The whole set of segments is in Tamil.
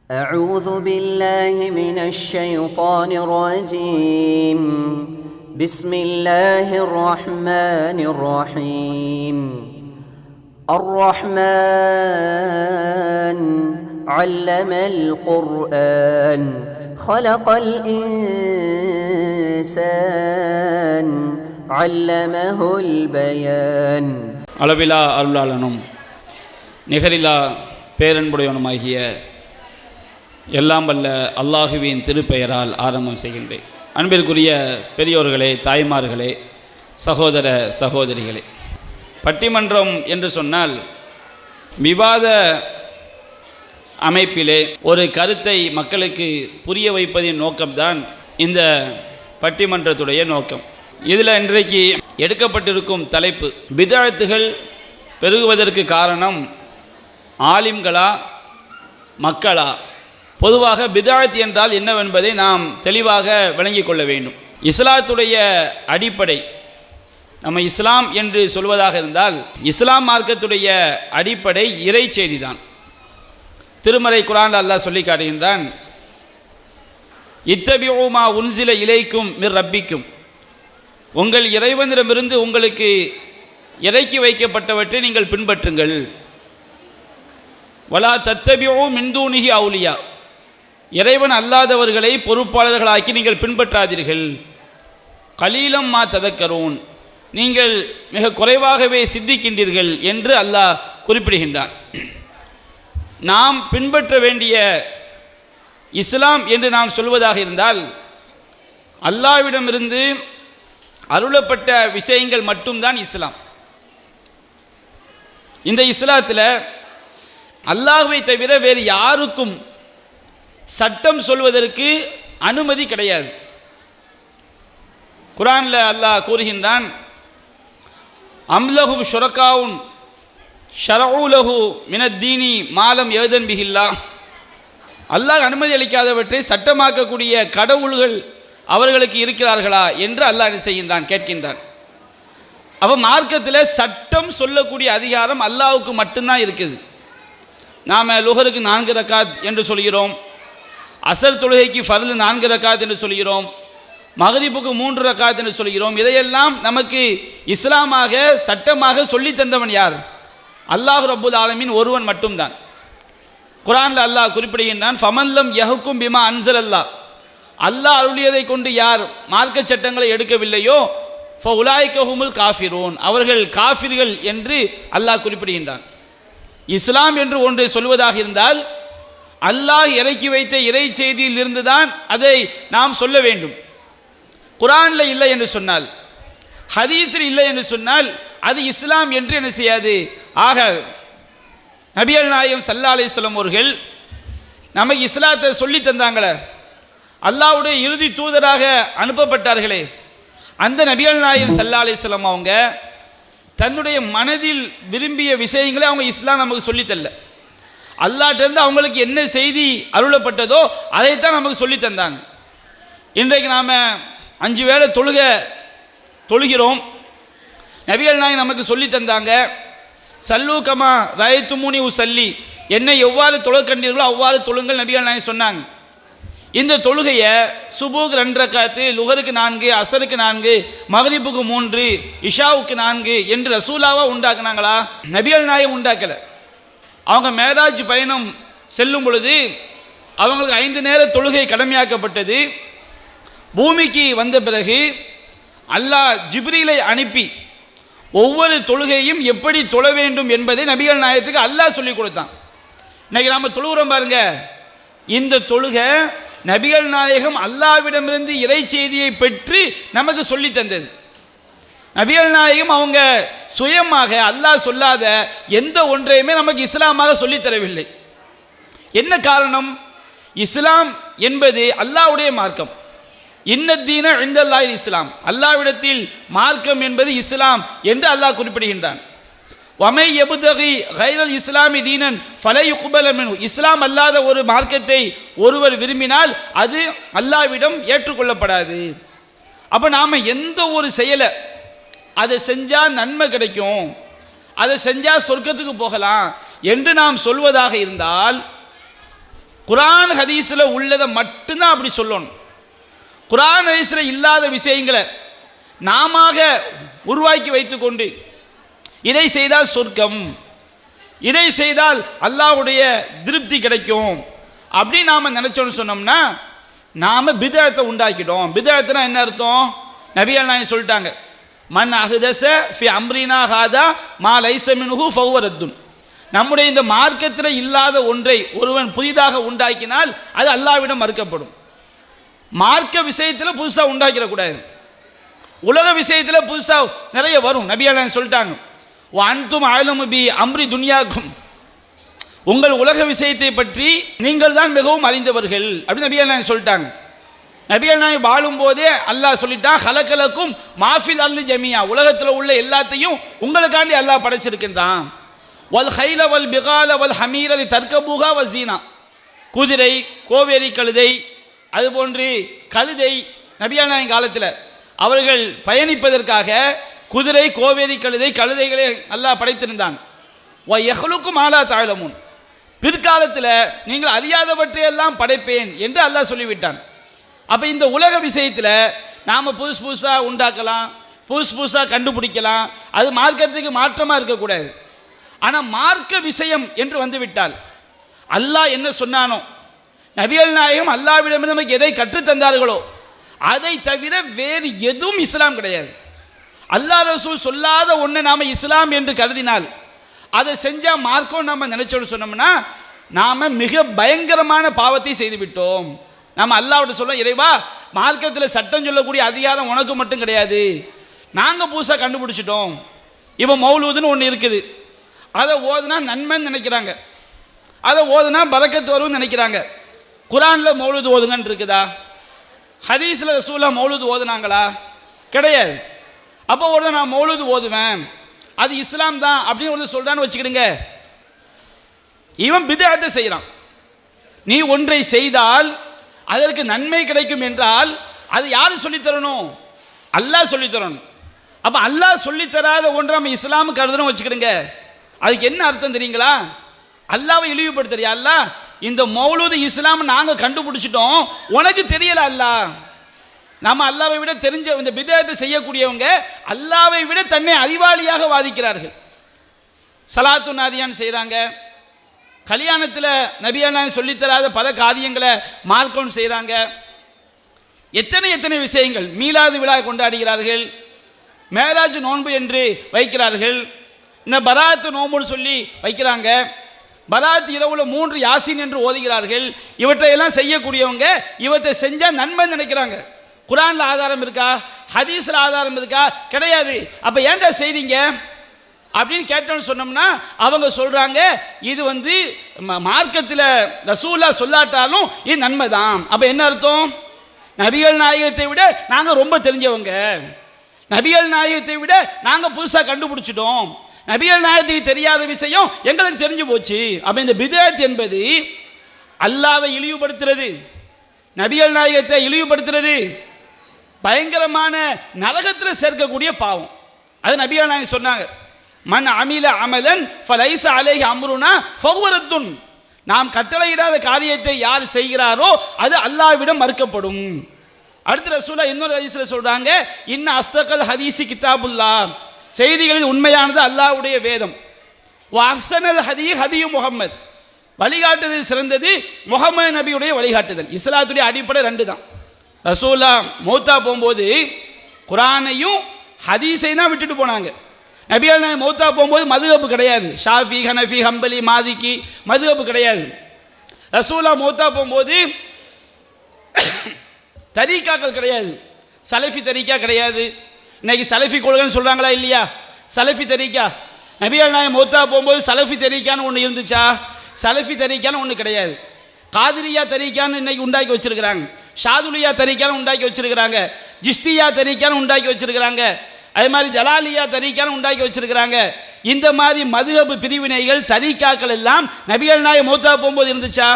أعوذ بالله من الشيطان الرجيم بسم الله الرحمن الرحيم الرحمن علم القرآن خلق الإنسان علمه البيان. அளவிலா அருளாளனும் நிகரிலா பேரன்புடையவனுமாகிய எல்லாம் வல்ல அல்லாஹுவின் திருப்பெயரால் ஆரம்பம் செய்கின்றேன். அன்பிற்குரிய பெரியோர்களே, தாய்மார்களே, சகோதர சகோதரிகளே, பட்டிமன்றம் என்று சொன்னால் விவாத அமைப்பிலே ஒரு கருத்தை மக்களுக்கு புரிய வைப்பதின் நோக்கம்தான் இந்த பட்டிமன்றத்துடைய நோக்கம். இதில் இன்றைக்கு எடுக்கப்பட்டிருக்கும் தலைப்பு பித்அத்துகள் பெருகுவதற்கு காரணம் ஆலிம்களா மக்களா? பொதுவாக பித்அத் என்றால் என்னவென்பதை நாம் தெளிவாக விளங்கிக் கொள்ள வேண்டும். இஸ்லாத்துடைய அடிப்படை, நம்ம இஸ்லாம் என்று சொல்வதாக இருந்தால் இஸ்லாம் மார்க்கத்துடைய அடிப்படை இறை செய்தி தான். திருமறை குர்ஆனில் அல்லாஹ் சொல்லி காட்டுகின்றான், இத்தபிஉ மா உன்சில இலைக்கும் மிர் ரப்பிக்கும், உங்கள் இறைவனிடமிருந்து உங்களுக்கு இறக்கி வைக்கப்பட்டவற்றை நீங்கள் பின்பற்றுங்கள். வலா தத்தபிஉ மின் தூனிஹி அவுலியா, இறைவன் அல்லாதவர்களை பொறுப்பாளர்களாக்கி நீங்கள் பின்பற்றாதீர்கள். கலீலம் மா ததக்கரூன், நீங்கள் மிக குறைவாகவே சிந்திக்கின்றீர்கள் என்று அல்லாஹ் குறிப்பிடுகின்றான். நாம் பின்பற்ற வேண்டிய இஸ்லாம் என்று நாம் சொல்வதாக இருந்தால் அல்லாஹ்விடமிருந்து அருளப்பட்ட விஷயங்கள் மட்டும்தான் இஸ்லாம். இந்த இஸ்லாத்தில் அல்லாஹ்வை தவிர வேறு யாருக்கும் சட்டம் சொல்வதற்கு அனுமதி கிடையாது. குர்ஆனில் அல்லாஹ் கூறுகின்றான், அம்லஹும் ஷுரகாவுன் ஷரஊலஹு மினத்தீனி மாலம் யதன் பிஹில்லா, அல்லாஹ் அனுமதி அளிக்காதவற்றை சட்டமாக்கக்கூடிய கடவுள்கள் அவர்களுக்கு இருக்கிறார்களா என்று அல்லாஹ் என்ன செய்கின்றான், கேட்கின்றான். அப்போ மார்க்கத்தில் சட்டம் சொல்லக்கூடிய அதிகாரம் அல்லாஹ்வுக்கு மட்டும்தான் இருக்குது. நாம் லுஹருக்கு 4 ரக்காத் என்று சொல்கிறோம், அசர் தொழுகைக்கு ஃபர்து 4 ரக்காத் என்று சொல்கிறோம், மக்ரிபுக்கு 3 ரக்காத் என்று சொல்கிறோம். இதையெல்லாம் நமக்கு இஸ்லாமாக சட்டமாக சொல்லி தந்தவன் யார்? அல்லாஹ் ரப்புல் ஆலமீன் ஒருவன் மட்டும்தான். குர்ஆனில் அல்லாஹ் குறிப்பிடுகின்றான், ஃபமன்லம் யஹ்கும் பிமா அன்ஸல் அல்லாஹ், அல்லாஹ் அருளியதை கொண்டு யார் மார்க்க சட்டங்களை எடுக்கவில்லையோ ஃபஉலாயிக ஹுமுல் காஃபிரூன், அவர்கள் காஃபிர்கள் என்று அல்லாஹ் குறிப்பிடுகின்றான். இஸ்லாம் என்று ஒன்றை சொல்வதாக இருந்தால் அல்லாஹ் இறக்கி வைத்த இறை செய்தியில் இருந்துதான் அதை நாம் சொல்ல வேண்டும். குர்ஆனில் இல்லை என்று சொன்னால், ஹதீஸில் இல்லை என்று சொன்னால் அது இஸ்லாம் என்று என்ன செய்யாது. ஆக நபிகள் நாயகம் ஸல்லல்லாஹு அலைஹி வஸல்லம் அவர்கள் நமக்கு இஸ்லாத்தை சொல்லி தந்தாங்களே, அல்லாஹ்வுடைய இறுதி தூதராக அனுப்பப்பட்டார்களே, அந்த நபிகள் நாயகம் ஸல்லல்லாஹு அலைஹி வஸல்லம் அவங்க தன்னுடைய மனதில் விரும்பிய விஷயங்களை அவங்க இஸ்லாம் நமக்கு சொல்லித்தரல. அல்லாஹ்ட்டேருந்து அவங்களுக்கு என்ன செய்தி அருளப்பட்டதோ அதைத்தான் நமக்கு சொல்லி தந்தாங்க. இன்றைக்கு நாம் 5 வேளை தொழுகிறோம். நபிகள் நாயகம் நமக்கு சொல்லி தந்தாங்க, சல்லு கமா ரஅய்துமூனி உஸல்லி, என்னை எவ்வாறு தொழ கண்டீர்களோ அவ்வாறு தொழுங்கள் நபிகள் நாயகம் சொன்னாங்க. இந்த தொழுகையை சுபூக்கு 2 ரக்காத்து, லுஹருக்கு 4, அசருக்கு 4, மக்ரிபுக்கு 3, இஷாவுக்கு 4 என்று ரசூலாவாக உண்டாக்குனாங்களா? நபிகள் நாயகம் உண்டாக்கலை. அவங்க மேராஜ் பயணம் செல்லும் பொழுது அவங்களுக்கு 5 நேர தொழுகை கடமையாக்கப்பட்டது. பூமிக்கு வந்த பிறகு அல்லாஹ் ஜிப்ரீலை அனுப்பி ஒவ்வொரு தொழுகையும் எப்படி தொழ வேண்டும் என்பதை நபிகள் நாயகத்துக்கு அல்லாஹ் சொல்லி கொடுத்தான். இன்னைக்கு நாம் தொழுகிறோம் பாருங்க, இந்த தொழுகை நபிகள் நாயகம் அல்லாஹ்விடமிருந்து இறை செய்தியை பெற்று நமக்கு சொல்லி தந்தது. நபிகள் நாயகம் அவங்க சுயமாக அல்லாஹ் சொல்லாத எந்த ஒன்றையுமே நமக்கு இஸ்லாமாக சொல்லித் தரவில்லை. என்ன காரணம்? இஸ்லாம் என்பது அல்லாஹ்வுடைய மார்க்கம். இன்னத்தீன இன்தல்லாஹில் இஸ்லாம், அல்லாஹ்விடத்தில் மார்க்கம் என்பது இஸ்லாம் என்று அல்லாஹ் குறிப்பிடுகின்றான். வமை யப்தகி கைரல் இஸ்லாமி தீனன் ஃபலை யுக்பல மின்ஹு, இஸ்லாம் அல்லாத ஒரு மார்க்கத்தை ஒருவர் விரும்பினால் அது அல்லாஹ்விடம் ஏற்றுக்கொள்ளப்படாது. அப்போ நாம் எந்த ஒரு செயலை அதை செஞ்சால் நன்மை கிடைக்கும், அதை செஞ்சால் சொர்க்கத்துக்கு போகலாம் என்று நாம் சொல்வதாக இருந்தால் குர்ஆன் ஹதீஸில் உள்ளதை மட்டும்தான் அப்படி சொல்லணும். குர்ஆன் ஹதீஸில் இல்லாத விஷயங்களை நாம உருவாக்கி வைத்துக்கொண்டு இதை செய்தால் சொர்க்கம், இதை செய்தால் அல்லாஹ்வுடைய திருப்தி கிடைக்கும் அப்படி நாம் நினச்சோன்னு சொன்னோம்னா நாம் பிதஅத்தை உண்டாக்கிட்டோம். பிதஅத்துனா என்ன அர்த்தம்? நபிகள் நாயகம் சொல்லிட்டாங்க, மன் அஹ்தஸ ஃபி அம்ரினா ஹாதா மா லைஸ மின்ஹு ஃபஹுவ ரத்துன். நம்முடைய இந்த மார்க்கத்தில் இல்லாத ஒன்றை ஒருவன் புதிதாக உண்டாக்கினால் அது அல்லாஹ்விடம் மறுக்கப்படும். மார்க்க விஷயத்தில் புதுசாக உண்டாக்கிடக்கூடாது. உலக விஷயத்தில் புதுசாக நிறைய வரும். நபிகள் நாயகம் சொல்லிட்டாங்க, அன்தும் அலமு பி அம்ரி துன்யாக்கும், உங்கள் உலக விஷயத்தை பற்றி நீங்கள் தான் மிகவும் அறிந்தவர்கள் அப்படின்னு நபிகள் நாயகம் சொல்லிட்டாங்க. நபிகள் நாயகம் வாழும்போதே அல்லாஹ் சொல்லிட்டான், ஹலக்கலக்கும் மாஃபில் அல்லு ஜமியா, உலகத்தில் உள்ள எல்லாத்தையும் உங்களுக்காண்டி அல்லாஹ் படைச்சிருக்கின்றான். வல் ஹைல வல் பிகால வல் ஹமீர தர்கபூகா வசீனா, குதிரை கோவேரி கழுதை அதுபோன்று கழுதை நபிகள் நாயகம் காலத்தில் அவர்கள் பயணிப்பதற்காக குதிரை கோவேரி கழுதை கழுதைகளை அல்லாஹ் படைத்திருந்தான். வ யஹ்லுக்கும் ஆலா தஅலமுன், பிற்காலத்தில் நீங்கள் அறியாதவற்றையெல்லாம் படைப்பேன் என்று அல்லாஹ் சொல்லிவிட்டான். அப்போ இந்த உலக விஷயத்தில் நாம் புதுசாக உண்டாக்கலாம், புதுசாக கண்டுபிடிக்கலாம், அது மார்க்கத்துக்கு மாற்றமாக இருக்கக்கூடாது. ஆனால் மார்க்க விஷயம் என்று வந்துவிட்டால் அல்லாஹ் என்ன சொன்னானோ, நபிகள் நாயகம் அல்லாஹ்விடமிருந்து நமக்கு எதை கற்றுத்தந்தார்களோ அதை தவிர வேறு எதுவும் இஸ்லாம் கிடையாது. அல்லாஹ் ரசூல் சொல்லாத ஒன்றை நாம் இஸ்லாம் என்று கருதினால் அதை செஞ்சால் மார்க்கம் நம்ம நினைச்சோன்னு சொன்னோம்னா நாம் மிக பயங்கரமான பாவத்தை செய்துவிட்டோம். நம்ம அல்லாஹ்விட சொல்ல, இறைவா மார்க்கத்தில் சட்டம் சொல்லக்கூடிய அதிகாரம் உனக்கு மட்டும் கிடையாது, நாங்கள் புதுசாக கண்டுபிடிச்சிட்டோம். இப்போ மௌலூதுன்னு ஒன்று இருக்குது, அதை ஓதுனா நன்மைன்னு நினைக்கிறாங்க, அதை ஓதுனா பரக்கத்து வரும்னு நினைக்கிறாங்க. குர்ஆனில் மௌலூது ஓதுங்கன்னு இருக்குதா? ஹதீஸில் ரசூலா மௌலூது ஓதுனாங்களா? கிடையாது. அப்போ ஒரு நான் மௌலூது ஓதுவேன், அது இஸ்லாம் தான் அப்படின்னு ஒன்று சொல்கிறான்னு வச்சுக்கிடுங்க, இவன் பிதஅத்தை செய்கிறான். நீ ஒன்றை செய்தால் அதற்கு நன்மை கிடைக்கும் என்றால் அது யார் சொல்லித்தரணும்? அல்லாஹ் சொல்லித்தரணும். அப்போ அல்லாஹ் சொல்லித்தராத ஒன்றை நம்ம இஸ்லாமுக்கு கருதுன்னு வச்சுக்கிடுங்க, அதுக்கு என்ன அர்த்தம் தெரியுங்களா? அல்லாவை இழிவுபடுத்துறியா? அல்லாஹ் இந்த மௌலூது இஸ்லாம் நாங்கள் கண்டுபிடிச்சிட்டோம், உனக்கு தெரியல. அல்லாஹ் நம்ம அல்லாவை விட தெரிஞ்ச இந்த பிதஅத்தை செய்யக்கூடியவங்க அல்லாவை விட தன்னை அறிவாளியாக வாதிக்கிறார்கள். சலாத்து நாதியான் செய்கிறாங்க, கல்யாணத்தில் நபியான் சொல்லித்தராத பல காரியங்களை மார்க்கம் செய்கிறாங்க, எத்தனை விஷயங்கள். மீலாது விழா கொண்டாடுகிறார்கள், மேராஜ் நோன்பு என்று வைக்கிறார்கள், இந்த பராத்து நோன்புன்னு சொல்லி வைக்கிறாங்க, பராத் இரவுல 3 யாசின் என்று ஓதுகிறார்கள். இவற்றையெல்லாம் செய்யக்கூடியவங்க இவற்றை செஞ்சால் நன்மை நினைக்கிறாங்க. குர்ஆன்ல ஆதாரம் இருக்கா? ஹதீஸில் ஆதாரம் இருக்கா? கிடையாது. அப்போ ஏன்டா செய்றீங்க அப்படின்னு கேட்டோன்னு சொன்னோம்னா அவங்க சொல்கிறாங்க, இது மார்க்கத்தில் ரசூலா சொல்லாட்டாலும் இது நன்மை தான். அப்போ என்ன அர்த்தம்? நபிகள் நாயகத்தை விட நாங்கள் ரொம்ப தெரிஞ்சவங்க, நபிகள் நாயகத்தை விட நாங்கள் புதுசாக கண்டுபிடிச்சிட்டோம், நபிகள் நாயகத்துக்கு தெரியாத விஷயம் எங்களுக்கு தெரிஞ்சு போச்சு. அப்போ இந்த பிதஅத் என்பது அல்லாஹ்வை இழிவுபடுத்துறது, நபிகள் நாயகத்தை இழிவுபடுத்துறது, பயங்கரமான நரகத்தில் சேர்க்கக்கூடிய பாவம். அது நபிகள் நாயகம் சொன்னாங்க, மன் அமில அமலன் ஃபலைஸ அலைஹி அம்ருனா ஃபஹுவ ரத்துன், நாம் கட்டளையிடாத காரியத்தை யார் செய்கிறாரோ அது அல்லாஹ்விடம் மறுக்கப்படும். அடுத்த ரசூலா இன்னொரு ஹதீஸில் சொல்றாங்க, இன்ன அஸ்தகல் ஹதீஸி கிதாபுல்லாஹ், செய்திகளில் உண்மையானது அல்லாஹ்வுடைய வேதம். அஹ்ஸனல் ஹதீ ஹதீ முஹம்மத், வழிகாட்டுதல் சிறந்தது முஹம்மது நபியுடைய வழிகாட்டுதல். இஸ்லாத்துடைய அடிப்படை 2 தான். ரசூலா மௌத்தா போகும்போது குர்ஆனையும் ஹதீஸையும் தான் விட்டுட்டு போனாங்க. நபிகள் நாயகம் மௌத்தா போகும்போது மதுஹப் கிடையாது, ஷாஃபி ஹனஃபி ஹம்பலி மாலிகி மதுஹப் கிடையாது. ரசூலா மௌத்தா போகும்போது தரீக்காக்கள் கிடையாது, சலஃபி தரீக்கா கிடையாது. இன்னைக்கு சலஃபி கொள்கைன்னு சொல்கிறாங்களா இல்லையா? சலஃபி தரீக்கா, நபிகள் நாயகம் மௌத்தா போகும்போது சலஃபி தரீக்கான்னு ஒன்று இருந்துச்சா? சலஃபி தரீக்கான்னு ஒன்று கிடையாது. காதிரியா தரீக்கான்னு இன்னைக்கு உண்டாக்கி வச்சிருக்கிறாங்க, ஷாதுலியா தரீக்கான்னு உண்டாக்கி வச்சிருக்கிறாங்க, ஜிஸ்தியா தரீக்கான்னு உண்டாக்கி வச்சிருக்கிறாங்க, அதே மாதிரி ஜலாலியா தரீக்கான்னு உண்டாக்கி வச்சிருக்கிறாங்க. இந்த மாதிரி மதுஹப் பிரிவினைகள் தரீக்காக்கள் எல்லாம் நபிகள் நாயகம் மௌத்தா போகும்போது இருந்துச்சா?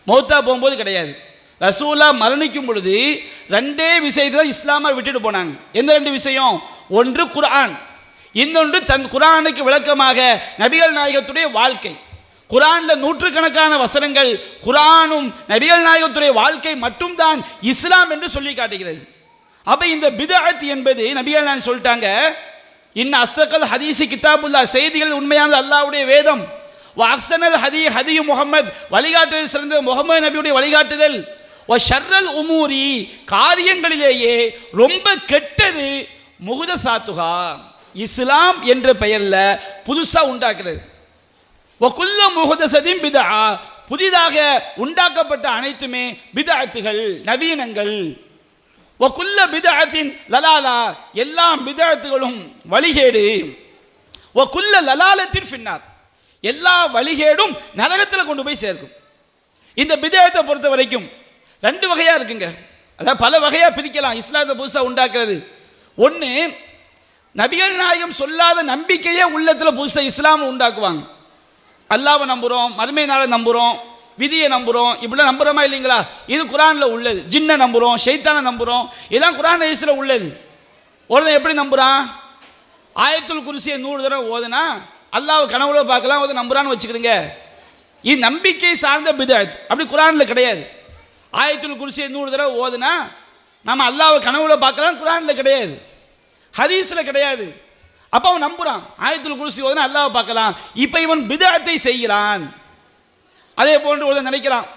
மௌத்தா போகும்போது கிடையாது. ரசூலா மரணிக்கும் பொழுது 2 விஷயத்தில் இஸ்லாமை விட்டுட்டு போனாங்க. எந்த 2 விஷயம்? ஒன்று குர்ஆன், இன்னொன்று குர்ஆனுக்கு விளக்கமாக நபிகள் நாயகத்துடைய வாழ்க்கை. குரான்ல நூற்றுக்கணக்கான வசனங்கள் குரானும் நபிகள் நாயகத்துடைய வாழ்க்கை மட்டும்தான் இஸ்லாம் என்று சொல்லி காட்டுகிறது. அப்ப இந்த பித்அத் என்பது நபிகள் நாயகம் சொல்லிட்டாங்க, இன்ன அஸ்தகல் ஹதீஸி கிதாபுல்லா, செய்திகள் உண்மையானது அல்லாஹ்வுடைய வேதம், வஅஹ்ஸனல் ஹதி முஹம்மத், வழிகாட்டுதல் சிறந்த முகமது நபியுடைய வழிகாட்டுதல், வ ஷர்ரல் உமூரி, காரியங்களிலேயே ரொம்ப கெட்டது, முஹ்தஸாத்துஹா, இஸ்லாம் என்ற பெயர்ல புதுசா உண்டாக்குறது, வ குல்லு முஹ்தஸதின் பித்ஆ, புதிதாக உண்டாக்கப்பட்ட அனைத்துமே பித்அத்துகள், நவீனங்கள், வ குல்லு பித்அத்தின் லலாலா, எல்லா பித்அத்துகளும் வழிகேடு, வ குல்லு லலாலத்தின் ஃபின்னார், எல்லா வழிகேடும் நரகத்தில் கொண்டு போய் சேர்க்கும். இந்த பித்அத்தை பொறுத்த வரைக்கும் ரெண்டு வகையா இருக்குங்க. அதாவது பல வகையா பிரிக்கலாம் இஸ்லாத்தை புதுசா உண்டாக்குறது. ஒன்று, நபிகள் நாயகம் சொல்லாத நம்பிக்கையே உள்ளத்தில் புதுசா இஸ்லாம் உண்டாக்குவாங்க. அல்லாஹ்வை நம்புறோம், மறுமை நாளை நம்புறோம், விதியை நம்புறோம், இப்படிலாம் நம்புறோமா இல்லைங்களா? இது குரான்ல உள்ளது. ஜின்னை நம்புறோம், ஷைத்தானை நம்புறோம், இதெல்லாம் குரான் ஹதீஸ்ல உள்ளது. ஒருத்தன் எப்படி நம்புறான்? ஆயத்துல் குர்சியை 100 தடவை ஓதுனா அல்லாஹ் கனவுல பார்க்கலாம், அதை நம்புறான்னு வச்சுக்கிறீங்க. இது நம்பிக்கை சார்ந்த பித்அத். அப்படி குரான்ல கிடையாது. ஆயத்துல் குர்சியை 100 தடவை ஓதுனா நம்ம அல்லாஹ்வை கனவுல பார்க்கலாம், குரான்ல கிடையாது, ஹதீஸ்ல கிடையாது. அப்ப அவன் நம்புறான், ஆயத்துல் குர்சி ஓதுனா அல்லாஹ்வை பார்க்கலாம். இப்ப இவன் பித்அத்தை செய்கிறான். அதே போன்று ஒரு நினைக்கிறான்,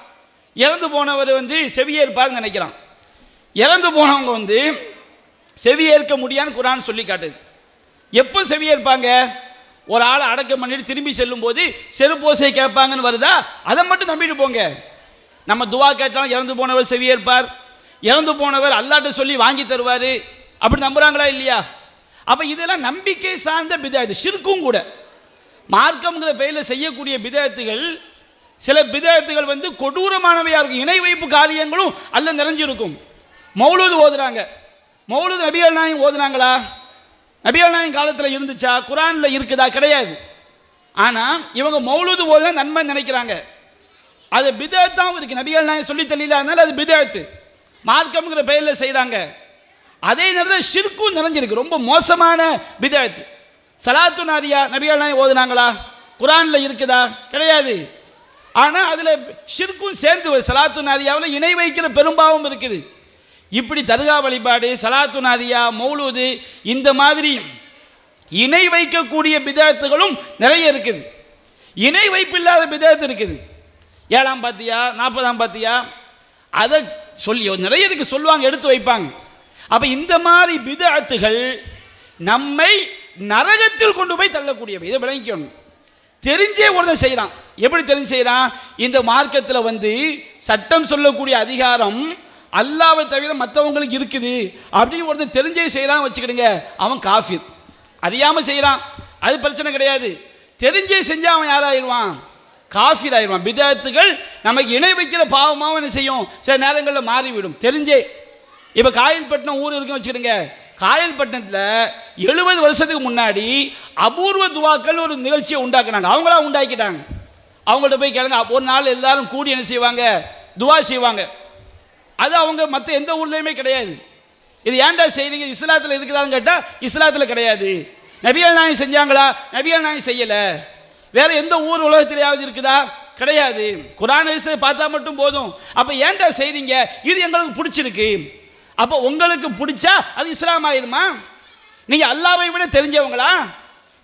இறந்து போனவர் செவியேற்பார் நினைக்கிறான். இறந்து போனவங்க செவியேற்க முடியான்னு குரான் சொல்லி காட்டுது. எப்போ செவியேற்பாங்க? ஒரு ஆளை அடக்கம் பண்ணிட்டு திரும்பி செல்லும் போது செருப்போசை கேட்பாங்கன்னு வருதா, அதை மட்டும் நம்பிட்டு போங்க. நம்ம துவா கேட்டாலும் இறந்து போனவர் செவியேற்பார், இறந்து போனவர் அல்லாஹ்ட்ட சொல்லி வாங்கி தருவார், அப்படி நம்புறாங்களா இல்லையா? அப்போ இதெல்லாம் நம்பிக்கை சார்ந்த பித்அத், ஷிர்க்கும் கூட. மார்க்கம்ங்கிற பெயரில் செய்யக்கூடிய பித்அத்துகள், சில பித்அத்துகள் கொடூரமானவையாக இருக்கும். இணை வைப்பு காரியங்களும் அல்ல நிறைஞ்சிருக்கும். மௌலூத் ஓதுறாங்க, மௌலூத் நபிகள் நாயகம் ஓதுனாங்களா? நபிகள் நாயகம் காலத்தில் இருந்துச்சா? குரானில் இருக்குதா? கிடையாது. ஆனால் இவங்க மௌலூத் ஓதுனா நன்மை நினைக்கிறாங்க. அது பித்அத்தாகவும் இருக்கு. நபிகள் நாயகம் சொல்லி தெரியல, அது பித்அத்து, மார்க்கம்ங்கிற பெயரில் செய்கிறாங்க. அதே நேரத்தில் ஷிர்க்கும் நிறைஞ்சிருக்கு, ரொம்ப மோசமான பித்அத். சலாத்து நாரியா நபிகள் நாயகம் ஓதுனாங்களா? குரானில் இருக்குதா? கிடையாது. ஆனால் அதில் ஷிர்க்கும் சேர்ந்து சலாத்து நாரியாவில் இணை வைக்கிற பெரும்பாவம் இருக்குது. இப்படி தர்கா வழிபாடு, சலாத்து நாரியா, மௌலூது, இந்த மாதிரி இணை வைக்கக்கூடிய பித்அத்துகளும் நிறைய இருக்குது. இணை வைப்பு இல்லாத பித்அத் இருக்குது. 7ஆம் பாத்தியா, 40ஆம் பாத்தியா, அதை சொல்லி நிறைய இதுக்கு சொல்லுவாங்க, எடுத்து வைப்பாங்க. அப்போ இந்த மாதிரி பித்அத்துகள் நம்மை நரகத்தில் கொண்டு போய் தள்ளக்கூடியவை. இதை விளங்கிக்கணும். தெரிஞ்சே ஒருத்தன் செய்கிறான். எப்படி தெரிஞ்சு செய்கிறான்? இந்த மார்க்கத்தில் சட்டம் சொல்லக்கூடிய அதிகாரம் அல்லாஹ்வை தவிர மற்றவங்களுக்கு இருக்குது அப்படின்னு ஒருத்தன் தெரிஞ்சே செய்கிறான்னு வச்சுக்கிடுங்க, அவன் காஃபிர். அறியாமல் செய்கிறான், அது பிரச்சனை கிடையாது. தெரிஞ்சே செஞ்சால் அவன் யாராயிருவான்? காஃபிர் ஆயிடுவான். பித்அத்துகள் நமக்கு இணை வைக்கிற பாவமாக என்ன செய்யும்? சில நேரங்களில் மாறிவிடும். தெரிஞ்சே. இப்போ காயல்பட்டினம் ஊர் இருக்குன்னு வச்சுக்கிடுங்க, காயல்பட்டினத்தில் 70 வருஷத்துக்கு முன்னாடி அபூர்வ துவாக்கள் ஒரு நிகழ்ச்சியை உண்டாக்குனாங்க. அவங்களா உண்டாக்கிட்டாங்க. அவங்கள்ட்ட போய் கேளுங்க. ஒரு நாள் எல்லாரும் கூடி என்ன செய்வாங்க? துவா செய்வாங்க. அது அவங்க மற்ற எந்த ஊர்லேயுமே கிடையாது. இது ஏன்டா செய்றீங்க? இஸ்லாத்தில் இருக்குதான்னு கேட்டால் இஸ்லாத்தில் கிடையாது. நபிகள் நாயகம் செஞ்சாங்களா? நபிகள் நாயகம் செய்யலை. வேற எந்த ஊர் உலகத்திலேயாவது இருக்குதா? கிடையாது. குர்ஆன் ஹதீஸை பார்த்தா மட்டும் போதும். அப்போ ஏன்டா செய்றீங்க? இது எங்களுக்கு பிடிச்சிருக்கு. அப்போ உங்களுக்கு பிடிச்சா அது இஸ்லாம் ஆயிருமா? நீங்கள் அல்லாஹ்வை விட தெரிஞ்சவங்களா?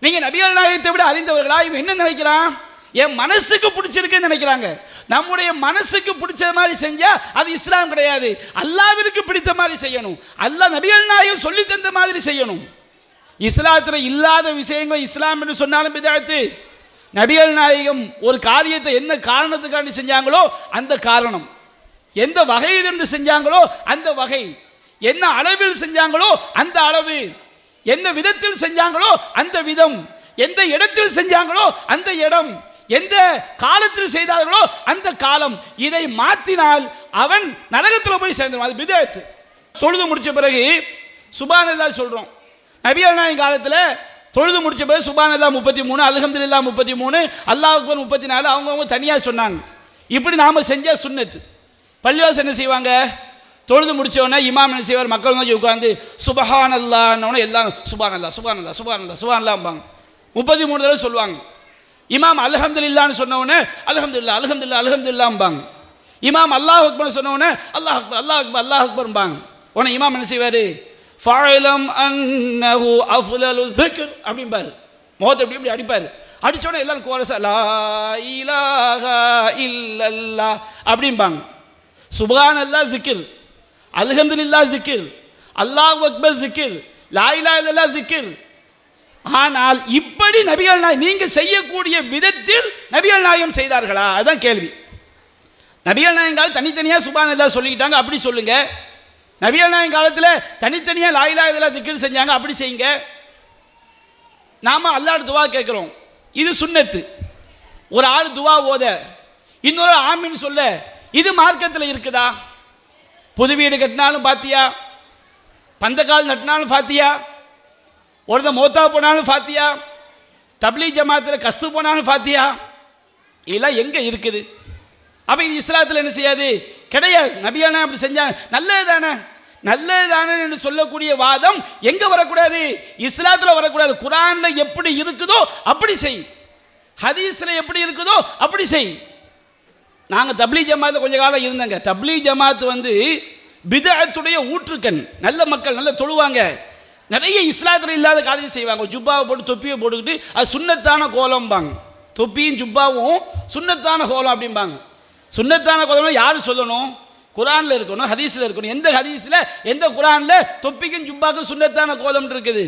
நீங்கள் நபிகள் நாயகத்தை விட அறிந்தவர்களா? இவன் என்ன நினைக்கிறான்? என் மனசுக்கு பிடிச்சிருக்குன்னு நினைக்கிறாங்க. நம்முடைய மனசுக்கு பிடிச்ச மாதிரி செஞ்சா அது இஸ்லாம் கிடையாது. அல்லாஹ்விற்கு பிடித்த மாதிரி செய்யணும். அல்லாஹ் நபிகள் நாயகம் சொல்லி தந்த மாதிரி செய்யணும். இஸ்லாத்தில் இல்லாத விஷயங்களை இஸ்லாம் என்று சொன்னாலும் பித்அத்து. நபிகள் நாயகம் ஒரு காரியத்தை என்ன காரணத்துக்காண்டி செஞ்சாங்களோ அந்த காரணம், எந்த வகையிலிருந்து செஞ்சாங்களோ அந்த வகை, என்ன அளவில் செஞ்சாங்களோ அந்த அளவு, என்ன விதத்தில் செஞ்சாங்களோ அந்த விதம், எந்த இடத்தில் செஞ்சாங்களோ அந்த இடம், எந்த காலத்தில் செய்தார்களோ அந்த காலம். இதை மாற்றினால் அவன் நரகத்தில் போய் சேர்ந்துடும். அது பித்அத். தொழுது முடிச்ச பிறகு சுப்ஹானல்லாஹ் சொல்றோம். நபிகள் நாயகம் காலத்தில் தொழுது முடிச்ச பிறகு சுப்ஹானல்லாஹ் 33, அல்ஹம்துலில்லாஹ் 33, அல்லாஹ் அக்பர் 34 அவங்கவுங்க தனியாக சொன்னாங்க. இப்படி நாம் செஞ்ச சுன்னத்து. பள்ளிவாசல் என்ன செய்வாங்க? தொழுது முடிச்சவொடனே இமாம் என்ன செய்வார்? மக்கள் நோக்கி உட்காந்து சுப்ஹானல்லாஹ்னு எல்லாரும் சுப்ஹானல்லாஹ் சுப்ஹானல்லாஹ் சுப்ஹானல்லாஹ் சுப்ஹானல்லாஹ்பாங்க. 33 தடவை சொல்லுவாங்க. இமாம் அல்ஹம்துலில்லாஹ்னு சொன்னவனே அல்ஹம்துலில்லாஹ் அல்ஹம்துலில்லாஹ் அல்ஹம்துலில்லாஹ்பாங்க. இமாம் அல்லாஹ் அக்பர் சொன்னவனே அல்லாஹ் அக்பர் அல்லாஹ் அக்பர் அல்லாஹ் அக்பர்பாங்க. உடனே இமாம் என்ன செய்வார்? ஃபஅலம் அன்னஹு அஃலலு ذிக்ர் அப்படிம்பார். முகத்தை இப்படி இப்படி அடிப்பார். அடித்தோடனே எல்லாரும் கோரஸா லா இலாஹா இல்லல்லாஹ் அப்படிம்பாங்க. சுப்ஹானல்லாஹ் ذிக்ர், அல்ஹம்துலில்லாஹ் ذிக்ர், அல்லாஹு அக்பர் ذிக்ர், லா இலாஹா இல்லல்லாஹ் ذிக்ர். ஆனால் இப்படி நபிகள் நாயகம் நீங்கள் செய்யக்கூடிய விதத்தில் நபிகள் நாயகம் செய்தார்களா? அதுதான் கேள்வி. நபிகள் நாயகம் காலத்தில் தனித்தனியாக சுப்ஹானல்லாஹ் சொல்லிக்கிட்டாங்க, அப்படி சொல்லுங்க. நபிகள் நாயகம் காலத்தில் தனித்தனியாக லா இலாஹா இல்லல்லாஹ் ذிக்ர் செஞ்சாங்க, அப்படி செய்யுங்க. நாம் அல்லாஹ்ட்ட துவா கேட்குறோம், இது சுன்னத்து. ஒரு ஆள் துவா ஓத இன்னொரு ஆமீன் சொல்ல, இது மார்க்கத்தில் இருக்குதா? புது வீடு கட்டினாலும் பாத்தியா, பந்தக்கால் நட்டினாலும் பாத்தியா, ஒருத்த மோத்தா போனாலும் பாத்தியா, தப்லீக் ஜமாத்தில் கஸ்து போனாலும் பாத்தியா, இதெல்லாம் எங்கே இருக்குது? அப்போ இது இஸ்லாத்தில் என்ன செய்யாது? கிடையாது. நபியானா அப்படி செஞ்சாங்க, நல்லது தானே நல்லது தானே என்று சொல்லக்கூடிய வாதம் எங்கே வரக்கூடாது? இஸ்லாத்தில் வரக்கூடாது. குர்ஆனில் எப்படி இருக்குதோ அப்படி செய், ஹதீஸில் எப்படி இருக்குதோ அப்படி செய். நாங்கள் தப்லீக் ஜமாத்தில் கொஞ்ச காலம் இருந்தங்க. தப்லீக் ஜமாத் வந்து பிதஅத்துடைய ஊற்றுக்கண். நல்ல மக்கள் நல்ல தொழுவாங்க, நிறைய இஸ்லாத்தில் இல்லாத காரியம் செய்வாங்க. ஜுப்பாவை போட்டு தொப்பியை போட்டுக்கிட்டு அது சுன்னத்தான கோலம்பாங்க. தொப்பியும் ஜுப்பாவும் சுன்னத்தான கோலம் அப்படிம்பாங்க. சுன்னத்தான கோலம் யார் சொல்லணும்? குர்ஆனில் இருக்கணும், ஹதீஸில் இருக்கணும். எந்த ஹதீஸில் எந்த குர்ஆனில் தொப்பிக்கும் ஜுப்பாக்கும் சுன்னத்தான கோலம் இருக்குது?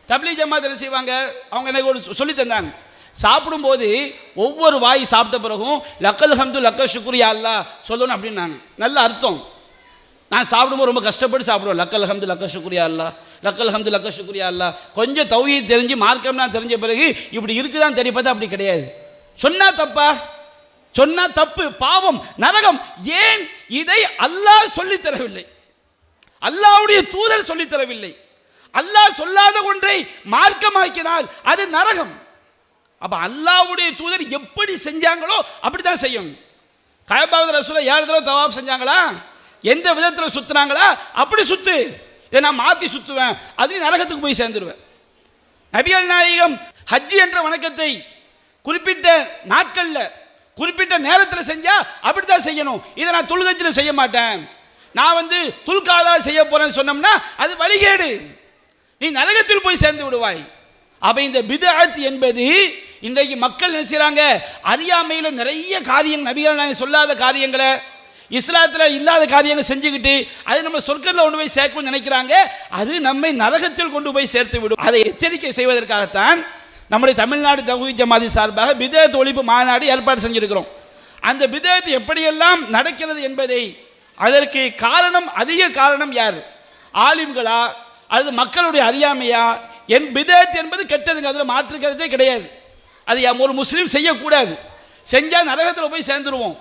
தப்லீக் ஜமாத் என்ன செய்வாங்க? அவங்க எனக்கு ஒரு சொல்லி தந்தாங்க. சாப்பிடும்போது ஒவ்வொரு வாய் சாப்பிட்ட பிறகும் லக்கல் ஹம்து லக்க ஷுக்ரியா அல்லாஹ் சொல்லணும் அப்படின்னாங்க. நல்ல அர்த்தம். நான் சாப்பிடும்போது ரொம்ப கஷ்டப்பட்டு சாப்பிடுவோம். லக்கல் ஹம்து லக்க ஷுக்ரியா அல்லாஹ், லக்கல் ஹம்து லக்க ஷுக்ரியா அல்லாஹ். கொஞ்சம் தௌஹீத் தெரிஞ்சு மார்க்கம்லாம் தெரிஞ்ச பிறகு இப்படி இருக்குதான் தெரிய பார்த்தா அப்படி கிடையாது. சொன்னா தப்பா? சொன்னா தப்பு, பாவம், நரகம். ஏன் இதை அல்லாஹ் சொல்லி தரவில்லை? அல்லாஹ்வுடைய தூதர் சொல்லி தரவில்லை. அல்லாஹ் சொல்லாத ஒன்றை மார்க்கமாக்கினால் அது நரகம். அப்ப அல்லாஹ்வுடைய தூதர் எப்படி செஞ்சாங்களோ அப்படித்தான் செய்யணும். கஅபாவுல ரசூலுல்லாஹ் 7 தடவை தவாப் செஞ்சாங்களா? எந்த விதத்தில் சுத்துனாங்களா? அப்படி சுத்து. இதை நான் மாற்றி சுத்துவேன், அது நரகத்துக்கு போய் சேர்ந்துருவேன். நபிகள் நாயகம் ஹஜ் என்ற வணக்கத்தை குறிப்பிட்ட நாட்களில் குறிப்பிட்ட நேரத்தில் செஞ்சா அப்படித்தான் செய்யணும். இதை நான் துல்ஹஜ்ஜில் செய்ய மாட்டேன், நான் வந்து துல்காதா செய்ய போறேன்னு சொன்னோம்னா அது வழிகேடு, நீ நரகத்தில் போய் சேர்ந்து விடுவாய். அப்ப இந்த பிதஅத் என்பது இன்றைக்கு மக்கள் என்ன செய்றாங்க? அறியாமையில் நிறைய காரியம், நபிகள் நாயகம் சொல்லாத காரியங்களை, இஸ்லாத்தில் இல்லாத காரியங்களை செஞ்சுக்கிட்டு அது நம்ம சொர்க்கத்தில் கொண்டு போய் சேர்க்கணும்னு நினைக்கிறாங்க. அது நம்மை நரகத்தில் கொண்டு போய் சேர்த்து விடும். அதை எச்சரிக்கை செய்வதற்காகத்தான் நம்முடைய தமிழ்நாடு தௌஹீத் ஜமாத் சார்பாக பிதஅத் ஒழிப்பு மாநாடு ஏற்பாடு செஞ்சிருக்கிறோம். அந்த பிதஅத் எப்படியெல்லாம் நடக்கிறது என்பதை, அதற்கு காரணம், அதிக காரணம் யார்? ஆலிம்களா அது மக்களுடைய அறியாமையா? என் பிதஅத் என்பது கெட்டதுங்க, அதில் மாற்றுக்கிறதே கிடையாது. அது ஒரு முஸ்லீம் செய்யக்கூடாது, செஞ்சால் நரகத்தில் போய் சேர்ந்துருவோம்.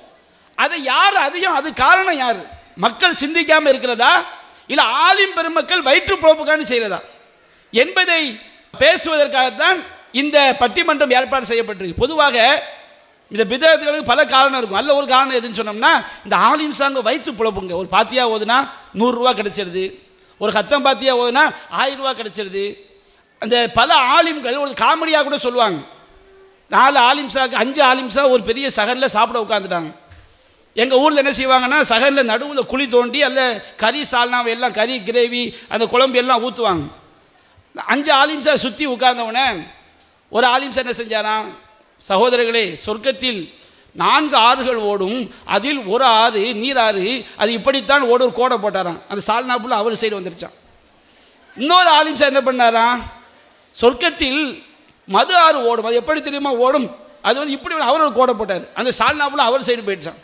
அதை யார் அதிகம், அது காரணம் யார்? மக்கள் சிந்திக்காமல் இருக்கிறதா, இல்லை ஆலிம் பெருமக்கள் வயிற்று பொழப்புக்கான செய்கிறதா என்பதை பேசுவதற்காகத்தான் இந்த பட்டிமன்றம் ஏற்பாடு செய்யப்பட்டிருக்கு. பொதுவாக இந்த பிதஅத்துகளுக்கு பல காரணம் இருக்கும். அல்ல ஒரு காரணம் எதுன்னு சொன்னோம்னா, இந்த ஆலிம் சாங்க வயிற்று பொழப்புங்க. ஒரு பாத்தியா ஓதுனா 100 ரூபா கிடைச்சிருது, ஒரு ஹத்தம் பாத்தியா ஓதுனா 1000 ரூபா கிடைச்சிருது. அந்த பல ஆலிம்கள் ஒரு காமெடியாக கூட சொல்லுவாங்க, 4 ஆலிம்சாக்கு 5 ஆலிம்சா ஒரு பெரிய சகரில் சாப்பிட உட்காந்துட்டாங்க. எங்கள் ஊரில் என்ன செய்வாங்கன்னா, சகரில் நடுவில் குழி தோண்டி அந்த கறி சால்னாவை எல்லாம், கறி கிரேவி அந்த குழம்பு எல்லாம் ஊற்றுவாங்க. 5 ஆலிம்சா சுற்றி உட்கார்ந்தவனே ஒரு ஆலிம்சா என்ன செஞ்சாராம்? சகோதரர்களே, சொர்க்கத்தில் 4 ஆறுகள் ஓடும், அதில் ஒரு ஆறு நீராறு, அது இப்படித்தான் ஓடும், ஒரு கோடை போட்டாராம். அந்த சால்னாப்புல அவர் சைடு வந்துருச்சான். இன்னொரு ஆலிம்சா என்ன பண்ணாராம்? சொர்க்கத்தில் மது ஆறு ஓடும், அது எப்படி தெரியுமா ஓடும், அது வந்து இப்படி அவர் ஒரு கோடை போட்டார், அந்த சால்னாப்புல அவர் சைடு போயிடுச்சான்.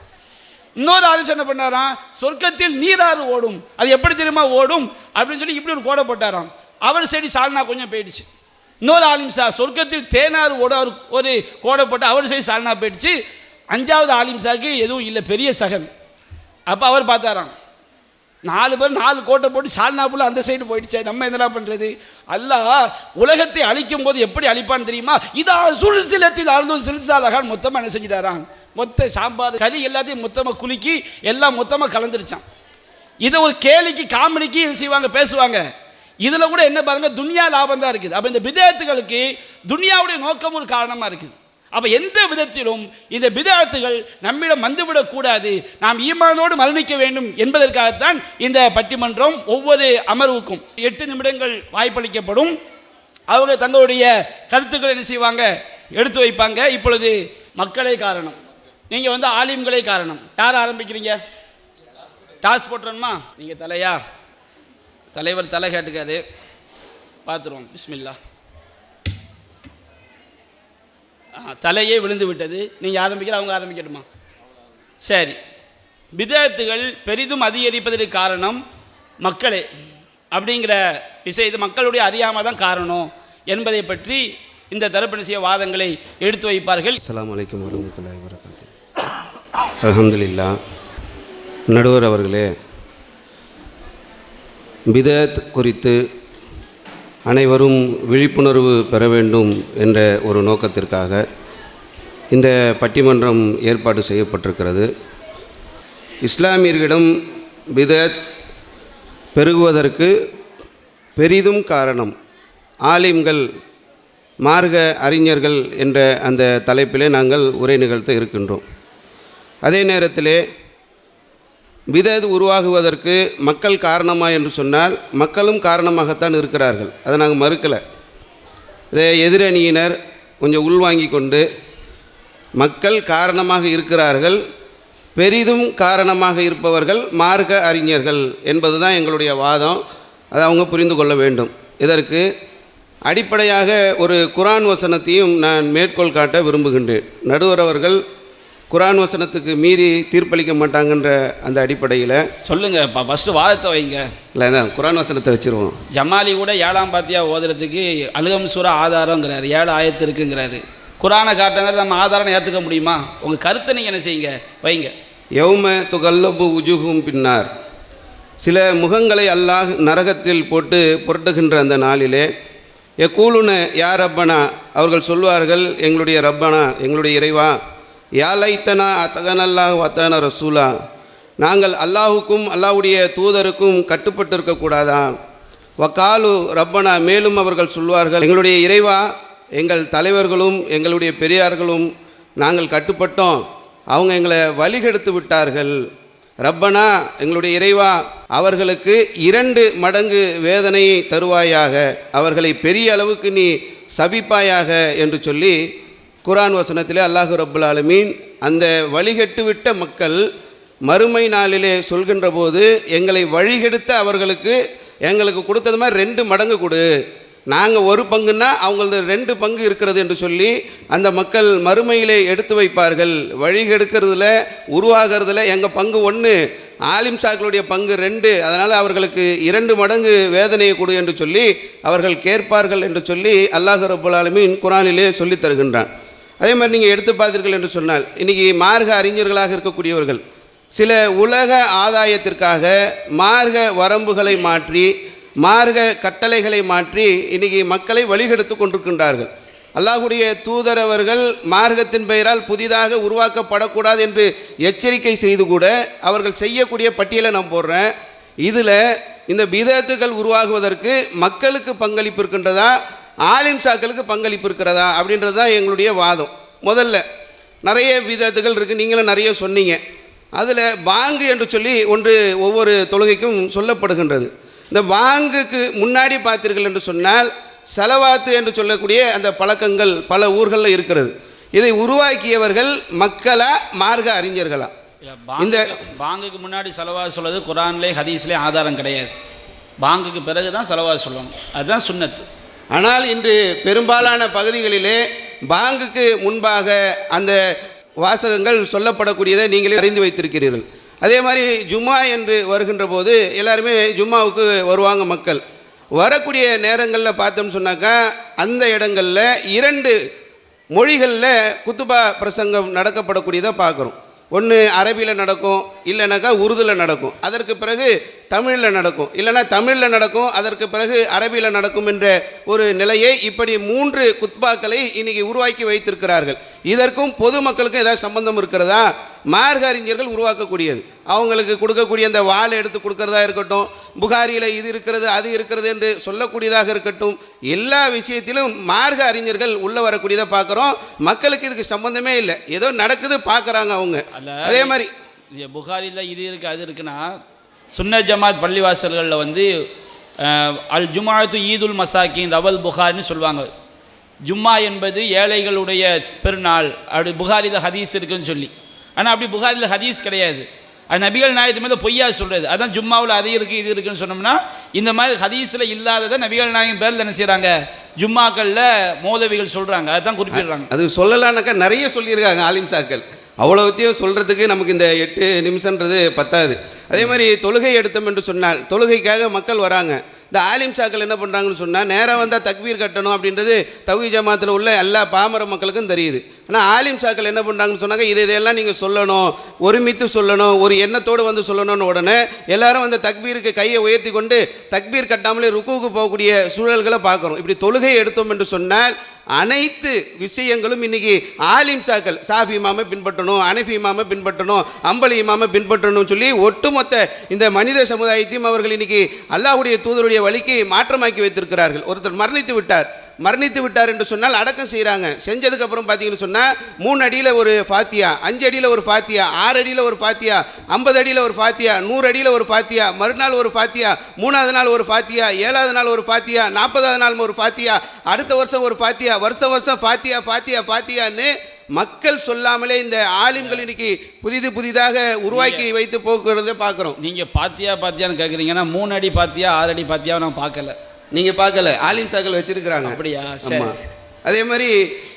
இன்னொரு ஆலிம்சா என்ன பண்ணாராம்? சொர்க்கத்தில் நீராறு ஓடும், அது எப்படி தெரியுமா ஓடும் அப்படின்னு சொல்லி இப்படி ஒரு கோடை போட்டாராம், அவர் சைடு சால்னா கொஞ்சம் போயிடுச்சு. இன்னொரு ஆலிம்சா சொர்க்கத்தில் தேனாறு ஓட ஒரு கோடை போட்டு அவர் சைடு சால்னா போயிடுச்சு. 5வது ஆலிம்சாக்கு எதுவும் இல்லை, பெரிய சகன். அப்போ அவர் பார்த்தாராம், 4 பேர் 4 கோட்டை போட்டு சால்னாப்புல அந்த சைடு போயிடுச்சு, நம்ம என்னடா பண்ணுறது? அல்லாஹ் உலகத்தை அழிக்கும் போது எப்படி அழிப்பான்னு தெரியுமா? இதா சுல்சிலத்தில் அருந்தும் சில்சாலகான் மொத்தமாக என்ன செஞ்சுட்டாரான்? மொத்த சாம்பார் கறி எல்லாத்தையும் மொத்தமாக குலுக்கி எல்லாம் மொத்தமாக கலந்துருச்சான். இதை ஒரு கேலிக்கு காமெடிக்கு என்ன செய்வாங்க, பேசுவாங்க. இதில் கூட என்ன பாருங்கள், துன்யா லாபம் தான் இருக்குது. அப்போ இந்த பிதஅத்துகளுக்கு துன்யாவுடைய நோக்கம் ஒரு காரணமாக இருக்குது. அப்போ எந்த விதத்திலும் இந்த பிதஅத்துகள் நம்மிடம் வந்துவிடக்கூடாது, நாம் ஈமானோடு மரணிக்க வேண்டும் என்பதற்காகத்தான் இந்த பட்டிமன்றம். ஒவ்வொரு அமர்வுக்கும் 8 நிமிடங்கள் வாய்ப்பளிக்கப்படும். அவங்க தங்களுடைய கருத்துக்களை என்ன செய்வாங்க, எடுத்து வைப்பாங்க. இப்பொழுது மக்களே காரணம், நீங்கள் ஆலிம்களே காரணம். யார் ஆரம்பிக்கிறீங்க? டாஸ் போட்டுறோமா? நீங்கள் தலையா? தலைவர் தலை கேட்டுக்காது, பார்த்துருவோம். பிஸ்மில்லா. தலையே விழுந்து விட்டது. நீங்கள் ஆரம்பிக்கிற, அவங்க ஆரம்பிக்கட்டுமா? சரி. பிதஅத்துகள் பெரிதும் அதிகரிப்பதற்கு காரணம் மக்களே அப்படிங்கிற விஷயத்தை மக்களுடைய அறியாமல் தான் காரணம் என்பதை பற்றி இந்த தரப்பின செய்ய வாதங்களை எடுத்து வைப்பார்கள். அஸ்ஸலாமு அலைக்கும் வரஹ்மத்துல்லாஹி வபரகாத்துஹு. அல்ஹம்துலில்லாஹ். நடுவர் அவர்களே, பிதஅத் குறித்து அனைவரும் விழிப்புணர்வு பெற வேண்டும் என்ற ஒரு நோக்கத்திற்காக இந்த பட்டிமன்றம் ஏற்பாடு செய்யப்பட்டிருக்கிறது. இஸ்லாமியர்களிடம் பிதஅத் பெருகுவதற்கு பெரிதும் காரணம் ஆலிம்கள், மார்க்க அறிஞர்கள் என்ற அந்த தலைப்பிலே நாங்கள் உரை நிகழ்த்த இருக்கின்றோம். அதே நேரத்திலே பிதஅத் உருவாகுவதற்கு மக்கள் காரணமா என்று சொன்னால் மக்களும் காரணமாகத்தான் இருக்கிறார்கள், அதை நாங்கள் மறுக்கலை. இதை எதிரணியினர் கொஞ்சம் உள்வாங்கி கொண்டு மக்கள் காரணமாக இருக்கிறார்கள், பெரிதும் காரணமாக இருப்பவர்கள் மார்க்க அறிஞர்கள் என்பது தான் எங்களுடைய வாதம். அதை அவங்க புரிந்து கொள்ள வேண்டும். இதற்கு அடிப்படையாக ஒரு குர்ஆன் வசனத்தையும் நான் மேற்கோள் காட்ட விரும்புகின்றேன். நடுவர் அவர்கள் குர்ஆன் வசனத்துக்கு மீறி தீர்ப்பளிக்க மாட்டாங்கன்ற அந்த அடிப்படையில் சொல்லுங்கப்பா, ஃபஸ்ட்டு வாதத்தை வைங்க. இல்லை தான் குர்ஆன் வசனத்தை வச்சுருவோம். ஜமாலி கூட 7ஆம் பாத்தியா ஓதுறதுக்கு அல்கம் சூரா ஆதாரங்கிறாரு, 7 ஆயத்து இருக்குங்கிறாரு. குர்ஆனை காட்டினாரு, நம்ம ஆதாரம் ஏற்றுக்க முடியுமா? உங்கள் கருத்தை நீங்கள் என்ன செய்யுங்க, வைங்க. யௌம துகல்லபு உஜுஹும் பின்னார், சில முகங்களை அல்லாஹ் நரகத்தில் போட்டு புரட்டுகின்ற அந்த நாளிலே யகூலுன யா ரப்பனா, அவர்கள் சொல்வார்கள், எங்களுடைய ரப்பனா, எங்களுடைய இறைவா, யா லைத்தனா அத்தகனல்லாஹ் வத்தன ரசூலா, நாங்கள் அல்லாஹுக்கும் அல்லாஹுடைய தூதருக்கும் கட்டுப்பட்டு இருக்கக்கூடாதா? வக்காலு ரப்பனா, மேலும் அவர்கள் சொல்வார்கள், எங்களுடைய இறைவா, எங்கள் தலைவர்களும் எங்களுடைய பெரியார்களும் நாங்கள் கட்டுப்பட்டோம், அவங்க எங்களை வழிகெடுத்து விட்டார்கள். ரப்பனா, எங்களுடைய இறைவா, அவர்களுக்கு 2 மடங்கு வேதனையை தருவாயாக, அவர்களை பெரிய அளவுக்கு நீ சபிப்பாயாக என்று சொல்லி குர்ஆன் வசனத்திலே அல்லாஹ் ரப்புல் ஆலமீன் அந்த வழிகெட்டு விட்ட மக்கள் மறுமை நாளிலே சொல்கின்ற போது, எங்களை வழிகெடுத்த அவர்களுக்கு எங்களுக்கு கொடுத்தது மாதிரி 2 மடங்கு கொடு, நாங்கள் 1 பங்குன்னா அவங்களது 2 பங்கு இருக்கிறது என்று சொல்லி அந்த மக்கள் மறுமையிலே எடுத்து வைப்பார்கள். வழிகெடுக்கிறதுல உருவாகிறதுல எங்கள் பங்கு 1, ஆலிம் சாக்களுடைய பங்கு 2, அதனால் அவர்களுக்கு 2 மடங்கு வேதனையை கொடு என்று சொல்லி அவர்கள் கேட்பார்கள் என்று சொல்லி அல்லாஹ் ரப்புல் ஆலமீன் குர்ஆனிலே சொல்லித் தருகின்றான். அதே மாதிரி நீங்கள் எடுத்து பார்த்தீர்கள் என்று சொன்னால், இன்றைக்கி மார்க்க அறிஞர்களாக இருக்கக்கூடியவர்கள் சில உலக ஆதாயத்திற்காக மார்க்க வரம்புகளை மாற்றி, மார்க்க கட்டளைகளை மாற்றி இன்றைக்கி மக்களை வழிகெடுத்து கொண்டிருக்கின்றார்கள். அல்லாஹுடைய தூதர் அவர்கள் மார்க்கத்தின் பெயரால் புதிதாக உருவாக்கப்படக்கூடாது என்று எச்சரிக்கை செய்து கூட அவர்கள் செய்யக்கூடிய பட்டியலை நான் போடுறேன். இதில் இந்த பிதஅத்துகள் உருவாகுவதற்கு மக்களுக்கு பங்களிப்பு இருக்கின்றதா, ஆலிம் சாக்களுக்கு பங்களிப்பு இருக்கிறதா அப்படின்றது தான் எங்களுடைய வாதம். முதல்ல நிறைய பிதஅத்துகள் இருக்குது, நீங்களும் நிறைய சொன்னீங்க. அதில் பாங்கு என்று சொல்லி ஒன்று ஒவ்வொரு தொழுகைக்கும் சொல்லப்படுகின்றது. இந்த பாங்குக்கு முன்னாடி பார்த்தீர்கள் என்று சொன்னால் சலவாத்து என்று சொல்லக்கூடிய அந்த பழக்கங்கள் பல ஊர்களில் இருக்கிறது. இதை உருவாக்கியவர்கள் மக்களா மார்க்க அறிஞர்களா? இந்த பாங்குக்கு முன்னாடி சலவாத் சொல்வது குர்ஆன்லே ஹதீஸ்லே ஆதாரம் கிடையாது. பாங்குக்கு பிறகு தான் சலவாத் சொல்லணும், அதுதான் சுன்னத்து. ஆனால் இன்று பெரும்பாலான பகுதிகளிலே பாங்குக்கு முன்பாக அந்த வாசகங்கள் சொல்லப்படக்கூடியதை நீங்களே அறிந்து வைத்திருக்கிறீர்கள். அதே மாதிரி ஜும்மா என்று வருகின்ற போது எல்லாருமே ஜும்மாவுக்கு வருவாங்க மக்கள். வரக்கூடிய நேரங்களில் பார்த்தோம்னு சொன்னாக்கா அந்த இடங்களில் 2 மொழிகளில் குத்துபா பிரசங்கம் நடக்கப்படக்கூடியதை பார்க்குறோம். ஒன்று அரபியில் நடக்கும், இல்லைனாக்கா உருதுவில் நடக்கும், அதற்கு பிறகு தமிழில் நடக்கும், இல்லைனா தமிழில் நடக்கும், அதற்கு பிறகு அரபியில் நடக்கும் என்ற ஒரு நிலையை இப்படி 3 குத்பாக்களை இன்றைக்கி உருவாக்கி வைத்திருக்கிறார்கள். இதற்கும் பொதுமக்களுக்கும் ஏதாவது சம்பந்தம் இருக்கிறதா? மார்க்க அறிஞர்கள் உருவாக்கக்கூடியது. அவங்களுக்கு கொடுக்கக்கூடிய அந்த வாள் எடுத்து கொடுக்கறதா இருக்கட்டும், புகாரியில் இது இருக்கிறது அது இருக்கிறது என்று சொல்லக்கூடியதாக இருக்கட்டும், எல்லா விஷயத்திலும் மார்க்க அறிஞர்கள் உள்ளே வரக்கூடியதை பார்க்குறோம். மக்களுக்கு இதுக்கு சம்பந்தமே இல்லை, ஏதோ நடக்குது பார்க்குறாங்க அவங்க. அதே மாதிரி புகாரியில் இது இருக்குது அது இருக்குன்னா, சுன்ன ஜமாத் பள்ளிவாசல்களில் வந்து அல் ஜுமாத்து ஈதுல் மசாக்கின் ரவல் புகாரின்னு சொல்லுவாங்க. ஜும்மா என்பது ஏழைகளுடைய பெருநாள், அப்படி புகாரியில் ஹதீஸ் இருக்குன்னு சொல்லி. ஆனால் அப்படி புகாரியில் ஹதீஸ் கிடையாது, அது நபிகள் நாயகத்து மேலே பொய்யா சொல்கிறது. அதான் ஜும்மாவில் அது இருக்குது இது இருக்குன்னு சொன்னோம்னா, இந்த மாதிரி ஹதீஸில் இல்லாததை நபிகள் நாயகம் பேரில் என்ன செய்கிறாங்க, ஜும்மாக்களில் மௌலவிகள் சொல்கிறாங்க, அதுதான் குறிப்பிடுறாங்க. அது சொல்லலான்னாக்கா நிறைய சொல்லியிருக்காங்க ஆலிம் சாக்கள். அவ்வளோத்தையும் சொல்கிறதுக்கு நமக்கு இந்த 8 நிமிஷன்றது பத்தாது. அதே மாதிரி தொழுகை எடுத்தோம் என்று சொன்னால், தொழுகைக்காக மக்கள் வராங்க. இந்த ஆலிம் சாக்கள் என்ன பண்ணுறாங்கன்னு சொன்னால், நேராக வந்தால் தக்பீர் கட்டணும் அப்படின்றது தௌஹீத் ஜமாத்தில் உள்ள எல்லா பாமர மக்களுக்கும் தெரியுது. ஆனால் ஆலிம் சாக்கள் என்ன பண்ணுறாங்கன்னு சொன்னாங்க, இதெல்லாம் நீங்கள் சொல்லணும், ஒருமித்து சொல்லணும், ஒரு எண்ணத்தோடு வந்து சொல்லணும்னு உடனே எல்லாரும் அந்த தக்பீருக்கு கையை உயர்த்தி கொண்டு தக்பீர் கட்டாமலே ருக்குவுக்கு போகக்கூடிய சூழல்களை பார்க்குறோம். இப்படி தொழுகை எடுத்தோம் என்று சொன்னால் அனைத்து விஷயங்களும் இன்னைக்கு ஆலிம் சாக்கள் சாஃபி இமாமை பின்பற்றணும், அனஃபி இமாமை பின்பற்றணும், அம்பலி இமாமை பின்பற்றணும்னு சொல்லி ஒட்டுமொத்த இந்த மனித சமுதாயத்தையும் அவர்கள் இன்னைக்கு அல்லாஹ்வுடைய தூதருடைய வழிக்கு மாற்றமாக்கி வைத்திருக்கிறார்கள். ஒருத்தர் மரணித்து விட்டார் என்று சொன்னால் அடக்கம் செய்கிறாங்க. செஞ்சதுக்கப்புறம் பார்த்தீங்கன்னு சொன்னால் 3 அடியில் ஒரு ஃபாத்தியா, 5 அடியில் ஒரு ஃபாத்தியா, 6 அடியில் ஒரு ஃபாத்தியா, 50 அடியில் ஒரு ஃபாத்தியா, 100 அடியில் ஒரு ஃபாத்தியா, மறுநாள் ஒரு ஃபாத்தியா, 3ஆவது நாள் ஒரு ஃபாத்தியா, 7ஆவது நாள் ஒரு ஃபாத்தியா, 40ஆவது நாள் ஒரு ஃபாத்தியா, அடுத்த வருஷம் ஒரு ஃபாத்தியா, வருஷம் ஃபாத்தியான்னு மக்கள் சொல்லாமலே இந்த ஆலிம்கள் இன்னைக்கு புதிதாக உருவாக்கி வைத்து போக்குறதை பார்க்குறோம். நீங்கள் பாத்தியான்னு கேட்குறீங்கன்னா 3 அடி பாத்தியா 6 அடி பாத்தியாவை நான் பார்க்கல. நீங்கள் பார்க்கல, ஆலிம் சாக்கள் வச்சுருக்கிறாங்க. அப்படியா? ஆமாம். அதே மாதிரி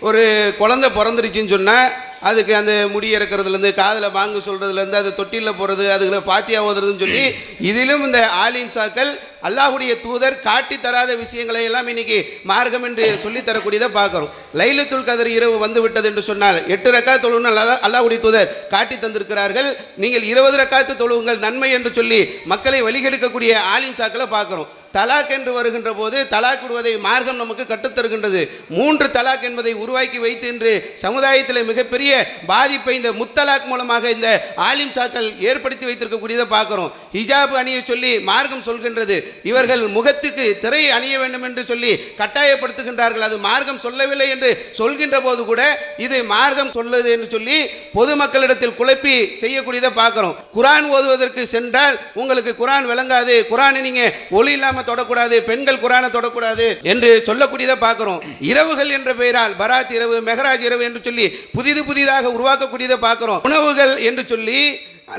ஒரு குழந்தை பிறந்துருச்சுன்னு சொன்னால் அதுக்கு அந்த முடி இறக்கிறதுலேருந்து காதில் பாங்கு சொல்கிறதுலேருந்து அது தொட்டிலில் போகிறது, அதுக்குள்ள ஃபாத்தியா ஓதுறதுன்னு சொல்லி இதிலும் இந்த ஆலிம் சாக்கள் அல்லாஹ்வுடைய தூதர் காட்டி தராத விஷயங்களை எல்லாம் இன்னைக்கு மார்க்கம் என்று சொல்லித்தரக்கூடியதை பார்க்குறோம். லைலத்துல் கத்ர் இரவு வந்து விட்டது என்று சொன்னால் 8 ரக்காத் தொழுவுன்னு அல்லாஹ்வுடைய தூதர் காட்டி தந்திருக்கிறார்கள். நீங்கள் 20 ரக்காத்து தொழுவுங்கள் நன்மை என்று சொல்லி மக்களை வழிகெடுக்கக்கூடிய ஆலிம் சாக்களை பார்க்குறோம். தலாக் என்று வருகின்ற போது தலாக் விடுவதை மார்க்கம் நமக்கு கற்றுத்தருகின்றது. 3 தலாக் என்பதை உருவாக்கி வைத்து இன்று சமுதாயத்தில் மிகப்பெரிய பாதிப்பை இந்த முத்தலாக் மூலமாக இந்த ஆலிம் சாக்கள் ஏற்படுத்தி வைத்திருக்கக்கூடியதை பார்க்குறோம். ஹிஜாப் அணிய சொல்லி மார்க்கம் சொல்கின்றது, இவர்கள் முகத்துக்கு திரை அணிய வேண்டும் என்று சொல்லி கட்டாயப்படுத்துகின்றார்கள். அது மார்க்கம் சொல்லவில்லை என்று சொல்கின்ற போது கூட இது மார்க்கம் சொல்லுது என்று சொல்லி பொதுமக்களிடத்தில் குழப்பி செய்யக்கூடியதை பார்க்குறோம். குரான் ஓதுவதற்கு சென்றால் உங்களுக்கு குரான் விளங்காது, குரானை நீங்கள் ஒளி இல்லாமல் தொடக்கூடாது, பெண்கள் குரானை தொடக்கூடாது என்று சொல்லக்கூடியதை பார்க்கிறோம். இரவுகள் என்ற பெயரால் பராத் இரவு, மெஹராஜ் இரவு என்று சொல்லி புதிதாக உருவாக்கக்கூடியதை பார்க்கிறோம். உணவுகள் என்று சொல்லி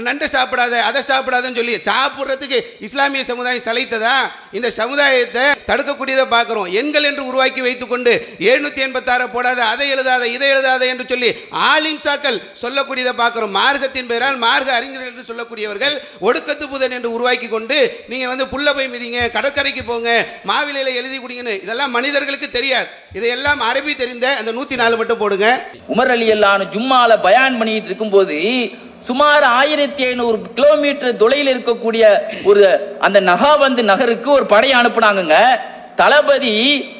நண்டு சாப்பிடாத அதை சாப்பிடாதன்னு சொல்லி சாப்பிட்றதுக்கு இஸ்லாமிய சமுதாயம் சளைத்ததா? இந்த சமுதாயத்தை தடுக்கக்கூடியதை பார்க்குறோம். எண்கள் என்று உருவாக்கி வைத்துக்கொண்டு 786 போடாத, அதை எழுதாத, இதை எழுதாத என்று சொல்லி ஆலிம் சாக்கள் சொல்லக்கூடியதை பார்க்குறோம். மார்க்கத்தின் பெயரால் மார்க்க அறிஞர்கள் என்று சொல்லக்கூடியவர்கள் ஒடுக்கத்து புதன் என்று உருவாக்கி கொண்டு நீங்கள் புல்ல போய் மிதிங்க, கடற்கரைக்கு போங்க, மாவிலையில் எழுதி குடிங்கன்னு, இதெல்லாம் மனிதர்களுக்கு தெரியாது. இதையெல்லாம் அரபி தெரிந்த அந்த 104 மட்டும் போடுங்க. உமர் ரலியல்லாஹு ஜும்மால பயான் பண்ணிட்டு இருக்கும்போது சுமார் 1500 கிலோமீட்டர் தொலைவில் இருக்கக்கூடிய ஒரு அந்த நகாவந்து நகருக்கு ஒரு படை அனுப்புனாங்க. தளபதி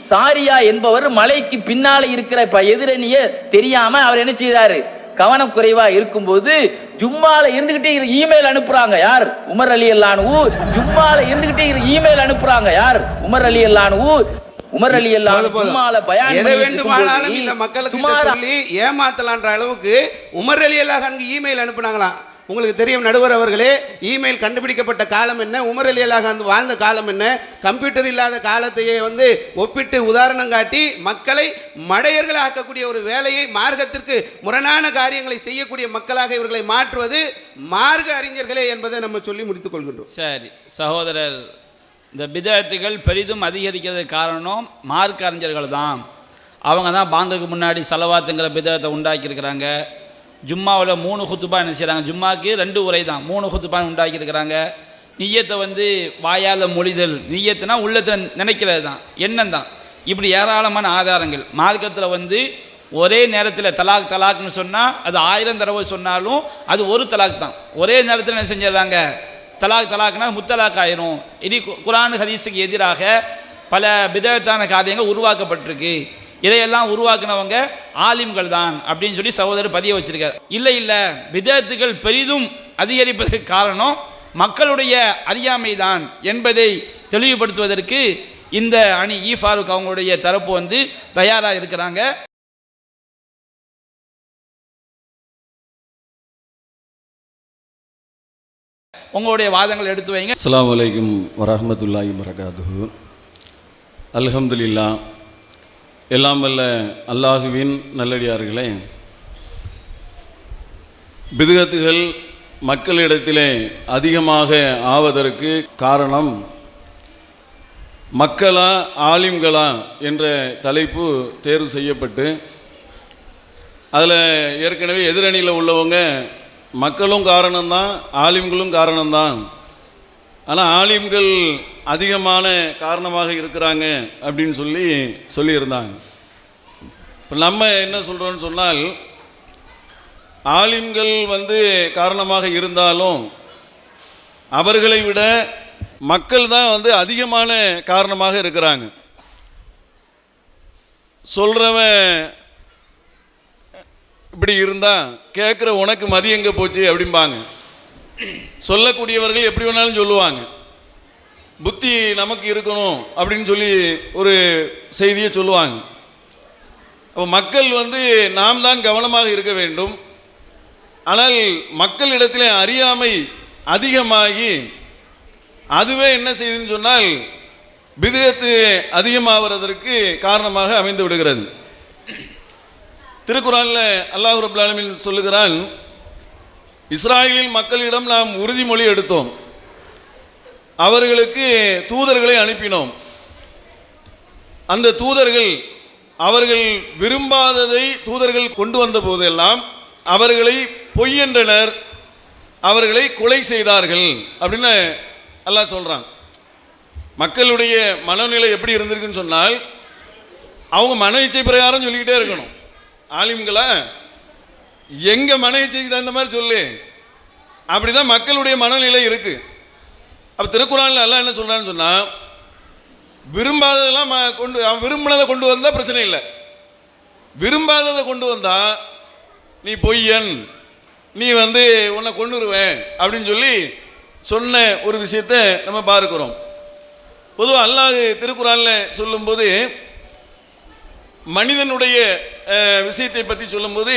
சாரியா என்பவர் மலைக்கு பின்னால இருக்கிற எதிரணிய தெரியாம அவர் என்ன செய்தாரு, கவனக்குறைவா இருக்கும்போது ஜும்மால இருந்துகிட்டே இமெயில் அனுப்புறாங்க. யார்? உமர் ரலியல்லாஹு. ஜும்மால இருந்துகிட்டே இமெயில் அனுப்புறாங்க. யார்? உமர் ரலியல்லாஹு. உமர் ரலியல்லாஹு ஜும்மால பயான் எதை வேண்டுமானாலும் இந்த மக்களுக்கு சொல்லி ஏமாத்தலான்ற அளவுக்கு உமர் ரலியல்லாஹு அன்கு இமெயில் அனுப்புனாங்களாம். உங்களுக்கு தெரியும் நடுவர் அவர்களே, இமெயில் கண்டுபிடிக்கப்பட்ட காலம் என்ன, உமர் ரலியல்லாஹு வாழ்ந்த காலம் என்ன, கம்ப்யூட்டர் இல்லாத காலத்தையே ஒப்பிட்டு உதாரணம் காட்டி மக்களை மடையர்கள் ஆக்கக்கூடிய ஒரு வேலையை, மார்க்கத்திற்கு முரணான காரியங்களை செய்யக்கூடிய மக்களாக இவர்களை மாற்றுவது மார்க்க அறிஞர்களே என்பதை நம்ம சொல்லி முடித்துக் கொள்கின்றோம். சரி சகோதரர், இந்த பிதஅத்துகள் பெரிதும் அதிகரிக்கிறதுக்கு காரணம் மார்க்க அறிஞர்கள் தான். அவங்க தான் பாங்குக்கு முன்னாடி சலவாத்துங்கிற பிதஅத்தை உண்டாக்கியிருக்கிறாங்க. ஜும்மாவில் 3 குத்துபா என்ன செய்கிறாங்க, ஜும்மாவுக்கு 2 உரை தான், 3 குத்துபான்னு உண்டாக்கியிருக்கிறாங்க. நிய்யத்தை வாயால் மொழிதல், நிய்யத்துனா உள்ளத்தில் நினைக்கிறது தான், எண்ணம் தான். இப்படி ஏராளமான ஆதாரங்கள் மார்க்கத்தில் ஒரே நேரத்தில் தலாக்னு சொன்னால் அது 1000 தடவை சொன்னாலும் அது ஒரு தலாக் தான். ஒரே நேரத்தில் என்ன செஞ்சிடறாங்க, தலாக்னா முத்தலாக் ஆயிரும். இனி குர்ஆன் ஹதீஸுக்கு எதிராக பல பிதஅத்தான காரியங்கள் உருவாக்கப்பட்டிருக்கு. இதையெல்லாம் உருவாக்குனவங்க ஆலிம்கள் தான் அப்படின்னு சொல்லி சகோதரர் பதிய வச்சிருக்கார். இல்லை பிதஅத்துகள் பெரிதும் அதிகரிப்பதற்கு காரணம் மக்களுடைய அறியாமை தான் என்பதை தெளிவுபடுத்துவதற்கு இந்த அணி ஃபாரூக் அவங்களுடைய தரப்பு தயாராக இருக்கிறாங்க. உங்களுடைய வாதங்கள் எடுத்து வைங்க. அஸ்ஸலாமு அலைக்கும் வரஹ்மத்துல்லாஹி வபரகாத்துஹு. அல்ஹம்துலில்லாஹ். எல்லாம் வல்ல அல்லாஹுவின் நல்லடியார்களே, பிதுகத்துகள் மக்களிடத்திலே அதிகமாக ஆவதற்கு காரணம் மக்களா ஆலிம்களா என்ற தலைப்பு தேர்வு செய்யப்பட்டு அதில் ஏற்கனவே எதிரணியில் உள்ளவங்க மக்களும் காரணம்தான், ஆலிம்களும் காரணம்தான், ஆனால் ஆலிம்கள் அதிகமான காரணமாக இருக்கிறாங்க அப்படின்னு சொல்லியிருந்தாங்க. இப்போ நம்ம என்ன சொல்கிறோன்னு சொன்னால், ஆலிம்கள் காரணமாக இருந்தாலும் அவர்களை விட மக்கள் தான் அதிகமான காரணமாக இருக்கிறாங்க. சொல்கிறவன் இப்படி இருந்தால் கேட்குற உனக்கு மதி எங்கே போச்சு அப்படிம்பாங்க. சொல்லக்கூடியவர்கள் எப்படி வேணாலும் சொல்லுவாங்க. புத்தி நமக்கு இருக்கணும் அப்படின்னு சொல்லி ஒரு செய்தியை சொல்லுவாங்க. அப்போ மக்கள் நாம் தான் கவனமாக இருக்க வேண்டும். ஆனால் மக்களிடத்திலே அறியாமை அதிகமாகி அதுவே என்ன செய்யுதுன்னு சொன்னால் பிதுகத்து அதிகமாகிறதற்கு காரணமாக அமைந்து விடுகிறது. திருக்குறானில் அல்லாஹ் ரப்பல் ஆலமீன் சொல்லுகிறான், இஸ்ராயேலின் மக்களிடம் நாம் உறுதிமொழி எடுத்தோம், அவர்களுக்கு தூதர்களை அனுப்பினோம். அந்த தூதர்கள் அவர்கள் விரும்பாததை தூதர்கள் கொண்டு வந்த போதெல்லாம் அவர்களை பொய் என்றனர், அவர்களை கொலை செய்தார்கள் அப்படின்னு அல்லாஹ் சொல்கிறான். மக்களுடைய மனநிலை எப்படி இருந்திருக்குன்னு சொன்னால், அவங்க மன இச்சை பிரகாரம் சொல்லிக்கிட்டே இருக்கணும். ஆலிம்களா எங்க மன இச்சைக்கு தகுந்த மாதிரி சொல்லு, அப்படிதான் மக்களுடைய மனநிலை இருக்கு. அப்ப திருக்குறான்ல அல்லாஹ் என்ன சொல்றான்னு சொன்னா, விரும்பாததெல்லாம் அவன் விரும்பினதை கொண்டு வந்தா பிரச்சனை இல்லை, விரும்பாததை கொண்டு வந்தா நீ பொய்யன், நீ உன்னை கொண்டுருவேன் அப்படின்னு சொல்லி சொன்ன ஒரு விஷயத்தை நம்ம பார்க்கிறோம். பொதுவாக அல்லாஹ் திருக்குறானில் சொல்லும்போது மனிதனுடைய விஷயத்தை பற்றி சொல்லும்போது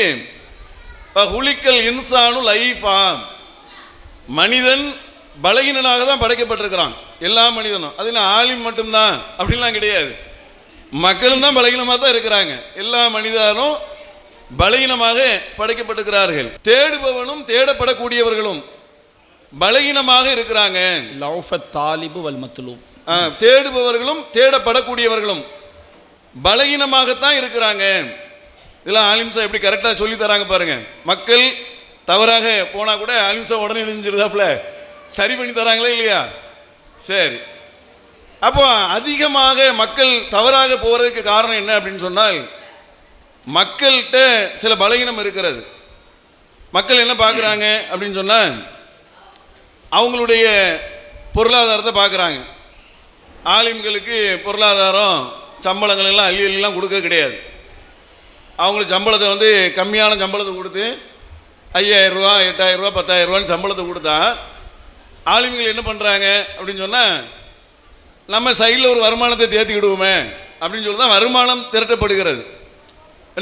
ஹுலிக்கல் இன்சானு லைஃபா, மனிதன் பலகீனனாக தான் படைக்கப்பட்டிருக்கிறான். எல்லா மனிதனும், அது ஆலிம் மட்டும்தான் அப்படின்லாம் கிடையாது, மக்களும் தான் பலகீனமாக தான் இருக்கிறாங்க. எல்லா மனிதனும் பலகீனமாக படைக்கப்பட்டிருக்கிறார்கள். தேடுபவனும் தேடப்படக்கூடியவர்களும் பலகீனமாக இருக்கிறாங்க. தேடுபவர்களும் தேடப்படக்கூடியவர்களும் பலகீனமாகத்தான் இருக்கிறாங்க. இதெல்லாம் ஆலிம்சா எப்படி கரெக்டாக சொல்லி தராங்க பாருங்க. மக்கள் தவறாக போனால் கூட ஆலிம்சா உடனே எழுந்திருந்தாப்புல சரி பண்ணி தராங்களா இல்லையா? சரி, அப்போ அதிகமாக மக்கள் தவறாக போகிறதுக்கு காரணம் என்ன அப்படின்னு சொன்னால், மக்கள்கிட்ட சில பலகீனம் இருக்கிறது. மக்கள் என்ன பார்க்குறாங்க அப்படின்னு சொன்னால், அவங்களுடைய பொருளாதாரத்தை பார்க்குறாங்க. ஆலிம்களுக்கு பொருளாதாரம் சம்பளங்கள் எல்லாம் அள்ளி கொடுக்க கிடையாது. அவங்களுக்கு சம்பளத்தை கம்மியான சம்பளத்தை கொடுத்து 5000 ரூபா 8000 ரூபா 10,000 ரூபான்னு சம்பளத்தை கொடுத்தா ஆலிம்கள் என்ன பண்ணுறாங்க அப்படின்னு சொன்னால், நம்ம சைடில் ஒரு வருமானத்தை தேர்த்திக்கிடுவோமே அப்படின்னு சொல்லி தான் வருமானம் திரட்டப்படுகிறது.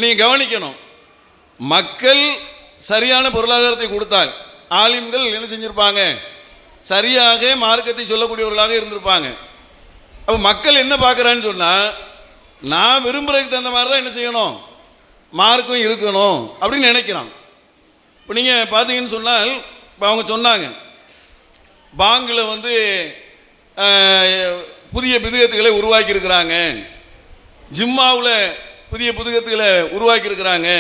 நீங்கள் கவனிக்கணும், மக்கள் சரியான பொருளாதாரத்தை கொடுத்தால் ஆலிம்கள் என்ன செஞ்சுருப்பாங்க, சரியாக மார்க்கத்தை சொல்லக்கூடியவர்களாக இருந்திருப்பாங்க. அப்போ மக்கள் என்ன பார்க்குறான்னு சொன்னால், நான் விரும்புகிறதுக்கு தகுந்த மாதிரி தான் என்ன செய்யணும், மார்க்கும் இருக்கணும் அப்படின்னு நினைக்கிறான். இப்போ நீங்கள் பார்த்தீங்கன்னு சொன்னால், இப்போ அவங்க சொன்னாங்க பாங்கில் புதிய பிதுகத்துகளை உருவாக்கியிருக்கிறாங்க, ஜிம்மாவில் புதிய புதுகத்துகளை உருவாக்கியிருக்கிறாங்க.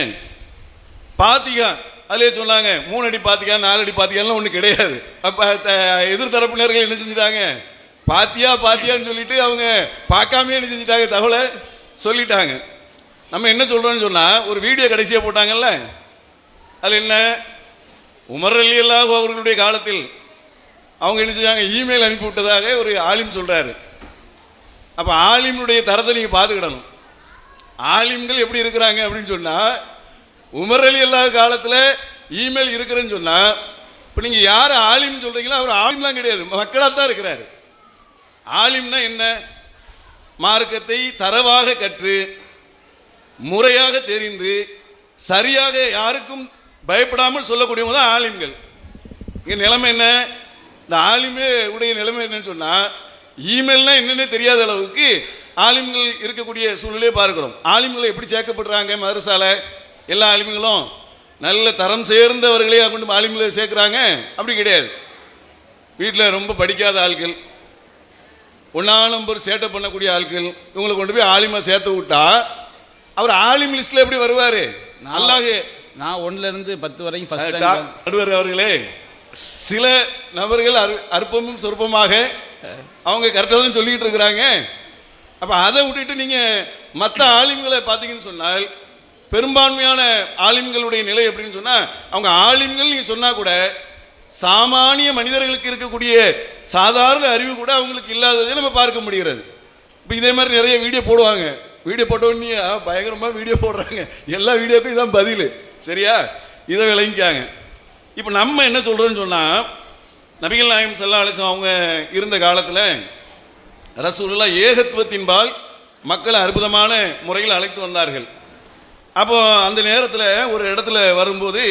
பாத்திகா அதிலே சொன்னாங்க 3 அடி பாத்திகா 4 அடி பாத்திகாலாம் ஒன்றும் கிடையாது. அப்போ எதிர்த்தரப்பினர்கள் என்ன செஞ்சுட்டாங்க, பாத்தியான்னு சொல்லிட்டு அவங்க பார்க்காமே என்ன செஞ்சுட்டாங்க, தகவலை சொல்லிட்டாங்க. நம்ம என்ன சொல்கிறோன்னு சொன்னால், ஒரு வீடியோ கடைசியாக போட்டாங்கல்ல, அதில் என்ன, உமர் ரலியல்லாஹு அவர்களுடைய காலத்தில் அவங்க என்ன செஞ்சாங்க, இமெயில் அனுப்பிவிட்டதாக ஒரு ஆலிம் சொல்கிறாரு. அப்போ ஆலிமுடைய தரத்தை நீங்கள் பார்த்துக்கிடணும். ஆலிம்கள் எப்படி இருக்கிறாங்க அப்படின்னு சொன்னால், உமர் ரலியல்லாஹு காலத்தில் இமெயில் இருக்கிறேன்னு சொன்னால் இப்போ நீங்கள் யார் ஆலிம்னு சொல்கிறீங்களோ அவர் ஆலிம்லாம் கிடையாது, மக்களாக தான் இருக்கிறார். ஆலிம்னா என்ன? மார்க்கத்தை தரவாக கற்று முறையாக தெரிந்து சரியாக யாருக்கும் பயப்படாமல் சொல்லக்கூடியவங்க தான் ஆலிம்கள். இங்கே நிலைமை என்ன? இந்த ஆலிமே உடைய நிலைமை என்னன்னு சொன்னால், இமெயில்னால் என்னென்ன தெரியாத அளவுக்கு ஆலிம்கள் இருக்கக்கூடிய சூழ்நிலையை பார்க்குறோம். ஆலிம்களை எப்படி சேர்க்கப்படுறாங்க மதரசால? எல்லா ஆலிம்களும் நல்ல தரம் சேர்ந்தவர்களே கொண்டு ஆலிம்களை சேர்க்குறாங்க? அப்படி கிடையாது. வீட்டில் ரொம்ப படிக்காத ஆட்கள், ஒன்றா நம்பர் சேட்டை பண்ணக்கூடிய ஆட்கள், இவங்களை கொண்டு போய் ஆலிமா சேர்த்து விட்டா அவர் ஆலிம் லிஸ்ட்டில் எப்படி வருவார்? அல்லாஹ் நான் 1லேருந்து 10 வரைக்கும் நடுவர் அவர்களே, சில நபர்கள் அற்பமும் சொற்பமாக அவங்க கரெக்டாக தான் சொல்லிக்கிட்டு இருக்கிறாங்க. அப்போ அதை விட்டுட்டு நீங்கள் மற்ற ஆலிம்களை பார்த்தீங்கன்னு சொன்னால், பெரும்பான்மையான ஆலிம்களுடைய நிலை எப்படின்னு சொன்னால், அவங்க ஆலிம்கள் நீங்கள் சொன்னால் கூட சாமானிய மனிதர்களுக்கு இருக்கக்கூடிய சாதாரண அறிவு கூட அவங்களுக்கு இல்லாததை நம்ம பார்க்க முடிகிறது. இப்போ இதே மாதிரி நிறைய வீடியோ போடுவாங்க. வீடியோ போட்டோன்னே பயங்கரமாக வீடியோ போடுறாங்க. எல்லா வீடியோக்கும் இதான் பதில். சரியா? இதை விளங்கிக்காங்க. இப்போ நம்ம என்ன சொல்கிறோன்னு சொன்னால், நபிகள் நாயகம் ஸல்லல்லாஹு அலைஹி வஸல்லம் அவங்க இருந்த காலத்தில் ரசூலுல்லாஹ் ஏகத்துவத்தின்பால் மக்களை அற்புதமான முறையில் அழைத்து வந்தார்கள். அப்போ அந்த நேரத்தில் ஒரு இடத்துல வரும்போது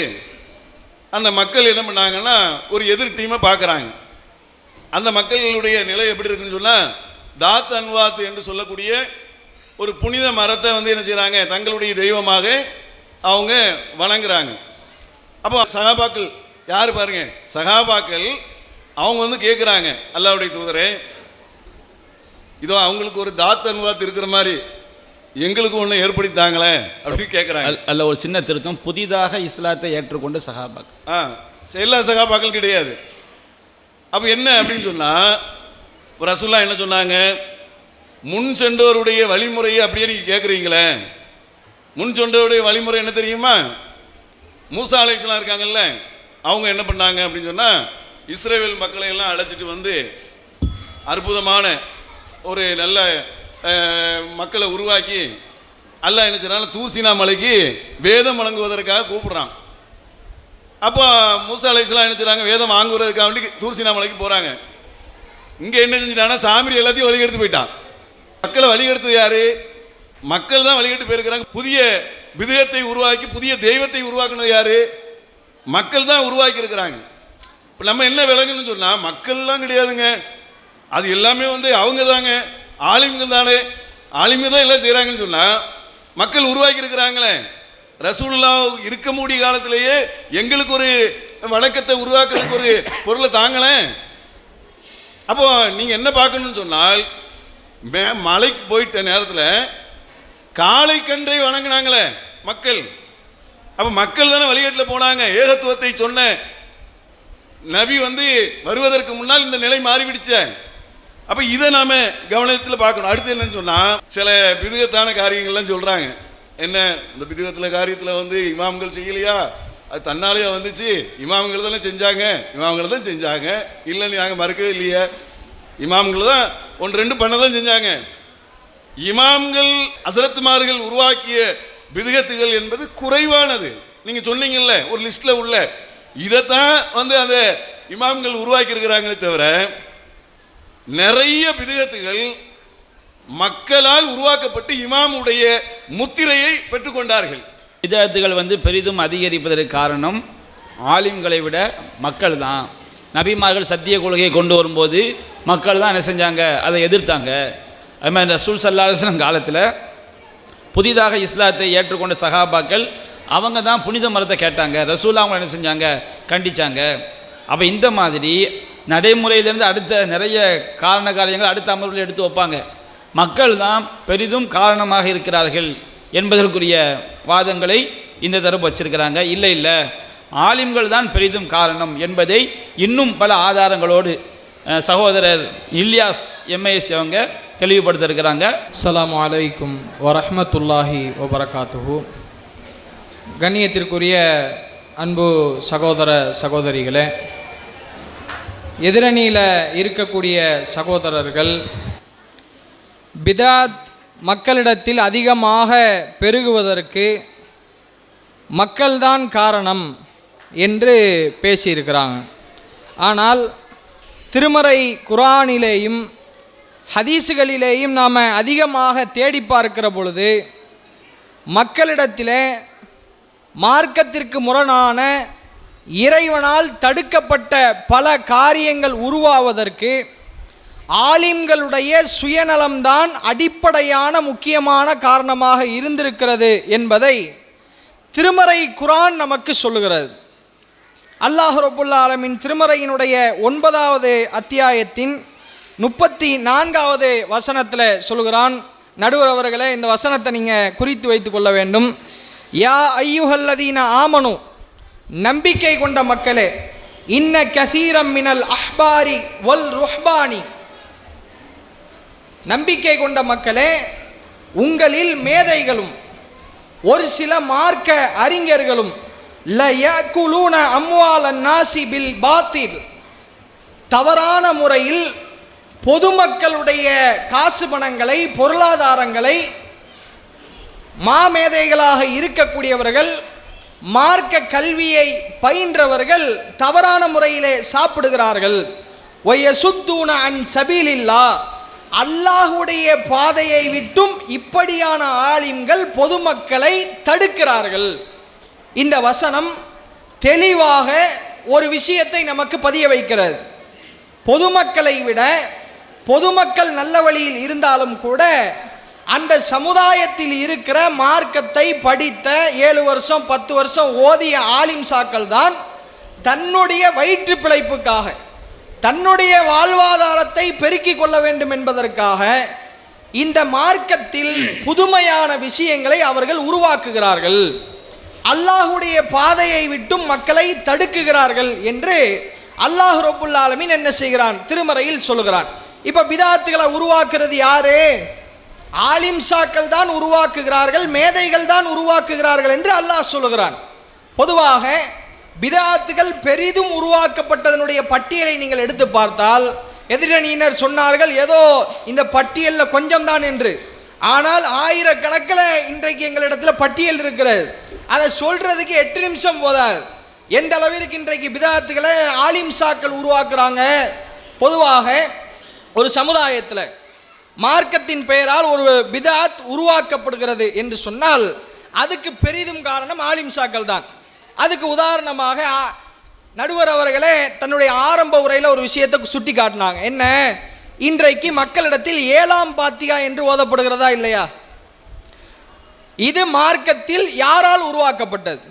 அந்த மக்கள் என்ன பண்ணாங்கன்னா, ஒரு எதிர் டீமை பார்க்குறாங்க. அந்த மக்களுடைய நிலை எப்படி இருக்குன்னு சொன்னால், தாத் அன்வாத் என்று சொல்லக்கூடிய ஒரு புனித மரத்தை என்ன செய்கிறாங்க, தங்களுடைய தெய்வமாக அவங்க வணங்குறாங்க. அப்போ சகாபாக்கள் யார் பாருங்க, சகாபாக்கள் அவங்க கேட்குறாங்க, அல்லாஹ்வுடைய தூதரே, இதோ அவங்களுக்கு ஒரு தாத் அன்வாத் இருக்கிற மாதிரி எங்களுக்கு ஒன்று ஏற்படுத்தாங்களே அப்படின்னு கேட்குறாங்க. அல்ல ஒரு சின்ன திருத்தம், புதிதாக இஸ்லாத்தை ஏற்றுக்கொண்ட சகாபாக்கள். எல்லா சகாபாக்கள் கிடையாது. அப்போ என்ன அப்படின்னு சொன்னால், ரசூலுல்லாஹ் என்ன சொன்னாங்க, முன் சென்றோருடைய வழிமுறையை அப்படியே நீங்கள் கேட்குறீங்களே. முன் சென்றோருடைய வழிமுறை என்ன தெரியுமா? மூசா அலைஹிஸ்ஸலாம் இருக்காங்கல்ல, அவங்க என்ன பண்ணாங்க அப்படின்னு சொன்னால், இஸ்ரவேல் மக்களை எல்லாம் அழைச்சிட்டு வந்து அற்புதமான ஒரு நல்ல மக்களை உருவாக்கி அல்லாஹ் என்ன செய்றாங்க, தூர் மலைக்கு வேதம் வழங்குவதற்காக கூப்பிடுறான். அப்போ மூசா அலைஹிஸ்ஸலாம் என்ன செய்றாங்க, வேதம் வாங்குவதற்காக வேண்டி தூர் மலைக்கு போகிறாங்க. இங்கே என்ன செஞ்சுட்டாங்கன்னா, சாமிரி எல்லாத்தையும் வழிகெடுத்து போயிட்டான். மக்களை வழிகெடுத்தது யாரு? மக்கள் தான் வழிகெடுத்து போயிருக்கிறாங்க. புதிய விதயத்தை உருவாக்கி புதிய தெய்வத்தை உருவாக்குனது யாரு? மக்கள் தான் உருவாக்கி இருக்கிறாங்க. இப்போ நம்ம என்ன விளங்குன்னு சொன்னால், மக்கள்லாம் கிடையாதுங்க, அது எல்லாமே அவங்க தாங்க, ஆலிம்கள் தானே. ஆலிம்கள் தான் எல்லாம் செய்கிறாங்கன்னு சொன்னால், மக்கள் உருவாக்கி இருக்கிறாங்களே. ரசூலுல்லாஹ் இருக்க முடிய காலத்திலேயே எங்களுக்கு ஒரு வணக்கத்தை உருவாக்குறதுக்கு ஒரு பொருளை தாங்களேன். அப்போ நீங்கள் என்ன பார்க்கணும்னு சொன்னால், மலைக்கு போயிட்ட நேரத்தில் காளை கன்றை வணங்கினாங்களே மக்கள். அப்போ மக்கள் தானே வழிகாட்டில் போனாங்க. ஏகத்துவத்தை சொன்ன நபி வருவதற்கு முன்னால் இந்த நிலை மாறிவிடுச்சு. அப்போ இதை நாம் கவனத்தில் பார்க்கணும். அடுத்து என்னன்னு சொன்னால், சில பிதுகத்தான காரியங்கள்லாம் சொல்கிறாங்க. என்ன, இந்த பிதுகத்தில் காரியத்தில் இமாம்கள் செய்யலையா, அது தன்னாலேயே வந்துச்சு, இமாம்கள் தானே செஞ்சாங்க, இமாம்கள் தான் செஞ்சாங்க, இல்லைன்னு நாங்கள் மறுக்கவே இல்லையே, இமாம்கள் தான் 1-2 பண்ண தான் செஞ்சாங்க. இமாம்கள் ஹஸரத்துமார்கள் உருவாக்கிய பிதுகத்துகள் என்பது குறைவானது. நீங்கள் சொன்னீங்கல்ல ஒரு லிஸ்ட்டில் உள்ள இதைத்தான் அந்த இமாம்கள் உருவாக்கி இருக்கிறாங்களே தவிர, நிறைய பிதுகத்துகள் மக்களால் உருவாக்கப்பட்டு இமாமுடைய முத்திரையை பெற்றுக்கொண்டார்கள். பிதஅத்துகள் பெரிதும் அதிகரிப்பதற்கு காரணம் ஆலிம்களை விட மக்கள் தான். நபிமார்கள் சத்திய கொள்கையை கொண்டு வரும்போது மக்கள் தான் என்ன செஞ்சாங்க, அதை எதிர்த்தாங்க. அது மாதிரி ரசூல் ஸல்லல்லாஹு அலைஹி வஸல்லம் காலத்தில் புதிதாக இஸ்லாத்தை ஏற்றுக்கொண்ட சஹாபாக்கள் அவங்க தான் புனித மரத்தை கேட்டாங்க. ரசூல் அவங்க என்ன செஞ்சாங்க, கண்டித்தாங்க. அப்போ இந்த மாதிரி நடைமுறையிலேருந்து அடுத்த நிறைய காரண காரியங்கள் அடுத்த அமர்வுகள் எடுத்து வைப்பாங்க. மக்கள் தான் பெரிதும் காரணமாக இருக்கிறார்கள் என்பதற்குரிய வாதங்களை இந்த தரப்பு வச்சிருக்கிறாங்க. இல்லை இல்லை, ஆலிம்கள் தான் பெரிதும் காரணம் என்பதை இன்னும் பல ஆதாரங்களோடு சகோதரர் இல்யாஸ் எம்ஏஎஸ் அவங்க தெளிவுபடுத்திருக்கிறாங்க. அஸ்ஸலாமு அலைக்கும் வரஹ்மத்துல்லாஹி வபரகாத்துஹு. கண்ணியத்திற்குரிய அன்பு சகோதர சகோதரிகளே, எதிரணியில் இருக்கக்கூடிய சகோதரர்கள் பிதாத் மக்களிடத்தில் அதிகமாக பெருகுவதற்கு மக்கள்தான் காரணம் என்று பேசியிருக்கிறாங்க. ஆனால் திருமறை குர்ஆனிலேயும் ஹதீஸுகளிலேயும் நாம் அதிகமாக தேடி பார்க்கிற பொழுது மக்களிடத்திலே மார்க்கத்திற்கு முரணான இறைவனால் தடுக்கப்பட்ட பல காரியங்கள் உருவாவதற்கு ஆலிம்களுடைய சுயநலம்தான் அடிப்படையான முக்கியமான காரணமாக இருந்திருக்கிறது என்பதை திருமறை குர்ஆன் நமக்கு சொல்லுகிறது. அல்லாஹ் ரப்புல் ஆலமீன் திருமறையினுடைய 9வது அத்தியாயத்தின் 34வது வசனத்தில் சொல்கிறான். நடுவர் அவர்களே, இந்த வசனத்தை நீங்கள் குறித்து வைத்துக் கொள்ள வேண்டும். யா ஐயுஹல்லதீன ஆமனு, நம்பிக்கை கொண்ட மக்களே, இன்ன கசீரம் மினல் அஹ்பாரி வல் ருஹ்பானி, நம்பிக்கை கொண்ட மக்களே, உங்களில் மேதைகளும் ஒரு சில மார்க்க அறிஞர்களும் லயகுலூன அம்வாலன் நாசி பில் பாத்தில், தவறான முறையில் பொதுமக்களுடைய காசு பணங்களை பொருளாதாரங்களை மாமேதைகளாக இருக்கக்கூடியவர்கள், மார்க்க கல்வியை பயின்றவர்கள் தவறான முறையிலே சாப்பிடுகிறார்கள். வயசுத்தூன அன் சபீலில்லா, அல்லாஹுடைய பாதையை விட்டும் இப்படியான ஆலிம்கள் பொதுமக்களை தடுக்கிறார்கள். இந்த வசனம் தெளிவாக ஒரு விஷயத்தை நமக்கு பதிய வைக்கிறது. பொதுமக்களை விட பொதுமக்கள் நல்ல வழியில் இருந்தாலும் கூட அந்த சமுதாயத்தில் இருக்கிற மார்க்கத்தை படித்த 7 வருஷம் 10 வருஷம் ஓதிய ஆலிம் சாக்கள் தான் தன்னுடைய வயிற்று பிழைப்புக்காக, தன்னுடைய வாழ்வாதாரத்தை பெருக்கிக் கொள்ள வேண்டும் என்பதற்காக இந்த மார்க்கத்தில் புதுமையான விஷயங்களை அவர்கள் உருவாக்குகிறார்கள், அல்லாஹுடைய பாதையை விட்டும் மக்களை தடுக்குகிறார்கள் என்று அல்லாஹ் ரப்புல் ஆலமீன் என்ன செய்கிறான், திருமறையில் சொல்லுகிறான். இப்ப பிதாத்துகளை உருவாக்குறது யாரு? ஆலிம் சாக்கள் தான் உருவாக்குகிறார்கள், மேதைகள் தான் உருவாக்குகிறார்கள் என்று அல்லாஹ் சொல்லுகிறான். பொதுவாக பிதாத்துகள் பெரிதும் உருவாக்கப்பட்டதனுடைய பட்டியலை நீங்கள் எடுத்து பார்த்தால் எதிரணியினர் சொன்னார்கள் ஏதோ இந்த பட்டியலில் கொஞ்சம் தான் என்று. ஆனால் ஆயிரக்கணக்கில் இன்றைக்கு எங்களிடத்தில் பட்டியல் இருக்கிறது. அதை சொல்றதுக்கு 8 நிமிஷம் போதாது. எந்த அளவிற்கு இன்றைக்கு பிதாத்துகளை ஆலிம் சாக்கள் உருவாக்குறாங்க. பொதுவாக ஒரு சமுதாயத்தில் மார்க்கத்தின் பெயரால் ஒரு பிதாத் உருவாக்கப்படுகிறது என்று சொன்னால் அதுக்கு பெரிதும் காரணம் ஆலிம் சாக்கள் தான். அதுக்கு உதாரணமாக நடுவர் அவர்களே தன்னுடைய ஆரம்ப உரையில் ஒரு விஷயத்தை சுட்டி காட்டினாங்க. என்ன, இன்றைக்கு மக்களிடத்தில் 7ஆம் பாத்தியா என்று ஓதப்படுகிறதா இல்லையா? இது மார்க்கத்தில் யாரால் உருவாக்கப்பட்டது?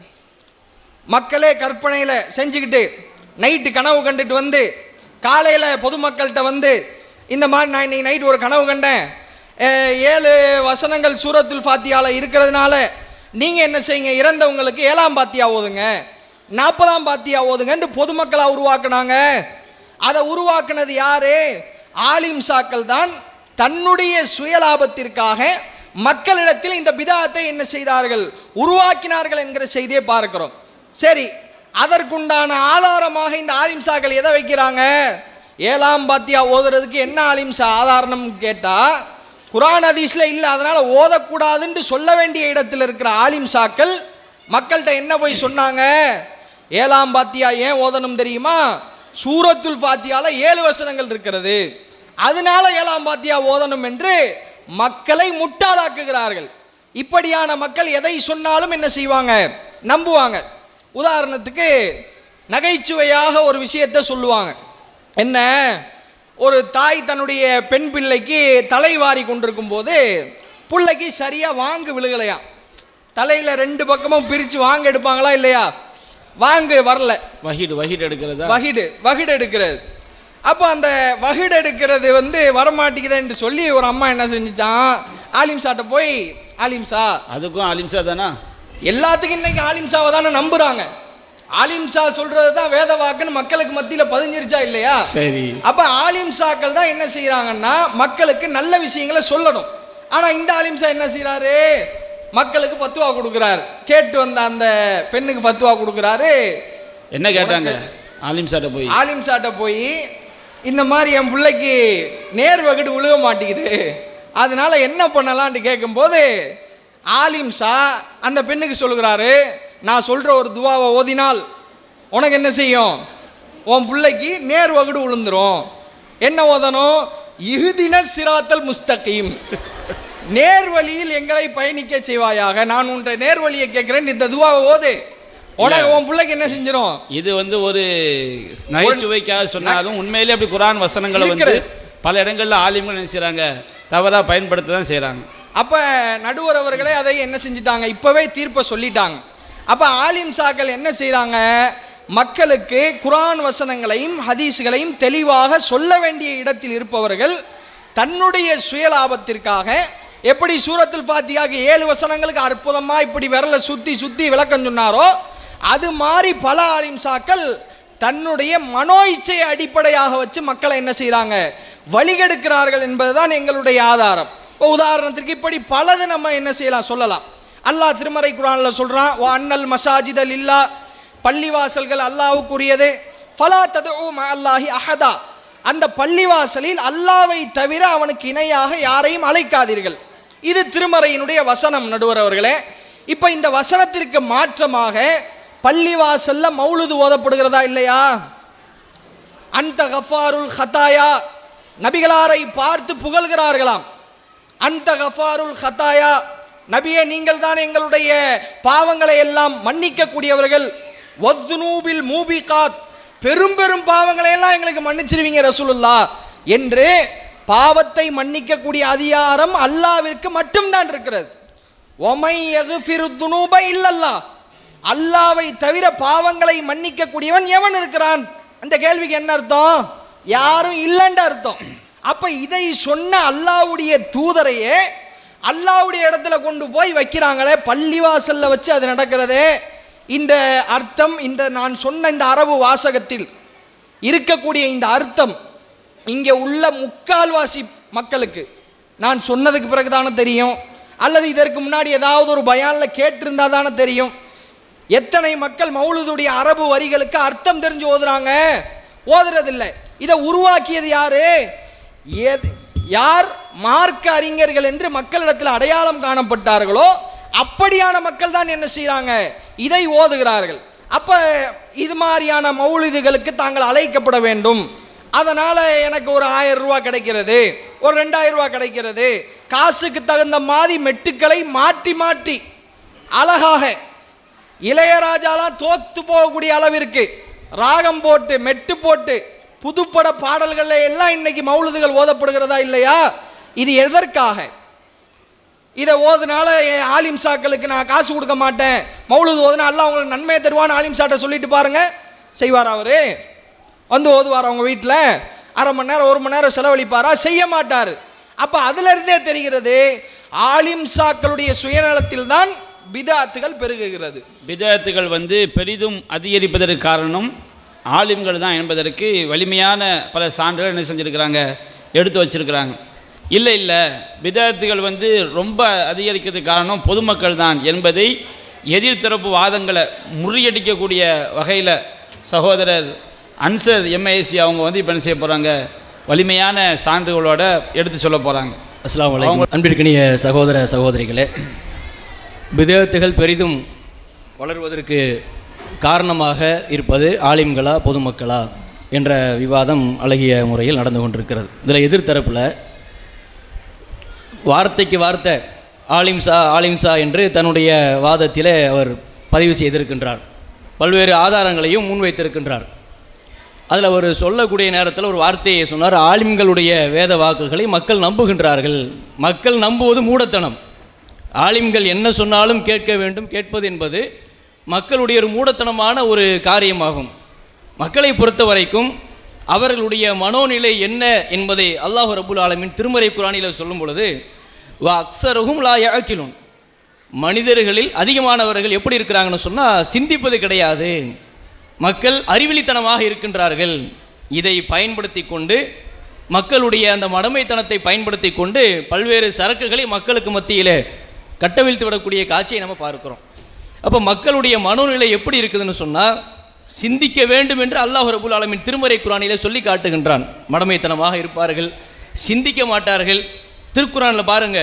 மக்களே கற்பனையில் செஞ்சுக்கிட்டு நைட்டு கனவு கண்டுட்டு வந்து காலையில் பொதுமக்கள்கிட்ட வந்து இந்த மாதிரி நான் இன்னைக்கு நைட்டு ஒரு கனவு கண்டேன், 7 வசனங்கள் சூரத்துல் ஃபாத்தியாவில் இருக்கிறதுனால நீங்கள் என்ன செய்யுங்க, இறந்தவங்களுக்கு 7ஆம் பாத்தியா ஓதுங்க, 40ஆம் பாத்தியா ஓதுங்கன்னு பொதுமக்களாக உருவாக்குனாங்க. அதை உருவாக்குனது யாரு? ஆலிம் சாக்கள் தான். தன்னுடைய சுயலாபத்திற்காக மக்களிடத்தில் இந்த பிதாத்தை என்ன செய்தார்கள், உருவாக்கினார்கள் என்கிற செய்தியை பார்க்கிறோம். சரி, அதற்குண்டான ஆதாரமாக இந்த ஆலிம் சாக்கள் எதை வைக்கிறாங்க? 7ஆம் பாத்தியா ஓதுறதுக்கு என்ன ஆலிம் சா ஆதாரம் கேட்டால் குர்ஆன் ஹதீஸ்ல இல்லை, அதனால ஓதக்கூடாதுன்னு சொல்ல வேண்டிய இடத்தில் இருக்கிற ஆலிம் சாக்கள் மக்கள்கிட்ட என்ன போய் சொன்னாங்க? 7ஆம் பாத்தியா ஏன் ஓதணும் தெரியுமா? சூரத்துல் ஃபாத்தியால 7 வசனங்கள் இருக்கிறது, அதனால 7ஆம் பாத்தியா ஓதணும் என்று மக்களை முட்டாளாக்குகிறார்கள். இப்படியான மக்கள் எதை சொன்னாலும் என்ன செய்வாங்க, நம்புவாங்க. உதாரணத்துக்கு நகைச்சுவையாக ஒரு விஷயத்தை சொல்லுவாங்க. என்ன, ஒரு தாய் தன்னுடைய பெண் பிள்ளைக்கு தலைவாரி கொண்டிருக்கும் போது பிள்ளைக்கு சரியாக வாங்கு விழுகலையாம். தலையில் 2 பக்கமும் பிரித்து வாங்க எடுப்பாங்களா இல்லையா? வாங்கு வரல, வஹீடு எடுக்கிறது, வஹீடு எடுக்கிறது. அப்போ அந்த வஹீடு எடுக்கிறது வரமாட்டேங்குதுன்னு சொல்லி ஒரு அம்மா என்ன செஞ்சுச்சான், ஆலிம் சாட்ட போய், ஆலிம் சா, அதுக்கும் ஆலிம் சா தானா, எல்லாத்துக்கும் இன்னைக்கு ஆலிம் சாவை தானே நம்புறாங்க. ஆலிம் சா சொல்றது தான் வேத வாக்குன்னு மக்களுக்கு மத்தியில் பதிஞ்சிருச்சா இல்லையா? சரி, அப்ப ஆலிம் சாக்கள் தான் என்ன செய்யறாங்கன்னா மக்களுக்கு நல்ல விஷயங்களை சொல்லணும். ஆனா இந்த ஆலிம் சா என்ன செய்யறாரு, மக்களுக்கு பத்துவா கொடுக்குறாரு. கேட்டு வந்த அந்த பெண்ணுக்கு பத்துவா கொடுக்குறாரு. என்ன கேட்டாங்க? ஆலிம் சாட்ட போய் இந்த மாதிரி என் பிள்ளைக்கு நேர் வகுடு விழுக மாட்டேங்குது, அதனால என்ன பண்ணலான்ட்டு கேட்கும்போது ஆலிம் சா அந்த பெண்ணுக்கு சொல்லுகிறாரு, நான் சொல்ற ஒரு துவாவை ஓதினால் உனக்கு என்ன செய்யும், உன் பிள்ளைக்கு நேர் வகுடு விழுந்துரும். என்ன ஓதணும்? இஹ்தின சிராத்தல் முஸ்தகீம், நேர்வழியில் எங்களை பயணிக்க செய்வாயாக. நான் உன்னை நேர்வழியை கேட்கிறேன், இந்த துவாவை ஓது, உனக்கு உன் பிள்ளைக்கு என்ன செஞ்சிடும். இது வந்து ஒரு நகைச்சுவைக்காக சொன்னாலும் உண்மையிலே அப்படி குர்ஆன் வசனங்களை வந்து பல இடங்கள்ல ஆலிம்கள் என்ன செய்றாங்க, தவறாக பயன்படுத்த தான் செய்கிறாங்க. அப்போ நடுவர் அவர்களே அதை என்ன செஞ்சிட்டாங்க, இப்போவே தீர்ப்பை சொல்லிட்டாங்க. அப்போ ஆலிம் சாக்கள் என்ன செய்கிறாங்க, மக்களுக்கு குர்ஆன் வசனங்களையும் ஹதீஸ்களையும் தெளிவாக சொல்ல வேண்டிய இடத்தில் இருப்பவர்கள் தன்னுடைய சுயலாபத்திற்காக எப்படி சூரத்துல் ஃபாத்திஹாக்கு 7 வசனங்களுக்கு அற்புதமாக இப்படி விரலை சுற்றி சுற்றி விளக்கம் சொன்னாரோ, அது மாதிரி பல ஆலிம் சாக்கள் தன்னுடைய மனோ இச்சையை அடிப்படையாக வச்சு மக்களை என்ன செய்கிறாங்க, வழிகெடுக்கிறார்கள் என்பதுதான் எங்களுடைய ஆதாரம். உதாரணத்திற்கு இப்படி பலது நம்ம என்ன செய்யலாம், சொல்லலாம். அல்லாஹ் திருமறை குர்ஆனில் சொல்கிறான், வ அன்னல் மசாஜித லில்லா, பள்ளிவாசல்கள் அல்லாஹ்வுக்குரியது, ஃபலா ததுஉ மஅல்லாஹி அஹதா, அந்த பள்ளிவாசலில் அல்லாஹ்வை தவிர அவனுக்கு இணையாக யாரையும் அழைக்காதீர்கள். இது திருமறையினுடைய வசனம் நடுவர் அவர்களே. இப்போ இந்த வசனத்திற்கு மாற்றமாக பள்ளிவாசல்ல மௌலுது ஓதப்படுகிறதா இல்லையா? அந்த கஃபாருல் ஹதாயா, நபிகளாரை பார்த்து புகழ்கிறார்களாம். அந்த கஃபாருல் ஹதாயா, நபியே நீங்கள் தான் எங்களுடைய பாவங்களை எல்லாம் மன்னிக்க கூடியவர்கள். வத்னூபில் மூபிகாத், பெரும் பெரும் பாவங்களை எல்லாம் எங்களுக்கு மன்னிச்சிருவீங்க ரசூலுல்லாஹ் என்று பாவத்தை மன்னிக்கக்கூடிய அதிகாரம் அல்லாஹ்விற்கு மட்டும்தான் இருக்கிறது. ஒமை யக்ஃபிரு துனூப இல்லல்லாஹ், அல்லாஹ்வை தவிர பாவங்களை மன்னிக்கக்கூடியவன் எவன் இருக்கிறான்? அந்த கேள்விக்கு என்ன அர்த்தம்? யாரும் இல்லைன்ற அர்த்தம். அப்ப இதை சொன்ன அல்லாஹ்வுடைய தூதரையே அல்லாஹ்வுடைய இடத்துல கொண்டு போய் வைக்கிறாங்களே, பள்ளிவாசல்ல வச்சு அது நடக்கிறதே. இந்த அர்த்தம், இந்த நான் சொன்ன இந்த அரபு வாசகத்தில் இருக்கக்கூடிய இந்த அர்த்தம் இங்கே உள்ள முக்கால்வாசி மக்களுக்கு நான் சொன்னதுக்கு பிறகு தானே தெரியும், அல்லது இதற்கு முன்னாடி ஏதாவது ஒரு பயானில் கேட்டிருந்தா தானே தெரியும். எத்தனை மக்கள் மௌலுதுடைய அரபு வரிகளுக்கு அர்த்தம் தெரிஞ்சு ஓதுறாங்க? ஓதுறதில்லை. இதை உருவாக்கியது யாரு? யார் மார்க்க அறிஞர்கள் என்று மக்களிடத்தில் அடையாளம் காணப்பட்டார்களோ அப்படியான மக்கள் தான் என்ன செய்கிறாங்க, இதை ஓதுகிறார்கள். அப்போ இது மாதிரியான மௌலிதுகளுக்கு தாங்கள் அழைக்கப்பட வேண்டும். அதனால் எனக்கு ஒரு 1000 ரூபா கிடைக்கிறது, ஒரு 2000 ரூபா கிடைக்கிறது. காசுக்கு தகுந்த மாதிரி மெட்டுக்களை மாற்றி மாற்றி அழகாக இளையராஜாலாம் தோத்து போகக்கூடிய அளவிற்கு ராகம் போட்டு மெட்டு போட்டு புதுப்பட பாடல்கள் எல்லாம் இன்னைக்கு மௌலிதுகள் ஓதப்படுகிறதா இல்லையா? இது எதற்காக? இதை ஓதுனால ஆலிம் சாக்களுக்கு நான் காசு கொடுக்க மாட்டேன், மௌலுது ஓதுனா அல்லாஹ் உங்களுக்கு நன்மையை தருவான்னு ஆலிம் சாட்டை சொல்லிட்டு பாருங்க, செய்வார்? அவரு வந்து ஓதுவார் அவங்க வீட்டில் 1/2 மணி நேரம் 1 மணி நேரம் செலவழிப்பாரா? செய்ய மாட்டார். அப்போ அதிலிருந்தே தெரிகிறது ஆலிம் சாக்களுடைய சுயநலத்தில் தான் பிதாத்துகள் பெருகுகிறது. பிதாத்துகள் வந்து பெரிதும் அதிகரிப்பதற்கு காரணம் ஆலிம்கள் தான் என்பதற்கு வலிமையான பல சான்றுகள் என்ன செஞ்சுருக்கிறாங்க, எடுத்து வச்சிருக்கிறாங்க. இல்லை இல்லை, பிதாத்துகள் வந்து ரொம்ப அதிகரிக்கிறதுக்கு காரணம் பொதுமக்கள் தான் என்பதை எதிர்த்தரப்பு வாதங்களை முறியடிக்கக்கூடிய வகையில் சகோதரர் அன்சர் எம்ஏசி அவங்க வந்து இப்போ என்ன செய்ய போகிறாங்க, வலிமையான சான்றுகளோட எடுத்து சொல்ல போகிறாங்க. அஸ்ஸலாமு அலைக்கும். அன்பிற்கினிய சகோதர சகோதரிகளே, பிதாத்துகள் பெரிதும் வளர்வதற்கு காரணமாக இருப்பது ஆலிம்களா பொதுமக்களா என்ற விவாதம் அழகிய முறையில் நடந்து கொண்டிருக்கிறது. இதில் எதிர்த்தரப்பில் வார்த்தைக்கு வார்த்தை ஆலிம்சா என்று தன்னுடைய வாதத்திலே அவர் பதிவு செய்திருக்கின்றார். பல்வேறு ஆதாரங்களையும் முன்வைத்திருக்கின்றார். அதில் அவர் சொல்லக்கூடிய நேரத்தில் ஒரு வார்த்தையை சொன்னார், ஆலிம்களுடைய வேத வாக்குகளை மக்கள் நம்புகின்றார்கள். மக்கள் நம்புவது மூடத்தனம். ஆலிம்கள் என்ன சொன்னாலும் கேட்க வேண்டும், கேட்பது என்பது மக்களுடைய ஒரு மூடத்தனமான ஒரு காரியமாகும். மக்களை பொறுத்த வரைக்கும் அவர்களுடைய மனோநிலை என்ன என்பதை அல்லாஹ் ரப்புல் ஆலமீன் திருமறை குர்ஆனில் சொல்லும் பொழுது, வா அக்ஸருஹும் லா யஅகிலூன், மனிதர்களில் அதிகமானவர்கள் எப்படி இருக்கிறாங்கன்னு சொன்னால் சிந்திப்பது கிடையாது, மக்கள் அறிவிலித்தனமாக இருக்கின்றார்கள். இதை பயன்படுத்தி கொண்டு மக்களுடைய அந்த மடமைத்தனத்தை பயன்படுத்தி கொண்டு பல்வேறு சரக்குகளை மக்களுக்கு மத்தியில் கட்டவிழ்த்து விடக்கூடிய காட்சியை நம்ம பார்க்கிறோம். அப்போ மக்களுடைய மனோநிலை எப்படி இருக்குதுன்னு சொன்னால் சிந்திக்க வேண்டும் என்று அல்லாஹ் ரப்புல் ஆலமீன் திருமறை குர்ஆனிலே சொல்லி காட்டுகின்றான். மடமைத்தனமாக இருப்பார்கள், சிந்திக்க மாட்டார்கள். திருக்குர்ஆனில் பாருங்க,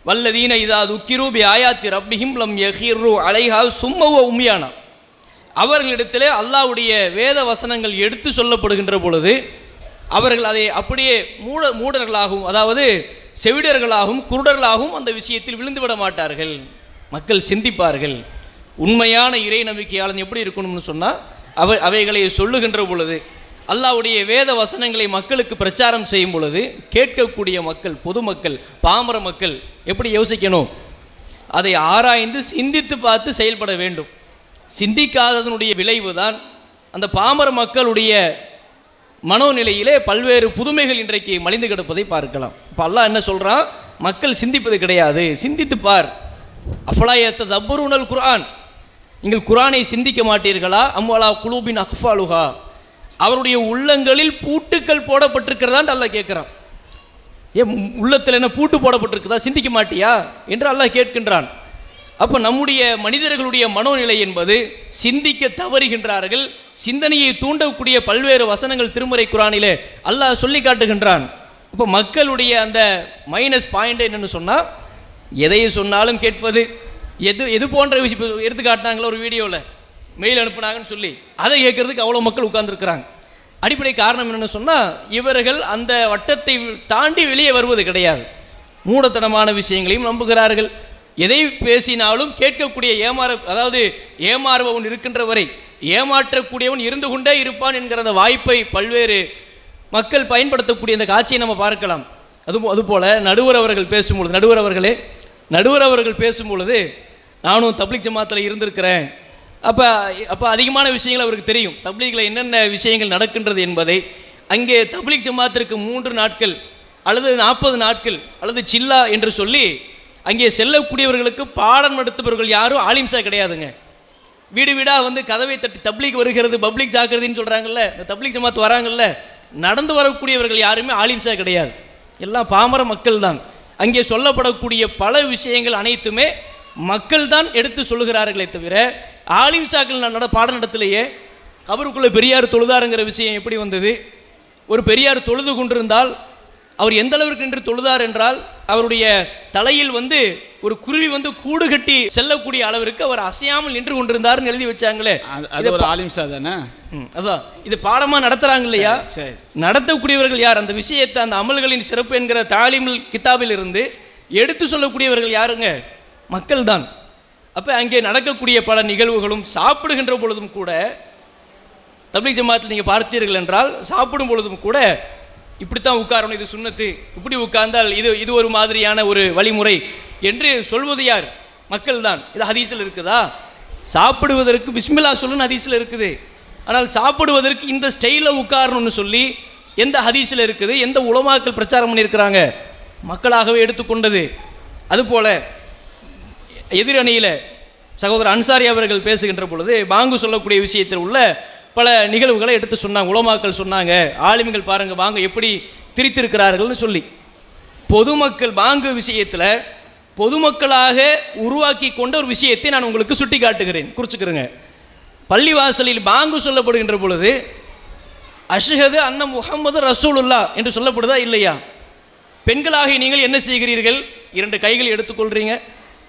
வல்லதீன இதா துக்கிரு பி ஆயாத்தி ரப்பிஹிம் லம் யஹிரு அலைஹா சும்மவ உம்யானா, அவர்களிடத்திலே அல்லாஹ்வுடைய வேத வசனங்கள் எடுத்து சொல்லப்படுகின்ற பொழுது அவர்கள் அதை அப்படியே மூடர்களாகவும், அதாவது செவிடர்களாகவும் குருடர்களாகவும் அந்த விஷயத்தில் விழுந்து விட மாட்டார்கள். மக்கள் சிந்திப்பார்கள். உண்மையான இறை நம்பிக்கையாளன் எப்படி இருக்கணும்னு சொன்னால் அவைகளை சொல்லுகின்ற பொழுது, அல்லாஹ்வுடைய வேத வசனங்களை மக்களுக்கு பிரச்சாரம் செய்யும் பொழுது கேட்கக்கூடிய மக்கள், பொதுமக்கள், பாமர மக்கள் எப்படி யோசிக்கணும்? அதை ஆராய்ந்து சிந்தித்து பார்த்து செயல்பட வேண்டும். சிந்திக்காததனுடைய விளைவு தான் அந்த பாமர மக்களுடைய மனோநிலையிலே பல்வேறு புதுமைகள் இன்றைக்கு மலிந்து கிடப்பதை பார்க்கலாம். இப்போ அல்லாஹ் என்ன சொல்கிறான்? மக்கள் சிந்திப்பது கிடையாது, சிந்தித்து பார். அஃபலாயத்த தப்பருனல் குர்ஆன், நீங்கள் குர்ஆனை சிந்திக்க மாட்டீர்களா? அம்வலா குலூபின் அஃபாலுஹா, அவருடைய உள்ளங்களில் பூட்டுக்கள் போடப்பட்டிருக்கிறதான் அல்லாஹ் கேட்குறான். ஏன் உள்ளத்தில் என்ன பூட்டு போடப்பட்டிருக்குதா? சிந்திக்க மாட்டியா என்று அல்லாஹ் கேட்கின்றான். அப்போ நம்முடைய மனிதர்களுடைய மனோநிலை என்பது சிந்திக்க தவறுகின்றார்கள். சிந்தனையை தூண்டக்கூடிய பல்வேறு வசனங்கள் திருமறை குர்ஆனிலே அல்லாஹ் சொல்லி காட்டுகின்றான். இப்போ மக்களுடைய அந்த மைனஸ் பாயிண்ட் என்னென்னு சொன்னால், எதை சொன்னாலும் கேட்பது, எது போன்ற விஷயம் எடுத்து காட்டினாங்களோ ஒரு வீடியோவில் மெயில் அனுப்புனாங்கன்னு சொல்லி அதை கேட்கறதுக்கு அவ்வளோ மக்கள் உட்கார்ந்துருக்கிறாங்க. அடிப்படை காரணம் என்னென்னு சொன்னால், இவர்கள் அந்த வட்டத்தை தாண்டி வெளியே வருவது கிடையாது. மூடத்தனமான விஷயங்களையும் நம்புகிறார்கள். எதை பேசினாலும் கேட்கக்கூடிய ஏமாறுபவன் இருக்கின்ற வரை ஏமாற்றக்கூடியவன் இருந்து கொண்டே இருப்பான் என்கிற அந்த வாய்ப்பை பல்வேறு மக்கள் பயன்படுத்தக்கூடிய அந்த காட்சியை நம்ம பார்க்கலாம். அதுபோல் நடுவர் அவர்கள் பேசும்பொழுது, நடுவர் அவர்கள் பேசும்பொழுது, நானும் தப்லீக் ஜமாத்தில் இருந்திருக்கிறேன், அப்போ அதிகமான விஷயங்கள் அவருக்கு தெரியும். தப்லீகில் என்னென்ன விஷயங்கள் நடக்கின்றது என்பதை. அங்கே தப்லீக் ஜமாத்திற்கு 3 நாட்கள் அல்லது 40 நாட்கள் அல்லது சில்லா என்று சொல்லி அங்கே செல்லக்கூடியவர்களுக்கு பாடம் நடத்துபவர்கள் யாரும் ஆலிம்சா கிடையாதுங்க. வீடு வீடாக வந்து கதவை தட்டி தப்லீக் வருகிறது, பப்ளிக் ஜாக்கிரதைன்னு சொல்கிறாங்கல்ல, இந்த தப்லீக் ஜமாத் வராங்கல்ல, நடந்து வரக்கூடியவர்கள் யாருமே ஆலிம்சா கிடையாது. எல்லாம் பாமர மக்கள் தான். அங்கே சொல்லப்படக்கூடிய பல விஷயங்கள் அனைத்துமே மக்கள் தான் எடுத்து சொல்லுகிறார்களே தவிர ஆலிம்சாக்கள் பாடம் நடத்தலையே. கபருக்குள்ளே பெரியார் தொழுதாருங்கிற விஷயம் எப்படி வந்தது? ஒரு பெரியார் தொழுது கொண்டிருந்தால் அவர் எந்த அளவிற்கு நின்று தொழுதார் என்றால், அவருடைய தலையில் வந்து ஒரு குருவி வந்து கூடு கட்டி செல்லக்கூடிய அளவிற்கு அவர் அசையாமல் நின்று கொண்டிருந்தார்னு எழுதி வச்சாங்களே, அது ஒரு ஆலிம்சா தானே? அதான் இது பாடமாக நடத்துகிறாங்க இல்லையா? நடத்தக்கூடியவர்கள் யார்? அந்த விஷயத்தை, அந்த அமல்களின் சிறப்பு என்கிற தாலிமுல் கிதாபில் இருந்து எடுத்து சொல்லக்கூடியவர்கள் யாருங்க? மக்கள் தான். அப்போ அங்கே நடக்கக்கூடிய பல நிகழ்வுகளும், சாப்பிடுகின்ற பொழுதும் கூட தப்லீக் ஜமாத்தில் நீங்கள் பார்த்தீர்கள் என்றால், சாப்பிடும் பொழுதும் கூட இப்படித்தான் உட்காரணும், இது சுன்னத்து, இப்படி உட்கார்ந்தால் இது ஒரு மாதிரியான ஒரு வழிமுறை என்று சொல்வது யார்? மக்கள் தான். இது ஹதீஸில் இருக்குதா? சாப்பிடுவதற்கு பிஸ்மில்லா சொல்லுன்னு ஹதீஸில் இருக்குது. ஆனால் சாப்பிடுவதற்கு இந்த ஸ்டைலில் உட்காரணும்னு சொல்லி எந்த ஹதீஸில் இருக்குது? எந்த உலமாக்கள் பிரச்சாரம் பண்ணியிருக்கிறாங்க? மக்களாகவே எடுத்துக்கொண்டது. அதுபோல் எதிரணியில் சகோதரர் அன்சாரி அவர்கள் பேசுகின்ற பொழுது பாங்கு சொல்லக்கூடிய விஷயத்தில் உள்ள பல நிகழ்வுகளை எடுத்து சொன்னாங்க. உலமாக்கள் சொன்னாங்க, ஆலிம்கள் பாருங்க வாங்க எப்படி திரித்திருக்கிறார்கள்னு சொல்லி. பொதுமக்கள் பாங்கு விஷயத்தில் பொதுமக்களாக உருவாக்கி கொண்ட ஒரு விஷயத்தை நான் உங்களுக்கு சுட்டி காட்டுகிறேன், குறிச்சுக்கிறேங்க. பள்ளிவாசலில் பாங்கு சொல்லப்படுகின்ற பொழுது அஷ்ஹது அன்ன முஹம்மது ரசூலுல்லாஹ் என்று சொல்லப்படுதா இல்லையா? பெண்களாக நீங்கள் என்ன செய்கிறீர்கள்? 2 கைகள் எடுத்துக்கொள்றீங்க,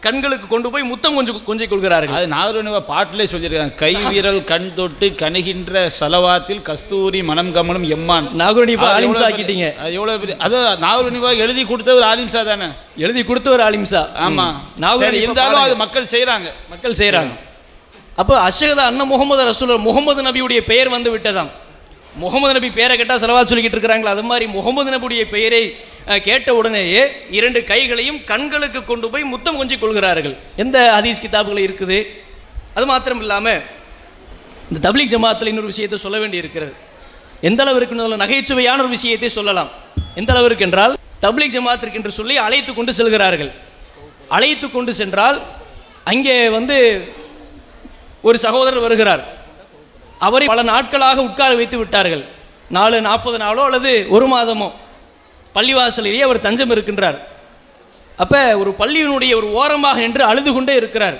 கண்களுக்கு கொண்டு போய் முத்தம் கொஞ்சம் கொள்கிறார்கள். அது நாகரணிவா பாட்டிலே சொல்லியிருக்காங்க, கை வீரல் கண் தொட்டு கணுகின்ற சலவாத்தில் கஸ்தூரி மனம் கமலும் எம்மான். நாகரணிவா ஆலிம்சா ஆக்கிட்டீங்க. அது எவ்வளோ பெரிய, அது நாகரணிவா எழுதி கொடுத்தவர் ஆலிம்சா தானே? எழுதி கொடுத்தவர் ஆலிம்சா. ஆமாம், நாகரணிவா இருந்தாலும் அது மக்கள் செய்கிறாங்க. அப்போ அஷ்ஹது அன்ன முஹம்மது ரசூலுல்லாஹ், முகமது நபியுடைய பெயர் வந்து விட்டதாம். முகமது நபி பெயரை கேட்டால் செலவாத் சொல்லிக்கிட்டு இருக்கிறாங்களா? அது மாதிரி முகமது நபியுடைய பெயரை கேட்ட உடனேயே 2 கைகளையும் கண்களுக்கு கொண்டு போய் முத்தம் கொஞ்சம் கொள்கிறார்கள். எந்த ஹதீஸ் கிதாபுகள் இருக்குது? அது மாத்திரம் இல்லாமல் இந்த தப்லீக் ஜமாத்தில் இன்னொரு விஷயத்தை சொல்ல வேண்டி இருக்கிறது. எந்த அளவிற்கு நகைச்சுவையான ஒரு விஷயத்தை சொல்லலாம். எந்த அளவிற்கு என்றால், தப்லீக் ஜமாத்திற்கு என்று சொல்லி அழைத்து கொண்டு செல்கிறார்கள். அழைத்து கொண்டு சென்றால் அங்கே வந்து ஒரு சகோதரர் வருகிறார். அவரை பல நாட்களாக உட்கார வைத்து விட்டார்கள். 40 நாளோ அல்லது 1 மாதமோ பள்ளிவாசலிலேயே அவர் தஞ்சம் இருக்கின்றார். அப்போ ஒரு பள்ளியினுடைய ஒரு ஓரமாக நின்று அழுது கொண்டே இருக்கிறார்.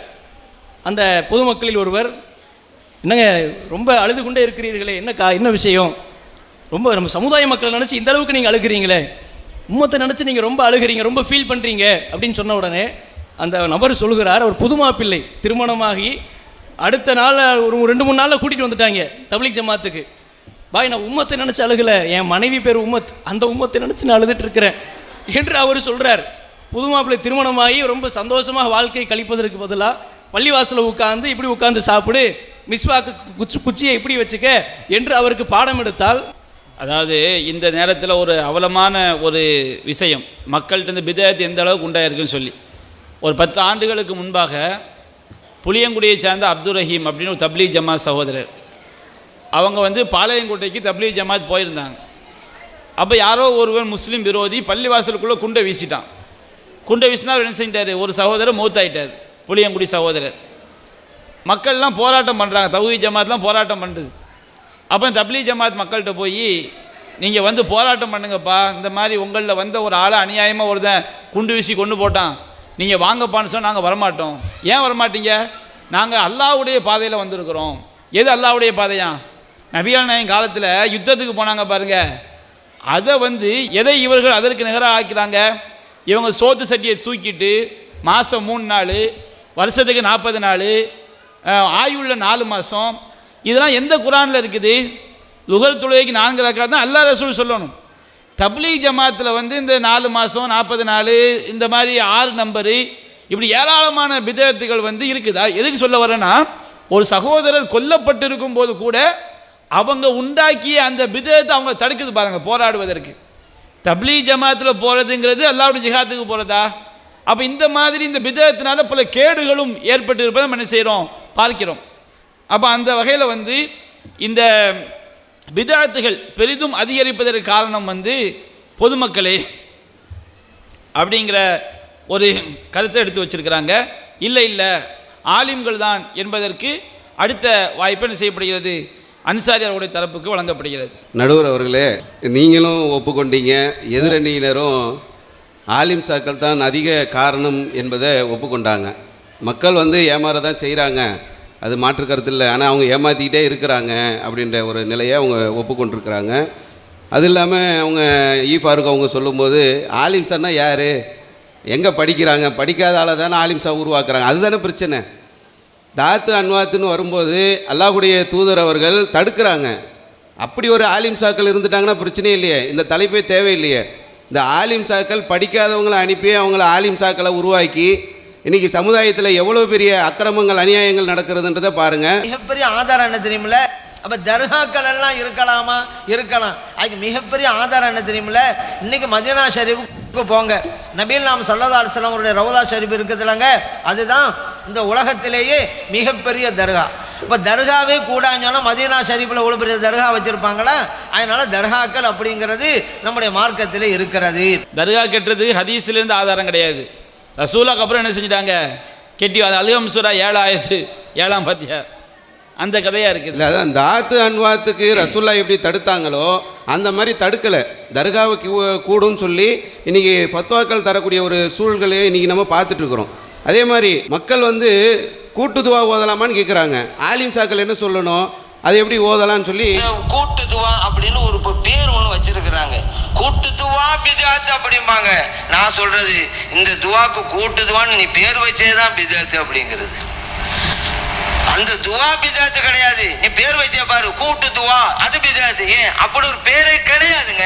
அந்த பொதுமக்களில் ஒருவர், என்னங்க ரொம்ப அழுது கொண்டே இருக்கிறீர்களே, என்ன விஷயம்? ரொம்ப நம்ம சமுதாய மக்களை நினச்சி இந்த அளவுக்கு நீங்கள் அழுகிறீங்களே, உம்மத்தை நினச்சி நீங்கள் ரொம்ப அழுகிறீங்க, ரொம்ப ஃபீல் பண்ணுறீங்க அப்படின்னு சொன்ன உடனே அந்த நபர் சொல்கிறார், அவர் புதுமா பிள்ளை, திருமணமாகி அடுத்த நாள் ஒரு 2-3 நாளில் கூட்டிகிட்டு வந்துட்டாங்க தப்லீக் ஜமாத்துக்கு. பாய், நான் உம்மத்தை நினச்சி அழுகலை, என் மனைவி பேர் உம்மத், அந்த உம்மத்தை நினச்சி நான் அழுதுட்டு இருக்கிறேன் என்று அவர் சொல்கிறார். புது மாப்பிள்ளை திருமணமாகி ரொம்ப சந்தோஷமாக வாழ்க்கை கழிப்பதற்கு பதிலாக பள்ளிவாசலில் உட்காந்து இப்படி உட்காந்து சாப்பிடு, மிஸ்வாக்கு குச்சியை இப்படி வச்சுக்க என்று அவருக்கு பாடம் எடுத்தால், அதாவது இந்த நேரத்தில் ஒரு அவலமான ஒரு விஷயம், மக்கள்கிட்ட பிதாயத்து எந்த அளவுக்கு உண்டாயிருக்குன்னு சொல்லி, ஒரு 10 ஆண்டுகளுக்கு முன்பாக புளியங்குடியை சார்ந்த அப்துல் ரஹீம் அப்படின்னு ஒரு தப்லீக் ஜமாத் சகோதரர், அவங்க பாளையங்கோட்டைக்கு தப்லீக் ஜமாத் போயிருந்தாங்க. அப்போ யாரோ ஒருவர் முஸ்லீம் விரோதி பள்ளிவாசலுக்குள்ளே குண்டை வீசிட்டான். குண்டை வீசினா என்ன செஞ்சிட்டார், ஒரு சகோதரர் மௌத்தாயிட்டார், புளியங்குடி சகோதரர். மக்கள்லாம் போராட்டம் பண்ணுறாங்க, தௌஹீத் ஜமாத்லாம் போராட்டம் பண்ணுறது. அப்போ தப்லீக் ஜமாத் மக்கள்கிட்ட போய், நீங்கள் போராட்டம் பண்ணுங்கப்பா, இந்த மாதிரி உங்களில் வந்த ஒரு ஆளை அநியாயமாக ஒருத்தன் குண்டு வீசி கொண்டு போட்டான், நீங்கள் வாங்கப்பான்னு சொன்னால் நாங்கள் வரமாட்டோம். ஏன் வரமாட்டீங்க? நாங்கள் அல்லாஹ்வுடைய பாதையில் வந்திருக்கிறோம். எது அல்லாஹ்வுடைய பாதையா? நபிகள் நாயகம் காலத்தில் யுத்தத்துக்கு போனாங்க பாருங்கள், அதை எதை இவர்கள் அதற்கு நிகராக ஆக்கிறாங்க? இவங்க சோத்து சட்டியை தூக்கிட்டு மாதம் 3 நாள், வருஷத்துக்கு 40 நாள், ஆயுள்ள 4 மாதம், இதெல்லாம் எந்த குரானில் இருக்குது? லுகர் தொழுகைக்கு 4 ரக்காத் தான் அல்லாஹ் ரசூல் சொல்லணும். தப்லீக் ஜமாத்தில் இந்த 4 மாதம் 40 நாள், இந்த மாதிரி 6 நம்பரு, இப்படி ஏராளமான பிதஅத்துகள் இருக்குதா? எதுக்கு சொல்ல வரேன்னா, ஒரு சகோதரர் கொல்லப்பட்டிருக்கும் போது கூட அவங்க உண்டாக்கிய அந்த பிதஅத்தை அவங்க தடுக்குது பாருங்கள் போராடுவதற்கு. தப்லீக் ஜமாத்தில் போகிறதுங்கிறது அல்லாஹ்வுடைய ஜிஹாத்துக்கு போகிறதா? அப்போ இந்த மாதிரி இந்த பிதஅத்தினால பல கேடுகளும் ஏற்பட்டு இருப்பதை நம்ம என்ன செய்கிறோம், பார்க்கிறோம். அப்போ அந்த வகையில் இந்த பிதஅத்துகள் பெரிதும் அதிகரிப்பதற்கு காரணம் பொதுமக்களே அப்படிங்கிற ஒரு கருத்தை எடுத்து வச்சிருக்கிறாங்க. இல்லை ஆலிம்கள் தான் என்பதற்கு அடுத்த வாய்ப்பு என்ன செய்யப்படுகிறது, அன்சாரி அவருடைய தரப்புக்கு வழங்கப்படுகிறது. நடுவர் அவர்களே, நீங்களும் ஒப்புக்கொண்டீங்க, எதிரணியினரும் ஆலிம் சாக்கள் தான் அதிக காரணம் என்பதை ஒப்புக்கொண்டாங்க. மக்கள் ஏமாற தான் செய்கிறாங்க, அது மாற்று கருத்து இல்லை, ஆனால் அவங்க ஏமாற்றிக்கிட்டே இருக்கிறாங்க அப்படின்ற ஒரு நிலையை அவங்க ஒப்புக்கொண்டிருக்கிறாங்க. அது இல்லாமல் அவங்க ஈஃபாருக்கு அவங்க சொல்லும்போது, ஆலிம் சார்னா யார், எங்கே படிக்கிறாங்க, படிக்காத ஆளை தானே ஆலிம் சார் உருவாக்குறாங்க, அதுதானே பிரச்சனை. தாத்து அன்வாத்துன்னு வரும்போது அல்லாஹ்வுடைய தூதர் அவர்கள் தடுக்கிறாங்க. அப்படி ஒரு ஆலிம் சாக்கள் இருந்துட்டாங்கன்னா பிரச்சனையே இல்லையே, இந்த தலைப்பே தேவையில்லையே. இந்த ஆலிம் சாக்கள் படிக்காதவங்களை அனுப்பி அவங்கள ஆலிம் சாக்களை உருவாக்கி இன்றைக்கி சமுதாயத்தில் எவ்வளோ பெரிய அக்கிரமங்கள் அநியாயங்கள் நடக்கிறதுன்றதை பாருங்கள். மிகப்பெரிய ஆதாரம் என்ன தெரியுமில்ல? அப்போ தர்காக்கள் எல்லாம் இருக்கலாமா? இருக்கலாம். அதுக்கு மிகப்பெரிய ஆதாரம் என்ன தெரியுமில்ல? இன்னைக்கு மதீனா ஷரீஃபுக்கு போங்க, நபிகள் நாயகம் ஸல்லல்லாஹு அலைஹி வஸல்லம் அவருடைய ரவுலா ஷரீஃப் இருக்குதுலங்க, அதுதான் இந்த உலகத்திலேயே மிகப்பெரிய தர்கா. இப்போ தர்காவே கூடான்னு சொன்னால் மதீனா ஷரீஃபில் இவ்வளோ பெரிய தர்கா வச்சுருப்பாங்களா? அதனால தர்காக்கள் அப்படிங்கிறது நம்முடைய மார்க்கத்தில் இருக்கிறது. தர்கா கட்டுறதுக்கு ஹதீஸ்லேருந்து ஆதாரம் கிடையாது. ரசூலுக்கு அப்புறம் என்ன செஞ்சிட்டாங்க, கெட்டி அல்ஹம் சூரா 7 ஆயத்து 7ஆம் பாத்தியா அந்த கதையாக இருக்குது. இல்லை, அதான் தாத்து அன்வாத்துக்கு ரசூல்லா எப்படி தடுத்தாங்களோ அந்த மாதிரி தடுக்கலை. தர்காவுக்கு கூடுன்னு சொல்லி இன்றைக்கி ஃபத்வாக்கள் தரக்கூடிய ஒரு சூழ்நிலையை இன்றைக்கி நம்ம பார்த்துட்ருக்குறோம். அதே மாதிரி மக்கள் கூட்டு துவா ஓதலாமான்னு கேட்குறாங்க. ஆலிம் சாக்கள் என்ன சொல்லணும், அது எப்படி ஓதலான்னு சொல்லி கூட்டு துவா அப்படின்னு ஒரு பேர் ஒன்று வச்சிருக்கிறாங்க. கூட்டு துவா பிதாத் அப்படிம்பாங்க. நான் சொல்றது இந்த துவாக்கு கூட்டு துவான்னு நீ பேர் வச்சேதான் பிதாத் அப்படிங்கிறது. அந்த துவா பிதாத்து கிடையாது, நீ பேர் வச்ச பாரு கூட்டு துவா, அது பிதாத்து. ஏன் அப்படி ஒரு பேரே கிடையாதுங்க.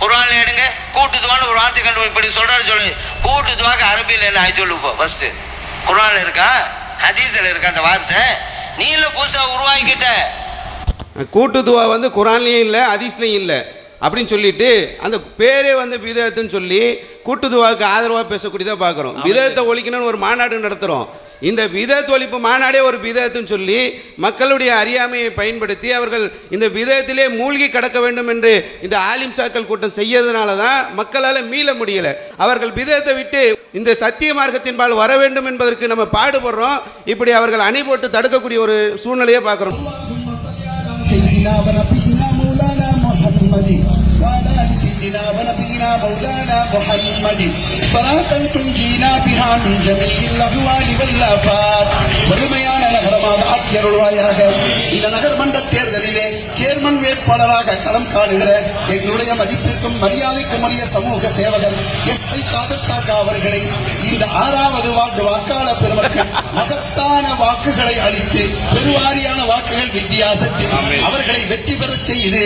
குர்ஆன்ல எடுங்க, கூட்டு துவான்னு ஒரு வார்த்தை கண்டு இப்படி சொல்றாரு சொல்லு. கூட்டு துவாக்கு அரபியில் என்ன ஆய் சொல்லு ஃபர்ஸ்ட். குர்ஆன்ல இருக்கா, ஹதீஸ்ல இருக்கா அந்த வார்த்தை? நீ இல்லை புதுசாக உருவாக்கிட்ட. கூட்டு துவா குர்ஆன்லேயும் இல்லை ஹதீஸ்லையும் இல்லை அப்படின்னு சொல்லிட்டு அந்த பேரே பிதஅத்துன்னு சொல்லி கூட்டு துவாவுக்கு ஆதரவாக பேசக்கூடியதாக பார்க்குறோம். பிதஅத்தை ஒழிக்கணும்னு ஒரு மாநாடு நடத்துகிறோம். இந்த பிதஅத் ஒழிப்பு மாநாடே ஒரு பிதஅத்துன்னு சொல்லி மக்களுடைய அறியாமையை பயன்படுத்தி அவர்கள் இந்த பிதஅத்திலே மூழ்கி கிடக்க வேண்டும் என்று இந்த ஆலிம் சாக்கள் கூட்டம் செய்யறதுனால தான் மக்களால் மீள முடியலை. அவர்கள் பிதஅத்தை விட்டு இந்த சத்திய மார்க்கத்தின்பால் வர வேண்டும் என்பதற்கு நம்ம பாடுபடுறோம். இப்படி அவர்கள் அணை போட்டு தடுக்கக்கூடிய ஒரு சூழ்நிலையை பார்க்குறோம். سيدنا ونبينا مولانا محمد صلاة تنجينا بها من جميع الأهوال والآفات. வறுமையான நகரமாக ஆக்கியருள்வாயாக. இந்த நகர் மன்ற தேர்தலிலே சேர்மன் வேட்பாளராக களம் காணுகிற எங்களுடைய மதிப்பிற்கும் மரியாதைக்கும் உரிய சமூக சேவகர் எஸ்.ஐ. காதர் அவர்களை இந்த 6வது வார்டு வாக்காளர் பெருமக்கள் மகத்தான வாக்குகளை அளித்து பெருவாரியான வாக்குகள் வித்தியாசத்தில் அவர்களை வெற்றி பெற செய்து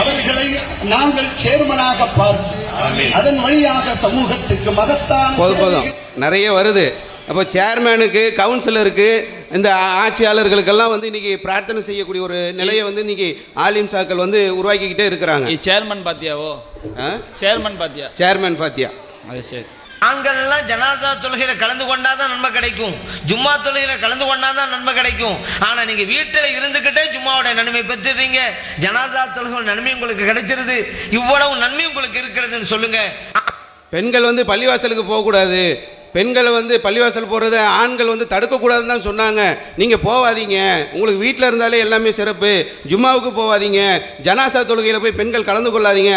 அவர்களை நாங்கள் சேர்மனாக பார்த்து அதன் வழியாக சமூகத்துக்கு மகத்தான நிறைய வருது. அப்போ சேர்மேனுக்கு, கவுன்சிலருக்கு, இந்த ஆட்சியாளர்களுக்கெல்லாம் வந்து இன்னைக்கு பிரார்த்தனை செய்யக்கூடிய ஒரு நிலையை வந்து இன்னைக்கு ஆலிம் சாக்கள் வந்து உருவாக்கிக்கிட்டே இருக்கிறாங்க. சேர்மன் பாத்தியாவோ? சேர்மன் பாத்தியா? சேர்மன் பாத்தியா? அது சரி. ஆண்கள்லாம் ஜனாசா தொழுகையில கலந்து கொண்டாதான் நன்மை கிடைக்கும், ஜும்மா தொழுகையில கலந்து கொண்டாதான் நன்மை கிடைக்கும். ஆனா நீங்க வீட்டில் இருந்துகிட்டே ஜும்மாவோட நன்மை பெற்றுறீங்க, ஜனாசா தொழுகை நன்மை உங்களுக்கு கிடைச்சிருது, இவ்வளவு நன்மை உங்களுக்கு இருக்கிறதுன்னு சொல்லுங்க. பெண்கள் வந்து பள்ளிவாசலுக்கு போகக்கூடாது, பெண்களை வந்து பள்ளிவாசல் போகிறத ஆண்கள் வந்து தடுக்கக்கூடாதுன்னு தான் சொன்னாங்க. நீங்கள் போகாதீங்க, உங்களுக்கு வீட்டில் இருந்தாலே எல்லாமே சிறப்பு, ஜும்மாவுக்கு போகாதீங்க, ஜனாசா தொழுகையில் போய் பெண்கள் கலந்து கொள்ளாதீங்க.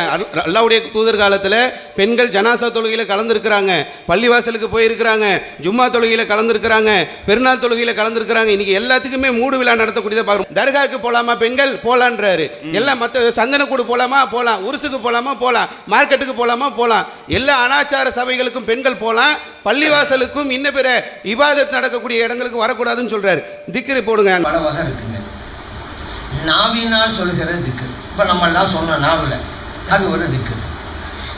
அல்லாஹ்வுடைய தூதர் காலத்தில் பெண்கள் ஜனாசா தொழுகையில் கலந்துருக்கிறாங்க, பள்ளிவாசலுக்கு போயிருக்கிறாங்க, ஜும்மா தொழுகையில் கலந்துருக்கிறாங்க, பெருநாள் தொழுகையில் கலந்துருக்கிறாங்க. இன்றைக்கி எல்லாத்துக்குமே மூடு விழா நடத்தக்கூடியதை பார்க்குறோம். தர்காவுக்கு போகலாமா பெண்கள்? போகலான்றாரு. எல்லாம் மற்ற சந்தனக்கூடு போகலாமா? போகலாம். உருசுக்கு போகலாமா? போகலாம். மார்க்கெட்டுக்கு போகலாமா? போகலாம். எல்லா அனாச்சார சபைகளுக்கும் பெண்கள் போகலாம், பள்ளிவாசலுக்கும் இன்ன பிற இபாதத் நடக்கக்கூடிய இடங்களுக்கு வரக்கூடாதுன்னு சொல்றாரு. திக்ரு போடுங்க. பல வகை இருக்குங்க. நாவினால் சொல்கிற திக்ரு, இப்போ நம்ம எல்லாம் சொன்ன நாவில் அது ஒரு திக்ரு.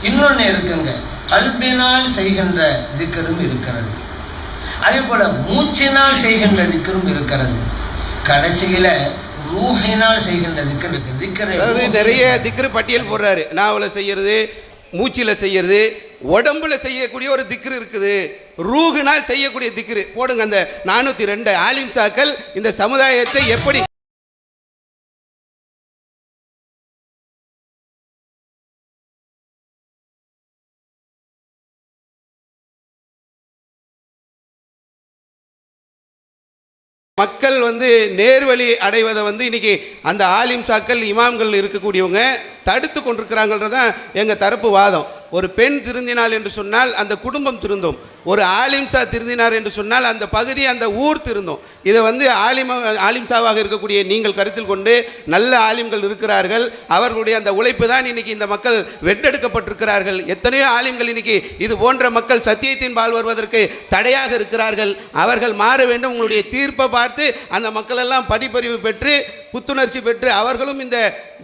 இன்னொன்று இருக்குங்க, கல்பினால் செய்கின்ற திக்ரும் இருக்கிறது, அதே போல மூச்சினால் செய்கின்ற திக்ரும் இருக்கிறது, கடைசியில ரூஹினால் செய்கின்ற திக்ரு இருக்கு. அதாவது நிறைய திக்ரு பட்டியல் போடுறாரு. நாவில் செய்யறது, மூச்சில் செய்யறது, உடம்புல செய்யக்கூடிய ஒரு திக்ரு இருக்குது, ரூஹினால் செய்யக்கூடிய திக்ரு போடுங்க. அந்த 402 ஆலிம் சாக்கள் இந்த சமுதாயத்தை எப்படி மக்கள் வந்து நேர்வழி அடைவதை வந்து இன்னைக்கு அந்த ஆலிம் சாக்கள், இமாம்கள் இருக்கக்கூடியவங்க தடுத்து கொண்டிருக்கிறாங்கன்றதான் எங்கள் தரப்பு வாதம். ஒரு பெண் திருந்தினாள் என்று சொன்னால் அந்த குடும்பம் திருந்தும், ஒரு ஆலிம்சா திருந்தினார் என்று சொன்னால் அந்த பகுதி, அந்த ஊர் திருந்தும். இதை வந்து ஆலிம்சாவாக இருக்கக்கூடிய நீங்கள் கருத்தில் கொண்டு நல்ல ஆலிம்கள் இருக்கிறார்கள், அவர்களுடைய அந்த உழைப்பு தான் இன்னைக்கு இந்த மக்கள் வென்றெடுக்கப்பட்டிருக்கிறார்கள். எத்தனையோ ஆலிம்கள் இன்னைக்கு இது போன்ற மக்கள் சத்தியத்தின் பால் வருவதற்கு தடையாக இருக்கிறார்கள். அவர்கள் மாற வேண்டும். உங்களுடைய தீர்ப்பை பார்த்து அந்த மக்கள் எல்லாம் படிப்பறிவு பெற்று புத்துணர்ச்சி பெற்று அவர்களும் இந்த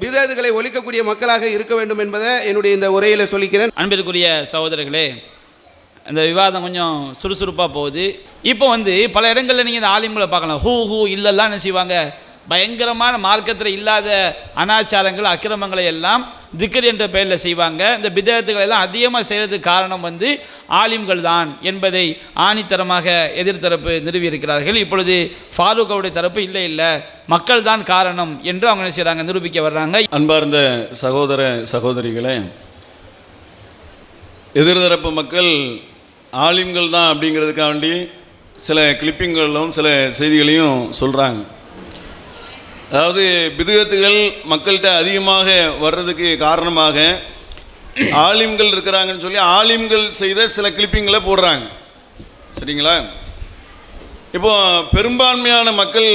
பிதஅத்துகளை ஒழிக்கக்கூடிய மக்களாக இருக்க வேண்டும் என்பதை என்னுடைய இந்த உரையில் சொல்லிக்கிறேன். அன்பிற்குரிய சகோதரர்களே, இந்த விவாதம் கொஞ்சம் சுறுசுறுப்பாக போகுது. இப்போ வந்து பல இடங்களில் நீங்கள் இந்த ஆலிம்களை பார்க்கலாம், ஹூ இல்லைல்லாம் என்ன செய்வாங்க, பயங்கரமான மார்க்கத்தில் இல்லாத அனாச்சாரங்கள், அக்கிரமங்களை எல்லாம் திக்ர் என்ற பெயரில் செய்வாங்க. இந்த பிதஅத்துகளை எல்லாம் அதிகமாக செய்கிறதுக்கு காரணம் வந்து ஆலிம்கள் தான் என்பதை ஆணித்தரமாக எதிர்த்தரப்பு நிறுவியிருக்கிறார்கள். இப்பொழுது ஃபாரூக் அவருடைய தரப்பு இல்லை மக்கள் தான் காரணம் என்று அவங்க என்ன செய்கிறாங்க, நிரூபிக்க வர்றாங்க. அன்பார்ந்த சகோதர சகோதரிகளே, எதிர்தரப்பு மக்கள் ஆலிம்கள் தான் அப்படிங்கிறதுக்காண்டி சில கிளிப்பிங்களும் சில செய்திகளையும் சொல்கிறாங்க. அதாவது பிதுகத்துகள் மக்கள்கிட்ட அதிகமாக வர்றதுக்கு காரணமாக ஆலிம்கள் இருக்கிறாங்கன்னு சொல்லி ஆலிம்கள் செய்த சில கிளிப்பிங்களை போடுறாங்க. சரிங்களா? இப்போ பெரும்பான்மையான மக்கள்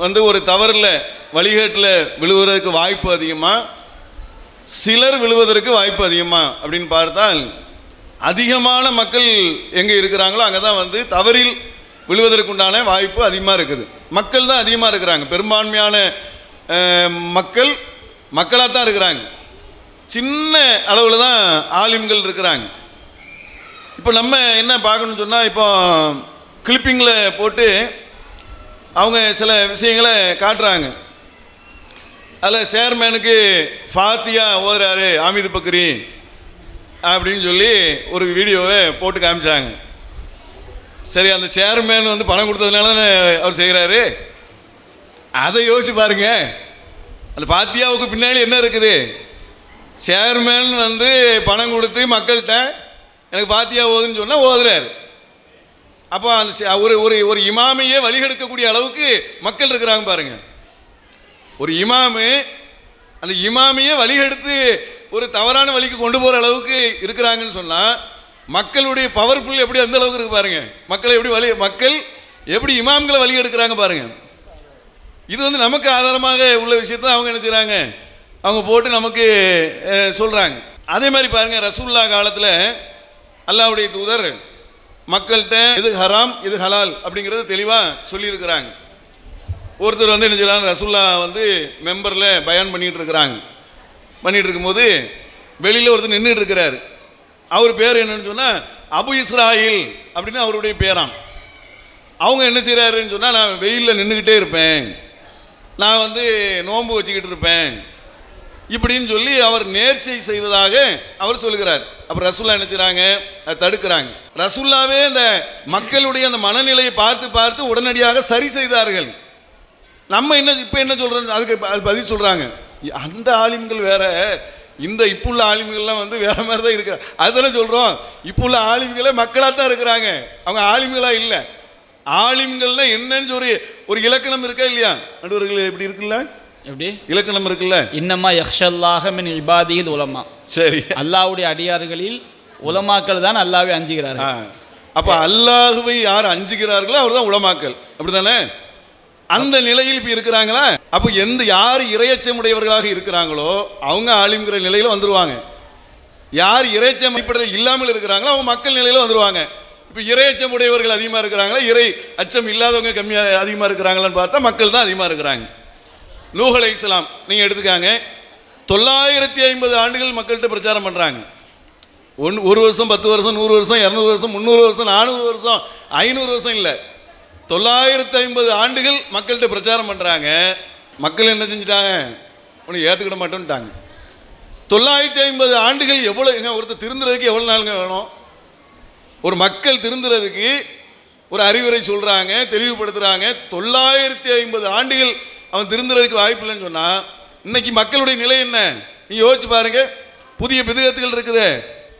வந்து ஒரு தவறில் வழிகேட்டில் விழுவதற்கு வாய்ப்பு அதிகமாக, சிலர் விழுவதற்கு வாய்ப்பு அதிகமாக அப்படின்னு பார்த்தால் அதிகமான மக்கள் எங்கே இருக்கிறாங்களோ அங்கே தான் வந்து தவறில் விழுவதற்குண்டான வாய்ப்பு அதிகமாக இருக்குது. மக்கள் தான் அதிகமாக இருக்கிறாங்க. பெரும்பான்மையான மக்களாக தான் இருக்கிறாங்க. சின்ன அளவில் தான் ஆலிம்கள் இருக்கிறாங்க. இப்போ நம்ம என்ன பார்க்கணும்னு சொன்னால், இப்போ கிளிப்பிங்கில் போட்டு அவங்க சில விஷயங்களை காட்டுறாங்க. அதில் சேர்மேனுக்கு ஃபாத்தியா ஓதுறாரு ஆமிது பக்ரி அப்படின்னு சொல்லி ஒரு வீடியோவை போட்டு காமிச்சாங்க. சரி, அந்த சேர்மேன் வந்து பணம் கொடுத்ததுனால தானே அவர் செய்கிறாரு. அதை யோசிச்சு பாருங்க. அந்த ஃபாத்தியாவுக்கு பின்னாடி என்ன இருக்குது? சேர்மேன் வந்து பணம் கொடுத்து மக்கள்கிட்ட எனக்கு ஃபாத்தியா ஓதுன்னு சொன்னால் ஓதுறாரு. அப்போ அந்த ஒரு இமாமையே வழிகெடுக்கக்கூடிய அளவுக்கு மக்கள் இருக்கிறாங்க பாருங்க. ஒரு இமாமு அந்த இமாமையே வழிகெடுத்து ஒரு தவறான வழிக்கு கொண்டு போகிற அளவுக்கு இருக்கிறாங்கன்னு சொன்னால் மக்களுடைய பவர்ஃபுல் எப்படி அந்த அளவுக்கு இருக்கு பாருங்க. மக்கள் எப்படி இமாம்களை வழி எடுக்கிறாங்க பாருங்க. இது வந்து நமக்கு ஆதாரமாக உள்ள விஷயத்தை அவங்க என்ன செய்கிறாங்க, அவங்க போட்டு நமக்கு சொல்கிறாங்க. அதே மாதிரி பாருங்கள், ரசூல்லா காலத்தில் அல்லாஹ்வுடைய தூதர் மக்கள்கிட்ட இது ஹராம் இது ஹலால் அப்படிங்கிறத தெளிவாக சொல்லியிருக்கிறாங்க. ஒருத்தர் வந்து என்ன செய்யறாங்க, ரசூல்லா வந்து மெம்பரில் பயான் பண்ணிகிட்டு இருக்கும்போது வெளியில் ஒருத்தர் நின்றுட்டு இருக்கிறாரு. அவர் பேர் என்னன்னு சொன்னால் அபு இஸ்ராயில் அப்படின்னு அவருடைய பேராம். அவங்க என்ன செய்கிறாருன்னு சொன்னால், நான் வெயிலில் நின்றுக்கிட்டே இருப்பேன், நான் வந்து நோன்பு வச்சுக்கிட்டு இருப்பேன் இப்படின்னு சொல்லி அவர் நேர்ச்சை செய்ததாக அவர் சொல்லுகிறார். அப்புறம் ரசூல்லா என்ன செய்கிறாங்க, அதை தடுக்கிறாங்க. ரசூல்லாவே அந்த மக்களுடைய அந்த மனநிலையை பார்த்து உடனடியாக சரி செய்தார்கள். நம்ம என்ன இப்போ என்ன சொல்கிறோம், அதுக்கு பதில் சொல்கிறாங்க, அந்த ஆலிம்கள் வேற, இந்த இப்போ உள்ள ஆலிம்கள்லாம் வந்து வேற மாதிரி தான் இருக்கிறாங்க. அதெல்லாம் சொல்கிறோம், இப்போ உள்ள ஆலிம்களே மக்களாக தான் இருக்கிறாங்க, அவங்க ஆலிம்களாக இல்லை. ஆலிம்கள்னா என்னன்னு சொல்லி ஒரு இலக்கணம் இருக்கா இல்லையா நடுவர்கள், எப்படி இருக்குல்ல, எப்படி இலக்கணம் இருக்குல்ல, இன்னமா யக்ஷல்லாஹ மின் இபாதிஹில் உலமா. சரி, அல்லாஹ்வுடைய அடியார்களில் உலமாக்கள் தான் அல்லாஹ்வை அஞ்சுகிறார்கள். அப்போ அல்லாஹ்வை யார் அஞ்சுகிறார்களோ அவர் தான் உலமாக்கள், அப்படிதானே? அந்த நிலையில் இப்போ இருக்கிறாங்களா? அப்போ யார் இறையச்சமுடையவர்களாக இருக்கிறாங்களோ அவங்க ஆலிம்கிற நிலையில் வந்துடுவாங்க. யார் இறையச்சம் அடிப்படையில் இல்லாமல் இருக்கிறாங்களோ அவங்க மக்கள் நிலையில் வந்துடுவாங்க. இப்போ இறையச்சம் உடையவர்கள் அதிகமாக இருக்கிறாங்களா, இறை அச்சம் இல்லாதவங்க கம்மியாக அதிகமாக இருக்கிறாங்களான்னு பார்த்தா மக்கள் தான் அதிகமாக இருக்கிறாங்க. நூஹ் அலைஹிஸ்ஸலாம் நீங்கள் எடுத்துக்காங்க, 950 ஆண்டுகள் மக்கள்கிட்ட பிரச்சாரம் பண்ணுறாங்க. 1 வருஷம், 10 வருஷம், 100 வருஷம், 200 வருஷம், 300 வருஷம், 400 வருஷம், 500 வருஷம் இல்லை, 950 ஆண்டுகள் மக்கள்கிட்ட பிரச்சாரம் பண்ணுறாங்க. மக்கள் என்ன செஞ்சுட்டாங்க, ஒன்று ஏற்றுக்கிட மாட்டோன்ட்டாங்க. 950 ஆண்டுகள் எவ்வளோ, ஒருத்தர் திருந்துறதுக்கு எவ்வளோ நாளுங்க வேணும்? ஒரு மக்கள் திருந்துறதுக்கு ஒரு அறிவுரை சொல்கிறாங்க, தெளிவுபடுத்துகிறாங்க. 950 ஆண்டுகள் அவன் திருந்துறதுக்கு வாய்ப்பு இல்லைன்னு சொன்னால் இன்னைக்கு மக்களுடைய நிலை என்ன நீங்கள் யோசிச்சு பாருங்க. புதிய பிதுகத்துகள் இருக்குது.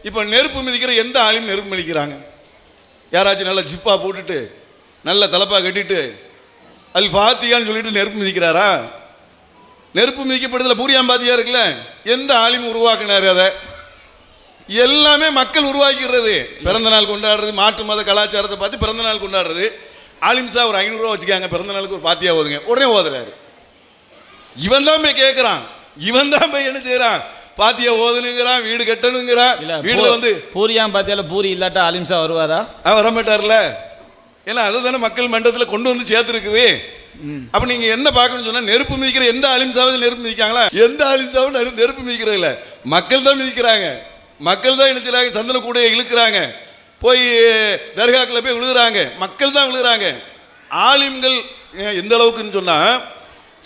இப்போ நெருப்பு மிதிக்கிற எந்த ஆளையும் நெருப்பு மிதிக்கிறாங்க? யாராச்சும் நல்லா ஜிப்பா போட்டுட்டு நல்ல தலப்பா கட்டிட்டு அல் ஃபாத்தியான்னு சொல்லிட்டு நெருப்பு மிதிக்கிறாரா? நெருப்பு மிதிக்கப்படுறதுல பூரியாம்பாத்தியா இருக்குல்ல, எந்த ஆலிம் உருவாக்குனாரு? அதை எல்லாமே மக்கள் உருவாக்கிறது. பிறந்த நாள் கொண்டாடுறது, மாற்று மத கலாச்சாரத்தை பார்த்து பிறந்த நாள் கொண்டாடுறது. ஆலிம்சா ஒரு 500 ரூபா வச்சுக்காங்க, பிறந்த நாளுக்கு ஒரு பாத்தியா ஓதுங்க, உடனே ஓதுறாரு. இவன் தான் போய் கேட்குறான், இவன் தான் போய் என்ன செய்யறான், பாத்தியா ஓதுனுங்கிறான், வீடு கட்டணுங்கிறான். வீடுல வந்து பூரியாம் பாத்தியால பூரி இல்லாட்டா ஆலிம்சா வருவாரா? வர மாட்டார்ல. ஏன்னா அதை தானே மக்கள் மன்றத்தில் கொண்டு வந்து சேர்த்துருக்குது. அப்ப நீங்க என்ன பார்க்கணும்னு சொன்னா, நெருப்பு மிதிக்கிற எந்த ஆலிம்சாவது நெருப்பு மிதிக்காங்களா? எந்த ஆலிம்சாவும் நெருப்பு மிதிக்கிறது இல்லை, மக்கள் தான் மிதிக்கிறாங்க. மக்கள் தான் என்ன செய்யறாங்க, சந்தன கூடையை இழுக்கிறாங்க, போய் தர்காக்களை போய் விழுகிறாங்க, மக்கள் தான் விழுகிறாங்க. ஆலிம்கள் எந்த அளவுக்குன்னு சொன்னா,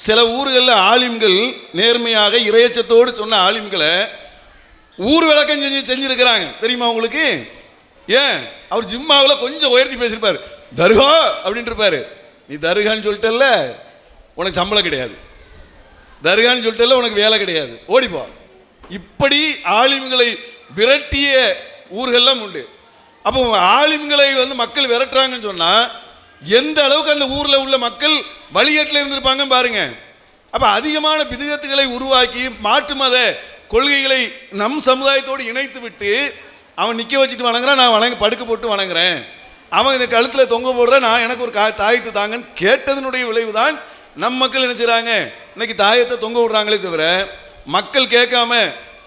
சில ஊர்களில் ஆலிம்கள் நேர்மையாக இறையச்சத்தோடு சொன்ன ஆலிம்களை ஊர் விளக்கம் செஞ்சிருக்கிறாங்க. தெரியுமா உங்களுக்கு? ஏன், அவர் ஜிம்மாவில் கொஞ்சம் உயர்த்தி பேசியிருப்பார், தர்கா அப்படின்ட்டு இருப்பாரு. நீ தர்கான்னு சொல்லிட்டல்ல, உனக்கு சம்பளம் கிடையாது, தர்கான்னு சொல்லிட்டல்ல, உனக்கு வேலை கிடையாது, ஓடிப்போ. இப்படி ஆலிம்களை விரட்டிய ஊர்கள்லாம் உண்டு. அப்போ ஆலிம்களை வந்து மக்கள் விரட்டுறாங்கன்னு சொன்னால் எந்த அளவுக்கு அந்த ஊரில் உள்ள மக்கள் வழிகேட்டில் இருந்திருப்பாங்க பாருங்க. அப்போ அதிகமான பிதுகத்துகளை உருவாக்கி மாற்று மத கொள்கைகளை நம் சமுதாயத்தோடு இணைத்து விட்டு அவன் நிற்க வச்சுட்டு வணங்குறான், நான் படுக்க போட்டு வணங்குறேன், அவன் இந்த கழுத்தில் தொங்க போடுறான், நான் எனக்கு ஒரு தாயத்து தாங்கன்னு கேட்டதனுடைய விளைவு தான் நம் மக்கள் என்ன செய்கிறாங்க, இன்னைக்கு தாயத்தை தொங்க விடுறாங்களே தவிர மக்கள் கேட்காம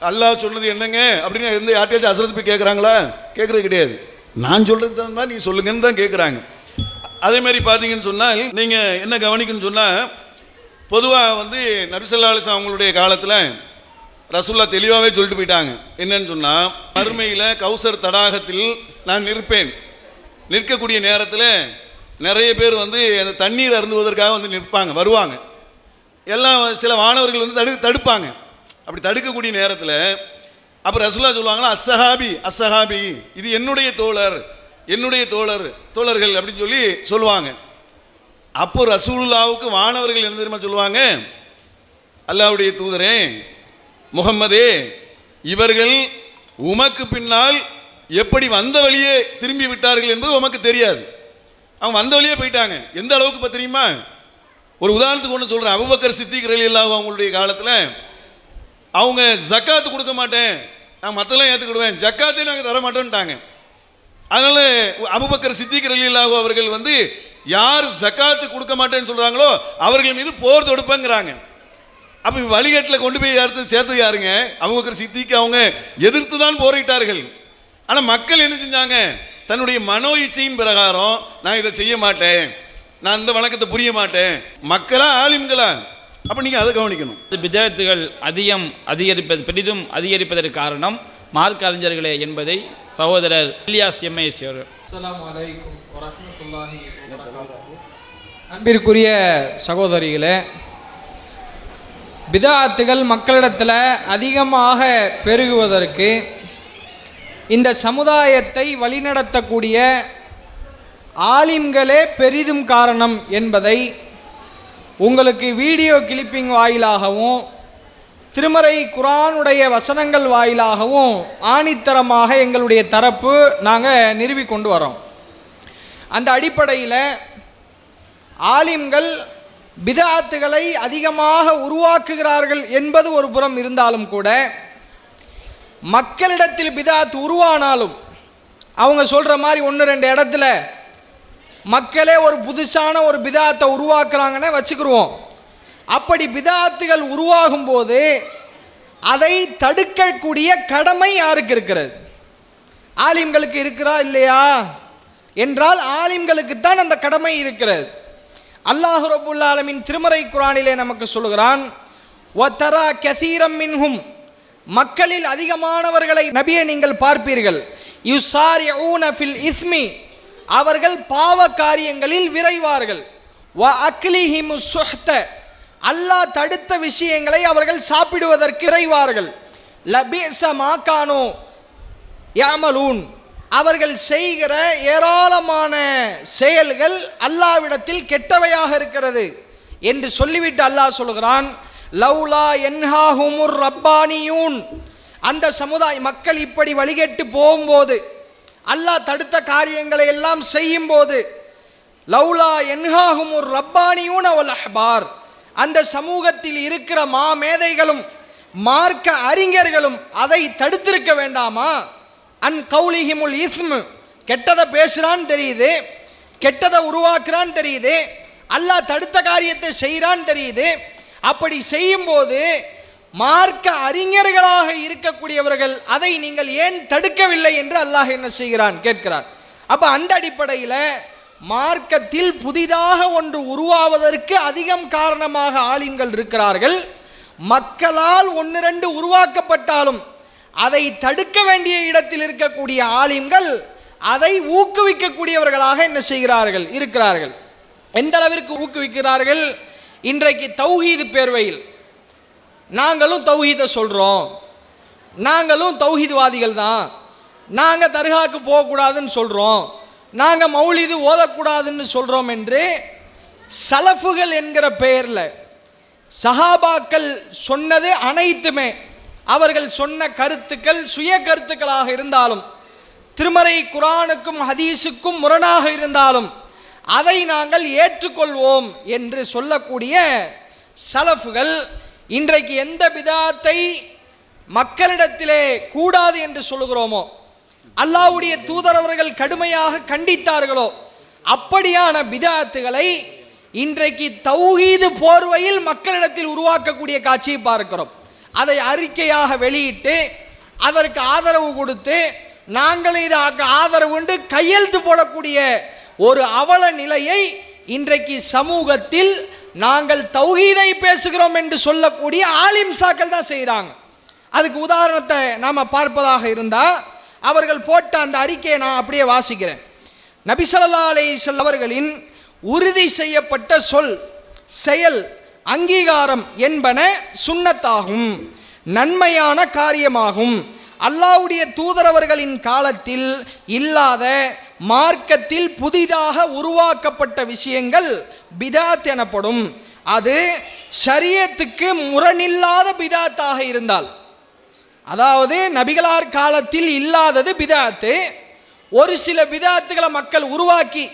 அல்லாஹ் சொன்னது என்னங்க அப்படின்னு எந்த யார்ட்டையாச்சும் அசரத்து போய் கேட்குறாங்களா? கேட்குறது கிடையாது. நான் சொல்கிறதுக்கு தகுந்த மாதிரி நீங்கள் சொல்லுங்கன்னு தான் கேட்குறாங்க. அதே மாதிரி பார்த்தீங்கன்னு சொன்னால் நீங்கள் என்ன கவனிக்கணும்னு சொன்னால், பொதுவாக வந்து நபி ஸல்லல்லாஹு அலைஹி வஸல்லம் அவங்களுடைய காலத்தில் ரசூல்லா தெளிவாகவே சொல்லிட்டு போயிட்டாங்க. என்னன்னு சொன்னால், மறுமையில் கௌசர் தடாகத்தில் நான் நிற்கக்கூடிய நேரத்தில் நிறைய பேர் வந்து அந்த தண்ணீர் அருந்துவதற்காக வந்து நிற்பாங்க, வருவாங்க. எல்லாம் சில மாணவர்கள் வந்து தடுப்பாங்க. அப்படி தடுக்கக்கூடிய நேரத்தில் அப்போ ரசூல்லா சொல்லுவாங்களா, அஸ்ஸஹாபி இது என்னுடைய தோழர்கள் அப்படின்னு சொல்லி சொல்லுவாங்க. அப்போ ரசூலுல்லாவுக்கு வானவர்கள் என்ன தெரியுமா சொல்லுவாங்க, அல்லாஹ்வுடைய தூதரே முஹம்மதே, இவர்கள் உமக்கு பின்னால் எப்படி வந்த வழியே திரும்பி விட்டார்கள் என்பது உமக்கு தெரியாது. அவங்க வந்த வழியே போயிட்டாங்க. எந்த அளவுக்கு இப்போ தெரியுமா? ஒரு உதாரணத்துக்கு ஒன்று சொல்கிறேன். அபூபக்கர் சித்திக் ரலியல்லாஹு அவங்களுடைய காலத்தில் அவங்க ஜக்காத்து கொடுக்க மாட்டேன், நான் மற்றெல்லாம் ஏற்றுக்கிடுவேன், ஜக்காத்தே நாங்கள் தர மாட்டோன்ட்டாங்க. அதனால் அபூபக்கர் சித்திக் ரலியல்லாஹு அவர்கள் வந்து யார் ஜக்காத்து கொடுக்க மாட்டேன்னு சொல்றாங்களோ அவர்கள் மீது போர் தொடுப்பங்கிறாங்க. அப்ப வழிகட்டில் கொண்டு போய் சேர்த்தது யாருங்க? அபூபக்கர் சித்திக்கு அவங்க எதிர்த்து தான் போரிட்டார்கள். ஆனா மக்கள் என்ன செஞ்சாங்க? தன்னுடைய மனோ இச்சையின் பிரகாரம் நான் இதை செய்ய மாட்டேன், நான் இந்த வழக்கத்தை புரிய மாட்டேன். மக்களா ஆலிம்களா? அப்ப நீங்க அதை கவனிக்கணும். பிதஅத்துகள் பெரிதும் அதிகரிப்பதற்கு காரணம் மார்க்க அறிஞர்களே என்பதை சகோதரர் இலியாஸ் எம்ஏஎஸ் அவர்கள். அஸ்ஸலாமு அலைக்கும் வரஹ்மத்துல்லாஹி வபரகாத்துஹு. அன்பிற்குரிய சகோதரிகளே, பிதஅத்துகள் மக்களிடத்தில் அதிகமாக பெருகுவதற்கு இந்த சமுதாயத்தை வழிநடத்தக்கூடிய ஆலிம்களே பெரிதும் காரணம் என்பதை உங்களுக்கு வீடியோ கிளிப்பிங் வாயிலாகவும் திருமறை குர்ஆனுடைய வசனங்கள் வாயிலாகவும் ஆணித்தரமாக எங்களுடைய தரப்பு நாங்கள் நிறுவிக்கொண்டு வரோம். அந்த அடிப்படையில் ஆலிம்கள் பிதஅத்துகளை அதிகமாக உருவாக்குகிறார்கள் என்பது ஒரு புறம் இருந்தாலும் கூட, மக்களிடத்தில் பிதஅத் உருவானாலும் அவங்க சொல்கிற மாதிரி 1-2 இடத்துல மக்களே ஒரு புதுசான ஒரு பிதஅத்தை உருவாக்குறாங்கன்னு வச்சுக்கிருவோம். அப்படி பிதஅத்துகள் உருவாகும் போது அதை தடுக்கக்கூடிய கடமை யாருக்கு இருக்கிறது? ஆலிம்களுக்கு இருக்கிறா இல்லையா என்றால் ஆலிம்களுக்கு தான் அந்த கடமை இருக்கிறது. அல்லாஹ் ரப்புல் ஆலமீன் திருமறை குர்ஆனிலே நமக்கு சொல்கிறான், வதரா கஸீரம் மின்ஹும், மக்களில் அதிகமானவர்களை நபியே நீங்கள் பார்ப்பீர்கள், யுஸாரிஊன ஃபில் இஸ்மி, அவர்கள் பாவ காரியங்களில் விரைவார்கள், வ அக்லிஹிமுஸ் சுஹ்த, அல்லாஹ் தடுத்த விஷயங்களை அவர்கள் சாப்பிடுவதற்கு விரைவார்கள், லபிஸ மா கானூ யஅமலூன், அவர்கள் செய்கிற ஏராளமான செயல்கள் அல்லாஹ்விடத்தில் கெட்டவையாக இருக்கிறது என்று சொல்லிவிட்டு அல்லாஹ் சொல்கிறான், லௌலா யன்ஹாஹுமுர் ரப்பானியூன், அந்த சமுதாய மக்கள் இப்படி வழிகெட்டு போகும்போது, அல்லாஹ் தடுத்த காரியங்களை எல்லாம் செய்யும் போது, லௌலா யன்ஹாஹுமுர் ரப்பானியூன் வல் அஹ்பார், அந்த சமூகத்தில் இருக்கிற மாமேதைகளும் மார்க்க அறிஞர்களும் அதை தடுத்திருக்க வேண்டாமா? அன் கௌலிஹிமுல் இஸ்ம், கெட்டதை பேசுறான்னு தெரியுது, கெட்டதை உருவாக்குறான்னு தெரியுது, அல்லாஹ் தடுத்த காரியத்தை செய்கிறான்னு தெரியுது. அப்படி செய்யும்போது மார்க்க அறிஞர்களாக இருக்கக்கூடியவர்கள் அதை நீங்கள் ஏன் தடுக்கவில்லை என்று அல்லாஹ் என்ன செய்கிறான் கேட்கிறான். அப்ப அந்த அடிப்படையில் மார்க்கத்தில் புதிதாக ஒன்று உருவாவதற்கு அதிகம் காரணமாக ஆலிம்கள் இருக்கிறார்கள். மக்களால் 1-2 உருவாக்கப்பட்டாலும் அதை தடுக்க வேண்டிய இடத்தில் இருக்கக்கூடிய ஆலிம்கள் அதை ஊக்குவிக்கக்கூடியவர்களாக என்ன செய்கிறார்கள் இருக்கிறார்கள். எந்த அளவிற்கு ஊக்குவிக்கிறார்கள்? இன்றைக்கு தௌஹீது பேர்வையில் நாங்களும் தௌஹீதை சொல்கிறோம், நாங்களும் தௌஹீத்வாதிகள் தான், நாங்கள் தர்காவுக்கு போகக்கூடாதுன்னு சொல்கிறோம், நாங்கள் மௌலிது ஓதக்கூடாதுன்னு சொல்கிறோம் என்று சலஃபுகள் என்கிற பெயரில் சஹாபாக்கள் சொன்னது அனைத்துமே அவர்கள் சொன்ன கருத்துக்கள் சுய கருத்துக்களாக இருந்தாலும், திருமறை குர்ஆனுக்கும் ஹதீஸுக்கும் முரணாக இருந்தாலும் அதை நாங்கள் ஏற்றுக்கொள்வோம் என்று சொல்லக்கூடிய சலஃபுகள் இன்றைக்கு எந்த பிதஅத்தை மக்களிடத்திலே கூடாது என்று சொல்லுகிறோமோ, அல்லாஹ்வுடைய தூதர் அவர்கள் கடுமையாக கண்டித்தார்களோ, அப்படியான பிதஅத்துகளை இன்றைக்கு தௌஹீது போர்வையில் மக்களிடத்தில் உருவாக்கக்கூடிய காட்சியை பார்க்கிறோம். அதை அறிக்கையாக வெளியிட்டு அதற்கு ஆதரவு கொடுத்து நாங்கள் இதற்கு ஆதரவு கொண்டு கையெழுத்து போடக்கூடிய ஒரு அவல நிலையை இன்றைக்கு சமூகத்தில் நாங்கள் தௌஹீதை பேசுகிறோம் என்று சொல்லக்கூடிய ஆலிம்சாக்கள் தான் செய்கிறாங்க. அதுக்கு உதாரணத்தை நாம் பார்ப்பதாக இருந்தால் அவர்கள் போட்ட அந்த அறிக்கையை நான் அப்படியே வாசிக்கிறேன். நபி ஸல்லல்லாஹு அலைஹி வஸல்லம் அவர்களின் உறுதி செய்யப்பட்ட சொல், செயல், அங்கீகாரம் என்பன சுன்னத்தாகும், நன்மையான காரியமாகும். அல்லாஹ்வுடைய தூதரவர்களின் காலத்தில் இல்லாத மார்க்கத்தில் புதிதாக உருவாக்கப்பட்ட விஷயங்கள் பிதஅத் எனப்படும். அது ஷரியத்துக்கு முரணில்லாத பிதஅத்தாக இருந்தால், அதாவது நபிகளார் காலத்தில் இல்லாதது பிதஅத்து, ஒரு சில பிதஅத்துகளை மக்கள் உருவாக்கி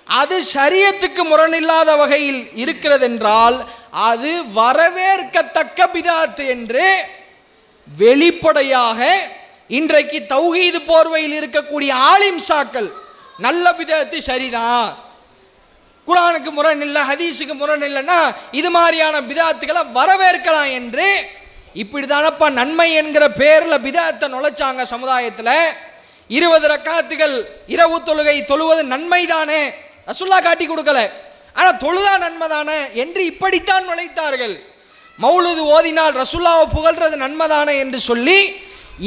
அது ஷரியத்துக்கு முரணில்லாத வகையில் இருக்கிறது என்றால் அது வரவேற்கத்தக்க பிதஅத்து என்று வெளிப்படையாக இன்றைக்கு தௌஹீது போர்வையில் இருக்கக்கூடிய ஆலிம்சாக்கள் நல்ல பிதஅத்து சரிதான், குர்ஆனுக்கு முரண் இல்லை, ஹதீஸுக்கு முரண் இல்லைன்னா இது மாதிரியான பிதாத்துகளை வரவேற்கலாம் என்று இப்படி தானப்பா நன்மை என்கிற பேரில் பிதாத்தை நுழைச்சாங்க சமுதாயத்தில். 20 ரக்காத்துகள் இரவு தொழுகை தொழுவது நன்மை தானே, ரசூலுல்லாஹ் காட்டி கொடுக்கல, ஆனால் தொழுதா நன்மை தானே என்று இப்படித்தான் நுழைத்தார்கள். மௌலூது ஓதினால் ரசூலுல்லாஹ்வை புகழ்றது நன்மை தானே என்று சொல்லி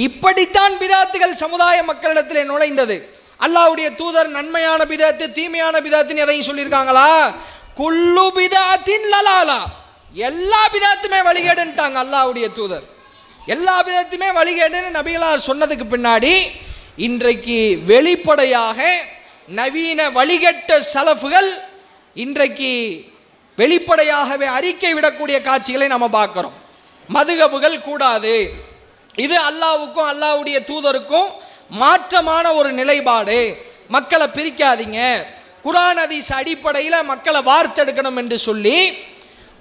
இப்படித்தான் பிதாத்துகள் சமுதாய மக்களிடத்தில் நுழைந்தது. அல்லாஹ்வுடைய தூதர் நன்மையான பிதாத்து தீமையான பிதாத்துன்னு எதையும் சொல்லியிருக்காங்களா? குல்லு பிதாத்தின் லலாலா, எல்லா பிதாத்துமே வழிகேடுன்ட்டாங்க அல்லாஹ்வுடைய தூதர். எல்லா பிதாத்துமே வழிகேடுன்னு நபிகளார் சொன்னதுக்கு பின்னாடி இன்றைக்கு வெளிப்படையாக நவீன வழிகட்ட சலஃபுகள் இன்றைக்கு வெளிப்படையாகவே அறிக்கை விடக்கூடிய காட்சிகளை நம்ம பார்க்கிறோம். மதுகபுகள் கூடாது, இது அல்லாஹ்வுக்கும் அல்லாஹ்வுடைய தூதருக்கும் மாற்றமான ஒரு நிலைப்பாடு, மக்களை பிரிக்காதீங்க, குர்ஆன் ஹதீஸ் அடிப்படையில் மக்களை வார்த்தெடுக்கணும் என்று சொல்லி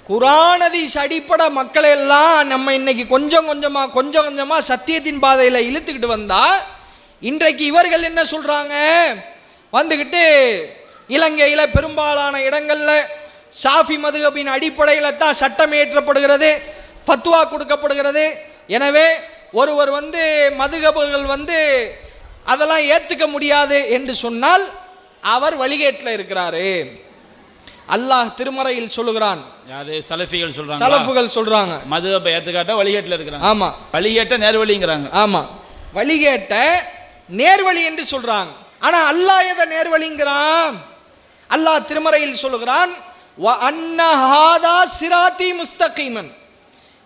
குர்ஆன் ஹதீஸ் அடிப்படை மக்களை எல்லாம் நம்ம இன்னைக்கு கொஞ்சம் கொஞ்சமாக சத்தியத்தின் பாதையில் இழுத்துக்கிட்டு வந்தா இன்றைக்கு இவர்கள் என்ன சொல்றாங்க? வந்துக்கிட்டு இலங்கையில் பெரும்பாலான இடங்களில் ஷாஃபி மதுஹபின் அடிப்படையில் தான் சட்டம் இயற்றப்படுகிறது, ஃபத்வா கொடுக்கப்படுகிறது. எனவே ஒருவர் மதுஹபுகள் அதெல்லாம் ஏற்றுக்க முடியாது என்று சொன்னால் அவர் வழிகேட்டில் இருக்கிறாரு. அல்லாஹ் திருமறையில் சொல்லுகிறான். யாரு? சலஃபிகள் சொல்றாங்க, சலஃபுகள் சொல்றாங்க மதுஹபை ஏத்துக்காட்ட வழிகேட்டில் இருக்கிறாங்க. ஆமா, வழிகேட்ட நேர்வழிங்கிறாங்க. ஆமா, வழிகேட்ட நேர்வழி என்று சொல்றாங்க. ஆனா அல்லாஹ் எதை நேர்வழிங்கிறான்? அல்லாஹ் திருமறையில் சொல்லுகிறான், வ அன்ன ஹாதா சிராத்தி முஸ்தகீமன்,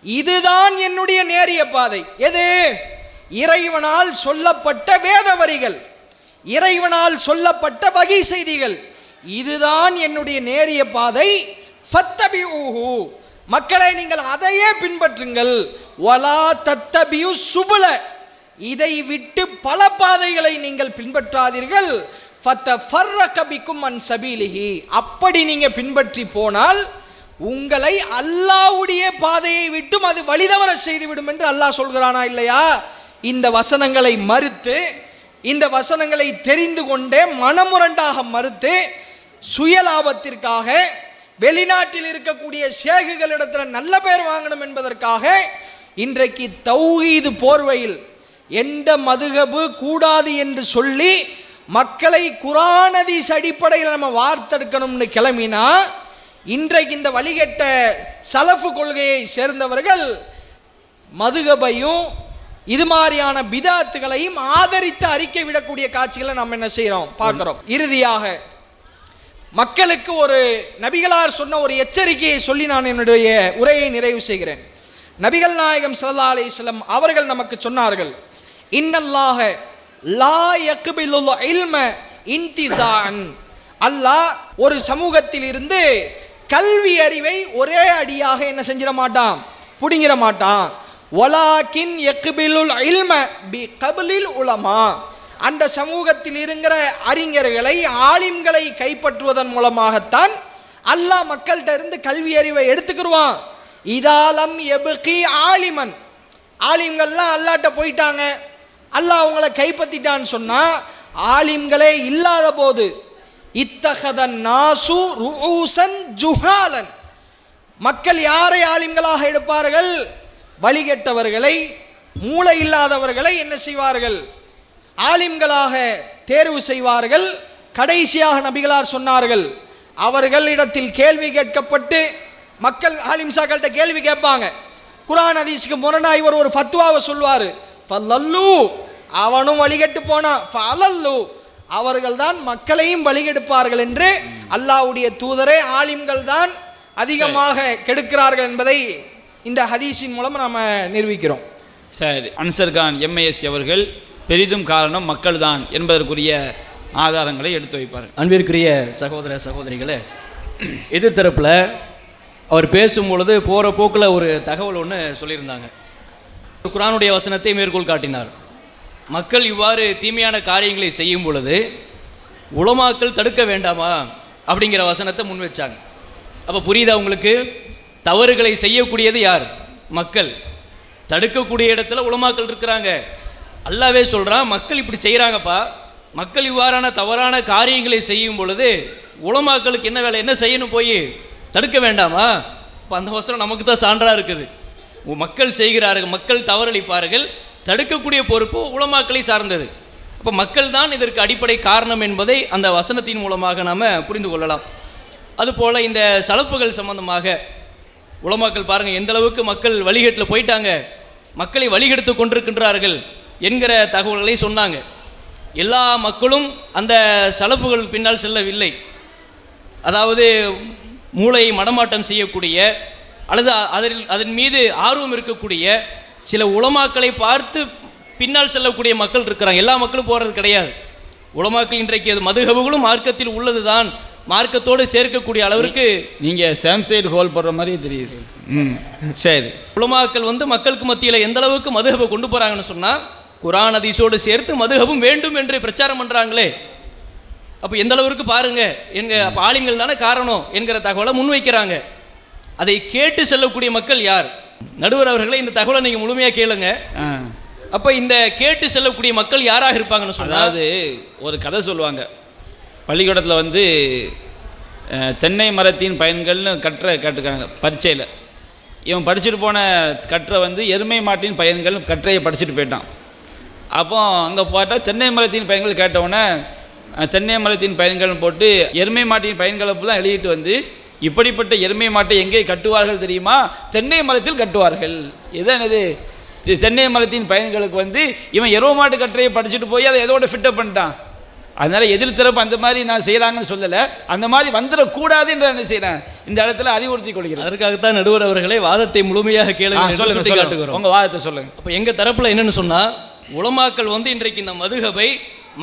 இதுதான் என்னுடைய நேரிய பாதை. எது? இறைவனால் சொல்லப்பட்ட வேத வரிகள், இறைவனால் சொல்லப்பட்ட வகை செய்திகள், இதுதான் என்னுடைய நேரிய பாதை. ஃபத்தபிஊஹு, மக்களை நீங்கள் அதையே பின்பற்றுங்கள். வலா தத்தபியு சுபுல, இதை விட்டு பல பாதைகளை நீங்கள் பின்பற்றாதீர்கள். ஃபத்தஃபர்ரக பிக்கும் அன் சபீலிஹி, அப்படி நீங்க பின்பற்றி போனால் உங்களை அல்லாஹ்வுடைய பாதையை விட்டும் அது வழிதவர செய்துவிடும் என்று அல்லாஹ் சொல்கிறானா இல்லையா? இந்த வசனங்களை மறுத்து, இந்த வசனங்களை தெரிந்து கொண்டே மனமுரண்டாக மறுத்து சுயலாபத்திற்காக வெளிநாட்டில் இருக்கக்கூடிய ஷேகுகளிடத்தில் நல்ல பேர் வாங்கணும் என்பதற்காக இன்றைக்கு தௌஹீது போர்வையில் எந்த மதுஹபு கூடாது என்று சொல்லி மக்களை குர்ஆன் ஹதீஸ் அடிப்படையில் நம்ம வார்த்தெடுக்கணும்னு கிளம்பினா இன்றைக்கு இந்த வழிகட்ட சலஃபு கொள்கையை சேர்ந்தவர்கள் மதுஹபையும் இது மாதிரியான பிதாத்துகளையும் ஆதரித்து அறிக்கை விடக்கூடிய காட்சிகளை நம்ம என்ன செய்கிறோம், பார்க்கிறோம். இறுதியாக மக்களுக்கு ஒரு நபிகளார் சொன்ன ஒரு எச்சரிக்கையை சொல்லி நான் என்னுடைய உரையை நிறைவு செய்கிறேன். நபிகள் நாயகம் ஸல்லல்லாஹு அலைஹி வஸல்லம் அவர்கள் நமக்கு சொன்னார்கள், இன்னல்லாஹ லா யக்பிலுல் இல்ம இன்திஸாஅன், அல்லாஹ் ஒரு சமூகத்தில் இருந்து கல்வி அறிவை ஒரே அடியாக என்ன செஞ்சிட மாட்டான், புடிங்கிட மாட்டான். வலாக்கின் யக்பிலுல் இல்ம பி கப்லில் உலமா, அந்த சமூகத்தில் இருக்கிற அறிஞர்களை ஆலிம்களை கைப்பற்றுவதன் மூலமாகத்தான் அல்லாஹ் மக்கள்கிட்ட இருந்து கல்வி அறிவை எடுத்துக்கிடுவான். இதாலம் எபுகி ஆலிமன், ஆலிம்கள்லாம் அல்லாட்ட போயிட்டாங்க, அல்லாஹ் அவங்களை கைப்பற்றிட்டான்னு சொன்னா ஆலிம்களே இல்லாத போது இத்தகதன் நாசு ருஊசன் ஜுஹாலன், மக்கள் யாரை ஆலிம்களாக எடுப்பார்கள்? வழிகெட்டவர்களை, மூளை இல்லாதவர்களை என்ன செய்வார்கள்? ஆலிம்களாக தேர்வு செய்வார்கள். கடைசியாக நபிகளார் சொன்னார்கள், அவர்களிடத்தில் கேள்வி கேட்கப்பட்டு மக்கள் ஆலிம்சாக்கள்கிட்ட கேள்வி கேட்பாங்க, குர்ஆன் ஹதீஸுக்கு முரணா இவர் ஒரு ஃபத்வாவை சொல்வார், ஃபல்லல்லு, அவனும் வழிகெட்டு போனான், ஃபலல்லு, அவர்கள் தான் மக்களையும் வழிகெடுப்பார்கள் என்று அல்லாஹ்வுடைய தூதரே ஆலிம்கள் தான் அதிகமாக கெடுக்கிறார்கள் என்பதை இந்த ஹதீஸின் மூலம் நாம் நிரூபிக்கிறோம். சரி, அன்சர் கான் எம்ஏஎஸ் அவர்கள் பெரிதும் காரணம் மக்கள் தான் என்பதற்குரிய ஆதாரங்களை எடுத்து வைப்பார். அன்பிற்குரிய சகோதர சகோதரிகளே, எதிர்த்தரப்பில் அவர் பேசும்பொழுது போகிற போக்கில் ஒரு தகவல் ஒன்று சொல்லியிருந்தாங்க. குர்ஆனுடைய வசனத்தை மேற்கோள் காட்டினார். மக்கள் இவ்வாறு தீமையான காரியங்களை செய்யும் பொழுது உலமாக்கள் தடுக்க வேண்டாமா அப்படிங்கிற வசனத்தை முன் வச்சாங்க. அப்போ புரியுதா உங்களுக்கு? தவறுகளை செய்யக்கூடியது யார்? மக்கள். தடுக்கக்கூடிய இடத்துல உலமாக்கள் இருக்கிறாங்க. அல்லாவே சொல்கிறான், மக்கள் இப்படி செய்கிறாங்கப்பா, மக்கள் இவ்வாறான தவறான காரியங்களை செய்யும் பொழுது உலமாக்களுக்கு என்ன வேலை, என்ன செய்யணும், போய் தடுக்க வேண்டாமா? இப்போ அந்த வசனம் நமக்கு தான் சான்றாக இருக்குது. மக்கள் செய்கிறார்கள், மக்கள் தவறளிப்பார்கள், தடுக்கக்கூடிய பொறுப்பு உலமாக்களை சார்ந்தது. அப்போ மக்கள் தான் இதற்கு அடிப்படை காரணம் என்பதை அந்த வசனத்தின் மூலமாக நாம் புரிந்து கொள்ளலாம். அதுபோல் இந்த சலப்புகள் சம்பந்தமாக உலமாக்கள் பாருங்கள் எந்த அளவுக்கு மக்கள் வழிகேட்டில் போயிட்டாங்க, மக்களை வழிகெடுத்து கொண்டிருக்கின்றார்கள் என்கிற தகவல்களை சொன்னாங்க. எல்லா மக்களும் அந்த சலப்புகள் பின்னால் செல்லவில்லை. அதாவது மூளையை மடமாட்டம் செய்யக்கூடிய அல்லது அதன் மீது ஆர்வம் இருக்கக்கூடிய சில உலமாக்களை பார்த்து பின்னால் செல்லக்கூடிய மக்கள் இருக்கிறாங்க. எல்லா மக்களும் போகிறது கிடையாது. உலமாக்கள் இன்றைக்கு அது மதுஹபுகளும் மார்க்கத்தில் உள்ளது தான், மார்க்கத்தோடு சேர்க்கக்கூடிய அளவிற்கு நீங்கள் சாம்சைடு ஹோல் போடுற மாதிரி தெரியுது. சரி, உலமாக்கள் மக்களுக்கு மத்தியில் எந்த அளவுக்கு மதுஹபை கொண்டு போகிறாங்கன்னு சொன்னால் குர்ஆன் ஹதீஸோடு சேர்த்து மதுஹபும் வேண்டும் என்று பிரச்சாரம் பண்ணுறாங்களே. அப்போ எந்த அளவுக்கு பாருங்க, அப்போ ஆலிம்கள் தானே காரணம் என்கிற தகவலை முன்வைக்கிறாங்க. அதை கேட்டு செல்லக்கூடிய மக்கள் யார்? நடுவர் அவர்களை இந்த தகவலை நீங்கள் முழுமையாக கேளுங்க. அப்போ இந்த கேட்டு செல்லக்கூடிய மக்கள் யாராக இருப்பாங்கன்னு சொன்னால், அதாவது ஒரு கதை சொல்லுவாங்க. பள்ளிக்கூடத்தில் தென்னை மரத்தின் பயன்கள்னு கேட்டுக்காங்க பரீட்சையில். இவன் படிச்சுட்டு போன கற்றை எருமை மாட்டின் பயன்கள் கற்றையை படிச்சுட்டு போயிட்டான். அப்போ அங்கே போட்டால் தென்னை மரத்தின் பயன்கள் கேட்டவுடனே தென்னை மரத்தின் பயன்கள் போட்டு எருமை மாட்டின் பயன்களை தான் எழுதிட்டு இப்படிப்பட்ட எருமை மாட்டை எங்கே கட்டுவார்கள் தெரியுமா? தென்னை மரத்தில் கட்டுவார்கள். இதுதான் இது தென்னை மரத்தின் பயன்களுக்கு இவன் எருமை மாட்டு கற்றையை படிச்சுட்டு போய் அதை எதோட ஃபிட்டப் பண்ணிட்டான். அதனால் எதிர்த்தரப்பு அந்த மாதிரி நான் செய்கிறாங்கன்னு சொல்லலை, அந்த மாதிரி வந்துடக்கூடாது என்று என்ன செய்கிறேன் இந்த இடத்துல அறிவுறுத்தி கொள்கிறேன். அதற்காகத்தான் நடுவர் அவர்களே வாதத்தை முழுமையாக கேளுங்க, சொல்லுங்க, உங்கள் வாதத்தை சொல்லுங்கள். அப்போ எங்கள் தரப்பில் என்னென்னு சொன்னால், உலமாக்கள் இன்றைக்கு இந்த மதுஹபை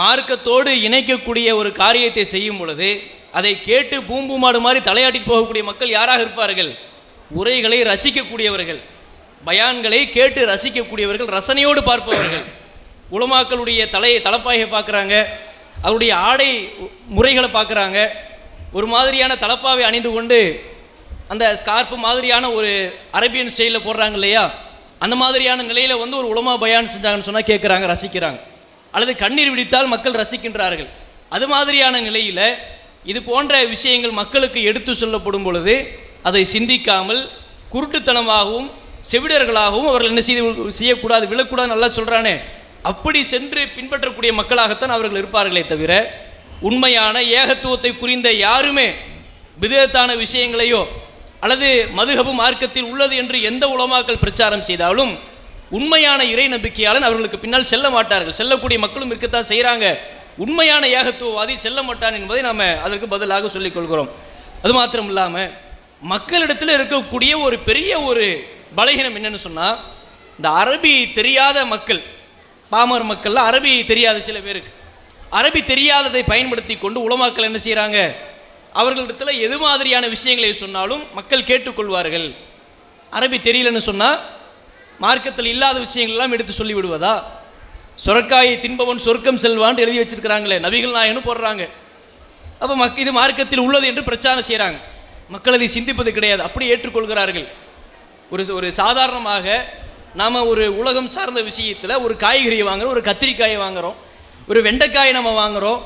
மார்க்கத்தோடு இணைக்கக்கூடிய ஒரு காரியத்தை செய்யும் பொழுது அதை கேட்டு பூம்பு மாடு மாதிரி தலையாட்டி போகக்கூடிய மக்கள் யாராக இருப்பார்கள்? உரைகளை ரசிக்கக்கூடியவர்கள், பயான்களை கேட்டு ரசிக்கக்கூடியவர்கள், ரசனையோடு பார்ப்பவர்கள். உலமாக்களுடைய தலப்பாயை பார்க்குறாங்க, அவருடைய ஆடை முறைகளை பார்க்குறாங்க. ஒரு மாதிரியான தலப்பாவை அணிந்து கொண்டு அந்த ஸ்கார்ஃபு மாதிரியான ஒரு அரேபியன் ஸ்டைலில் போடுறாங்க இல்லையா, அந்த மாதிரியான நிலையில் ஒரு உலமா பயான் செஞ்சாங்கன்னு சொன்னால் கேட்குறாங்க, ரசிக்கிறாங்க. அல்லது கண்ணீர் விடித்தால் மக்கள் ரசிக்கின்றார்கள். அது மாதிரியான நிலையில் இது போன்ற விஷயங்கள் மக்களுக்கு எடுத்து சொல்லப்படும் பொழுது அதை சிந்திக்காமல் குருட்டுத்தனமாகவும் செவிடர்களாகவும் அவர்கள் என்ன செய்யக்கூடாது, விழக்கூடாது, நல்லா சொல்கிறானே, அப்படி சென்று பின்பற்றக்கூடிய மக்களாகத்தான் அவர்கள் இருப்பார்களே தவிர உண்மையான ஏகத்துவத்தை புரிந்த யாருமே பிதஅத்தான விஷயங்களையோ அல்லது மதுஹபு மார்க்கத்தில் உள்ளது என்று எந்த உலமாக்கள் பிரச்சாரம் செய்தாலும் உண்மையான இறை நம்பிக்கையாளன் அவர்களுக்கு பின்னால் செல்ல மாட்டார்கள். செல்லக்கூடிய மக்களும் இருக்கத்தான் செய்கிறாங்க. உண்மையான ஏகத்துவவாதி செல்ல மாட்டான் என்பதை நாம் அதற்கு பதிலாக சொல்லிக் கொள்கிறோம். அது மாத்திரம் இல்லாமல் மக்களிடத்தில் இருக்கக்கூடிய ஒரு பெரிய ஒரு பலகீனம் என்னன்னு சொன்னால், இந்த அரபி தெரியாத மக்கள், பாமர் மக்கள்லாம் அரபி தெரியாத சில பேருக்கு அரபி தெரியாததை பயன்படுத்தி கொண்டு உலமாக்கள் என்ன செய்கிறாங்க, அவர்களிடத்தில் எது மாதிரியான விஷயங்களை சொன்னாலும் மக்கள் கேட்டுக்கொள்வார்கள். அரபி தெரியலன்னு சொன்னால் மார்க்கத்தில் இல்லாத விஷயங்கள்லாம் எடுத்து சொல்லிவிடுவதா? சொரக்காயை தின்பவன் சொர்க்கம் செல்வான் எழுதி வச்சிருக்கிறாங்களே, நபிகள் நாயகன்னு போடுறாங்க. அப்போ இது மார்க்கத்தில் உள்ளது என்று பிரச்சாரம் செய்கிறாங்க. மக்கள் அதை சிந்திப்பது கிடையாது, அப்படி ஏற்றுக்கொள்கிறார்கள். ஒரு சாதாரணமாக நாம் ஒரு உலகம் சார்ந்த விஷயத்தில் ஒரு காய்கறியை வாங்குகிறோம், ஒரு கத்திரிக்காயை வாங்குகிறோம், ஒரு வெண்டைக்காயை நம்ம வாங்குகிறோம்.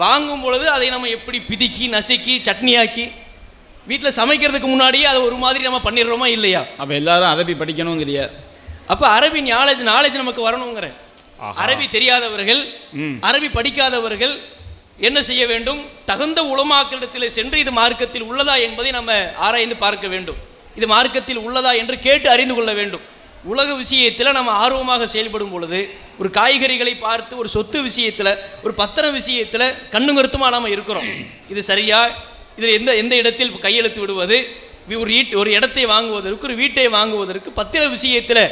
வாங்கும் பொழுது அதை நம்ம எப்படி பிதுக்கி நசுக்கி சட்னியாக்கி வீட்டில் சமைக்கிறதுக்கு முன்னாடியே அதை ஒரு மாதிரி நம்ம பண்ணிடுறோமா இல்லையா? அப்போ எல்லாரும் அரபி படிக்கணுங்கிறியா? அப்போ அரபி நாலேஜ் நமக்கு வரணுங்கிற. அரபி தெரியாதவர்கள், அரபி படிக்காதவர்கள் என்ன செய்ய வேண்டும்? தகுந்த உலமாக்களிடத்தில் சென்று இது மார்க்கத்தில் உள்ளதா என்பதை நம்ம ஆராய்ந்து பார்க்க வேண்டும். இது மார்க்கத்தில் உள்ளதா என்று கேட்டு அறிந்து கொள்ள வேண்டும். உலக விஷயத்தில் நம்ம ஆர்வமாக செயல்படும் பொழுது, ஒரு காய்கறிகளை பார்த்து, ஒரு சொத்து விஷயத்தில், ஒரு பத்திர விஷயத்தில் கண்ணு கருத்துமாக நாம் இருக்கிறோம். இது சரியா, இதில் எந்த இடத்தில் கையெழுத்து விடுவது, ஒரு இடத்தை வாங்குவதற்கு, ஒரு வீட்டை வாங்குவதற்கு, பத்திர விஷயத்தில்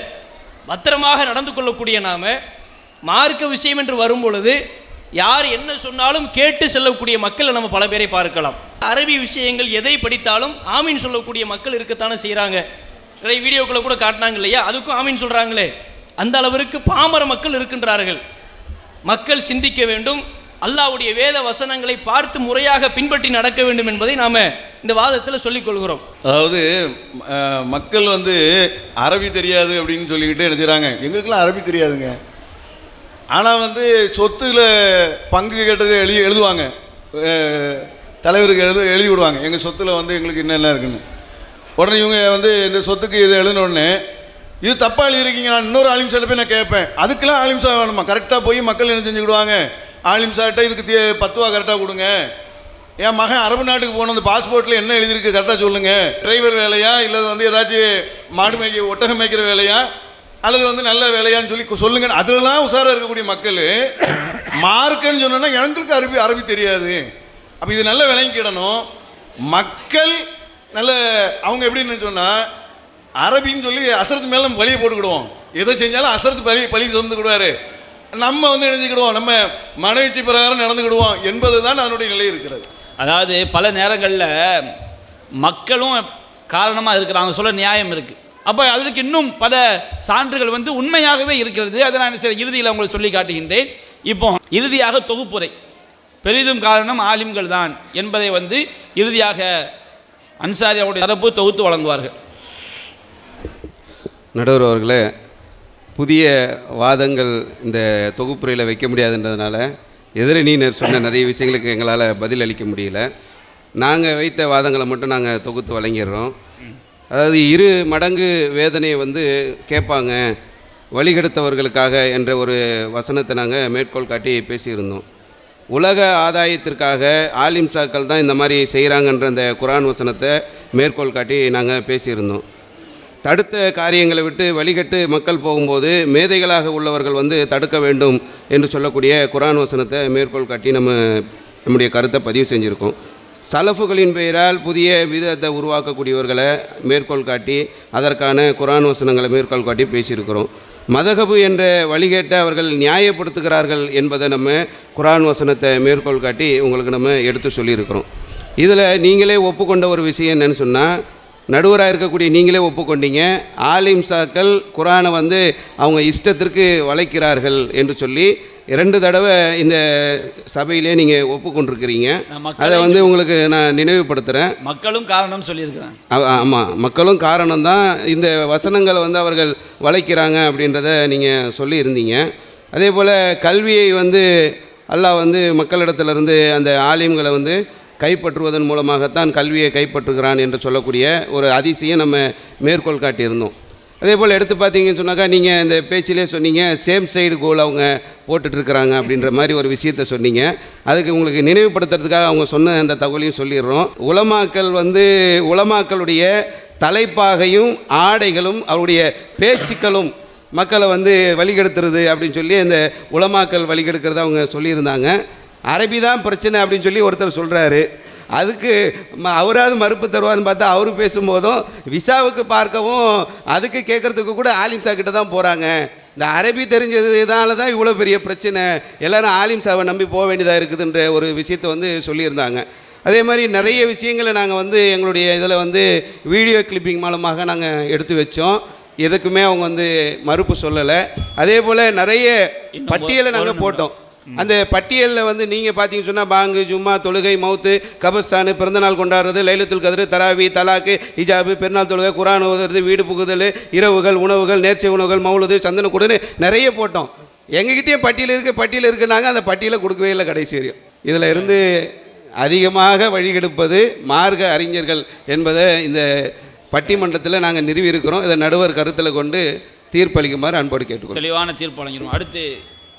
பத்திரமாக நடந்து கொள்ளக்கூடிய நாம் மார்க்க விஷயம் என்று வரும் பொழுது யார் என்ன சொன்னாலும் கேட்டு செல்லக்கூடிய மக்களை நம்ம பல பேரை பார்க்கலாம். அரபி விஷயங்கள் எதை படித்தாலும் ஆமீன் சொல்லக்கூடிய மக்கள் இருக்கத்தானே செய்கிறாங்க. நிறைய வீடியோக்களை கூட காட்டினாங்க இல்லையா, அதுக்கும் ஆமீன் சொல்கிறாங்களே. அந்த அளவிற்கு பாமர மக்கள் இருக்கின்றார்கள். மக்கள் சிந்திக்க வேண்டும், அல்லாஹ்வுடைய வேத வசனங்களை பார்த்து முறையாக பின்பற்றி நடக்க வேண்டும் என்பதை நாம் இந்த வாதத்தில் சொல்லிக் கொள்கிறோம். அதாவது மக்கள் அரபி தெரியாது அப்படின்னு சொல்லிக்கிட்டு என்ன செய்கிறாங்க, எங்களுக்கெல்லாம் அரபி தெரியாதுங்க, ஆனால் வந்து சொத்துல பங்கு கேட்டது எழுதுவாங்க, தலைவருக்கு எழுதி விடுவாங்க, எங்கள் சொத்தில் வந்து எங்களுக்கு என்னென்ன இருக்குன்னு. உடனே இவங்க வந்து இந்த சொத்துக்கு இதை எழுதினோடனே இது தப்பாக எழுதிருக்கீங்க, நான் இன்னொரு ஆலிம்சாட்ட போய் நான் கேட்பேன். அதுக்கெல்லாம் ஆலிம்சா வேணுமா? கரெக்டாக போய் மக்கள் என்ன செஞ்சுக்கிடுவாங்க, ஆலிம்சாட்ட இதுக்கு 10 ரூபா கரெக்டாக கொடுங்க, என் மகன் அரபு நாட்டுக்கு போன அந்த பாஸ்போர்ட்டில் என்ன எழுதியிருக்கு கரெக்டாக சொல்லுங்கள், டிரைவர் வேலையா இல்லை வந்து ஏதாச்சும் மாடு மேய்க்க ஒட்டகம் மேய்க்கிற வேலையா அல்லது வந்து நல்ல வேலையான்னு சொல்லி சொல்லுங்க. அதெல்லாம் உஷாராக இருக்கக்கூடிய மக்கள் மார்க்குன்னு சொன்னோன்னா எங்களுக்கு அரபி தெரியாது. அப்போ இது நல்ல விளங்கிக்கிடணும். மக்கள் நல்ல அவங்க எப்படின்னு சொன்னால் அரபின்னு சொல்லி அசரத்து மேலே நம்ம வழியை போட்டுக்கிடுவோம், எதை செஞ்சாலும் அசரத்து பழி சொந்துக்கிடுவார், நம்ம வந்து நினைச்சுக்கிடுவோம், நம்ம மனவீழ்ச்சி பிரகாரம் நடந்துக்கிடுவோம் என்பது தான் அதனுடைய நிலை இருக்கிறது. அதாவது பல நேரங்களில் மக்களும் காரணமாக இருக்கிறாங்க, சொல்ல நியாயம் இருக்குது. அப்போ அதற்கு இன்னும் பல சான்றுகள் வந்து உண்மையாகவே இருக்கிறது. அதை நான் சில இறுதியில் உங்களுக்கு சொல்லி காட்டுகின்றேன். இப்போ இறுதியாக தொகுப்புரை, பெரிதும் காரணம் ஆலிம்கள் தான் என்பதை வந்து இறுதியாக அன்சாரி அவருடைய தரப்பு தொகுத்து வழங்குவார்கள். நடுவர் அவர்களே, புதிய வாதங்கள் இந்த தொகுப்புரையில் வைக்க முடியாதுன்றதுனால எதிரணியினர் சொன்ன நிறைய விஷயங்களுக்கு எங்களால் பதில் அளிக்க முடியல. நாங்கள் வைத்த வாதங்களை மட்டும் நாங்கள் தொகுத்து வழங்கிடுறோம். அதாவது 2 மடங்கு வேதனையை வந்து கேட்பாங்க வழிகெடுத்தவர்களுக்காக என்ற ஒரு வசனத்தை நாங்கள் மேற்கோள் காட்டி பேசியிருந்தோம். உலக ஆதாயத்திற்காக ஆலிம்சாக்கள் தான் இந்த மாதிரி செய்கிறாங்கன்ற அந்த குரான் வசனத்தை மேற்கோள் காட்டி நாங்கள் பேசியிருந்தோம். தடுத்த காரியங்களை விட்டு வழிகட்டு மக்கள் போகும்போது மேதைகளாக உள்ளவர்கள் வந்து தடுக்க வேண்டும் என்று சொல்லக்கூடிய குரான் வசனத்தை மேற்கோள் காட்டி நம்முடைய கருத்தை பதிவு செஞ்சுருக்கோம். சலஃபுகளின் பெயரால் புதிய விதத்தை உருவாக்கக்கூடியவர்களை மேற்கோள் காட்டி அதற்கான குரான் வசனங்களை மேற்கோள் காட்டி பேசியிருக்கிறோம். மதகபு என்ற வழிகேட்டை அவர்கள் நியாயப்படுத்துகிறார்கள் என்பதை நம்ம குரான் வசனத்தை மேற்கோள் காட்டி உங்களுக்கு நம்ம எடுத்து சொல்லியிருக்கிறோம். இதில் நீங்களே ஒப்புக்கொண்ட ஒரு விஷயம் என்னன்னு சொன்னால், நடுவராக இருக்கக்கூடிய நீங்களே ஒப்புக்கொண்டீங்க, ஆலிம்சாக்கள் குரானை வந்து அவங்க இஷ்டத்திற்கு வளைக்கிறார்கள் என்று சொல்லி 2 தடவை இந்த சபையிலே நீங்கள் ஒப்புக்கொண்டிருக்கிறீங்க. அதை வந்து உங்களுக்கு நான் நினைவுபடுத்துகிறேன். மக்களும் காரணம் சொல்லியிருக்கிறாங்க. ஆமாம், மக்களும் காரணம்தான் இந்த வசனங்களை வந்து அவர்கள் வளைக்கிறாங்க அப்படின்றத நீங்கள் சொல்லியிருந்தீங்க. அதே போல் கல்வியை வந்து அல்லாஹ் வந்து மக்களிடத்திலிருந்து அந்த ஆலிம்களை வந்து கைப்பற்றுவதன் மூலமாகத்தான் கல்வியை கைப்பற்றுகிறான் என்று சொல்லக்கூடிய ஒரு அதிசயம் நம்ம மேற்கோள் காட்டியிருந்தோம். அதே போல் எடுத்து பார்த்தீங்கன்னு சொன்னாக்கா, நீங்கள் இந்த பேச்சிலே சொன்னீங்க சேம் சைடு கோல் அவங்க போட்டுட்ருக்குறாங்க அப்படின்ற மாதிரி ஒரு விஷயத்த சொன்னீங்க. அதுக்கு உங்களுக்கு நினைவுபடுத்துறதுக்காக அவங்க சொன்ன அந்த தகவலையும் சொல்லிடுறோம். உலமாக்களுடைய தலைப்பாகையும் ஆடைகளும் அவருடைய பேச்சுக்களும் மக்களை வந்து வழிகெடுத்துறது அப்படின்னு சொல்லி அந்த உலமாக்கள் வழிகெடுக்கிறத அவங்க சொல்லியிருந்தாங்க. அரபி தான் பிரச்சனை அப்படின்னு சொல்லி ஒருத்தர் சொல்கிறாரு. அதுக்கு அவராவது மறுப்பு தருவார்னு பார்த்தா அவர் பேசும்போதும் விசாவுக்கு பார்க்கவும் அதுக்கு கேட்குறதுக்கு கூட ஆலிம்சா கிட்ட தான் போகிறாங்க. இந்த அரபி தெரிஞ்சதுனால தான் இவ்வளோ பெரிய பிரச்சனை, எல்லோரும் ஆலிம்சாவை நம்பி போக வேண்டியதாக இருக்குதுன்ற ஒரு விஷயத்தை வந்து சொல்லியிருந்தாங்க. அதே மாதிரி நிறைய விஷயங்களை நாங்கள் வந்து எங்களுடைய இதில் வந்து வீடியோ கிளிப்பிங் மூலமாக நாங்கள் எடுத்து வச்சோம். எதுக்குமே அவங்க வந்து மறுப்பு சொல்லலை. அதே போல் நிறைய பட்டியலை நாங்கள் போட்டோம். அந்த பட்டியலில் வந்து நீங்கள் பார்த்தீங்கன்னு சொன்னால் பாங்கு, ஜும்மா, தொழுகை, மவுத்து, கபர்ஸ்தானு, பிறந்தநாள் கொண்டாடுறது, லைலத்துல் கத்ரு, தராவி, தலாக்கு, ஹிஜாபு, பெருநாள் தொழுகை, குரான் ஓதுறது, வீடு புகுதல், இரவுகள், உணவுகள், நேர்ச்சை உணவுகள், மௌலுது, சந்தன கூடுன்னு நிறைய போட்டோம். எங்ககிட்டயும் பட்டியல் இருக்குன்னாங்க, அந்த பட்டியலை கொடுக்கவே இல்லை கடைசி வரையும். இதில் இருந்து அதிகமாக வழிகெடுப்பது மார்க்க அறிஞர்கள் என்பதை இந்த பட்டிமன்றத்தில் நாங்கள் நிறுவி இருக்கிறோம். இதை நடுவர் கருத்தில் கொண்டு தீர்ப்பளிக்குமாறு அன்போடு கேட்டுக்கொள்கிறோம். தெளிவான தீர்ப்பு வழங்கிடுவோம். அடுத்து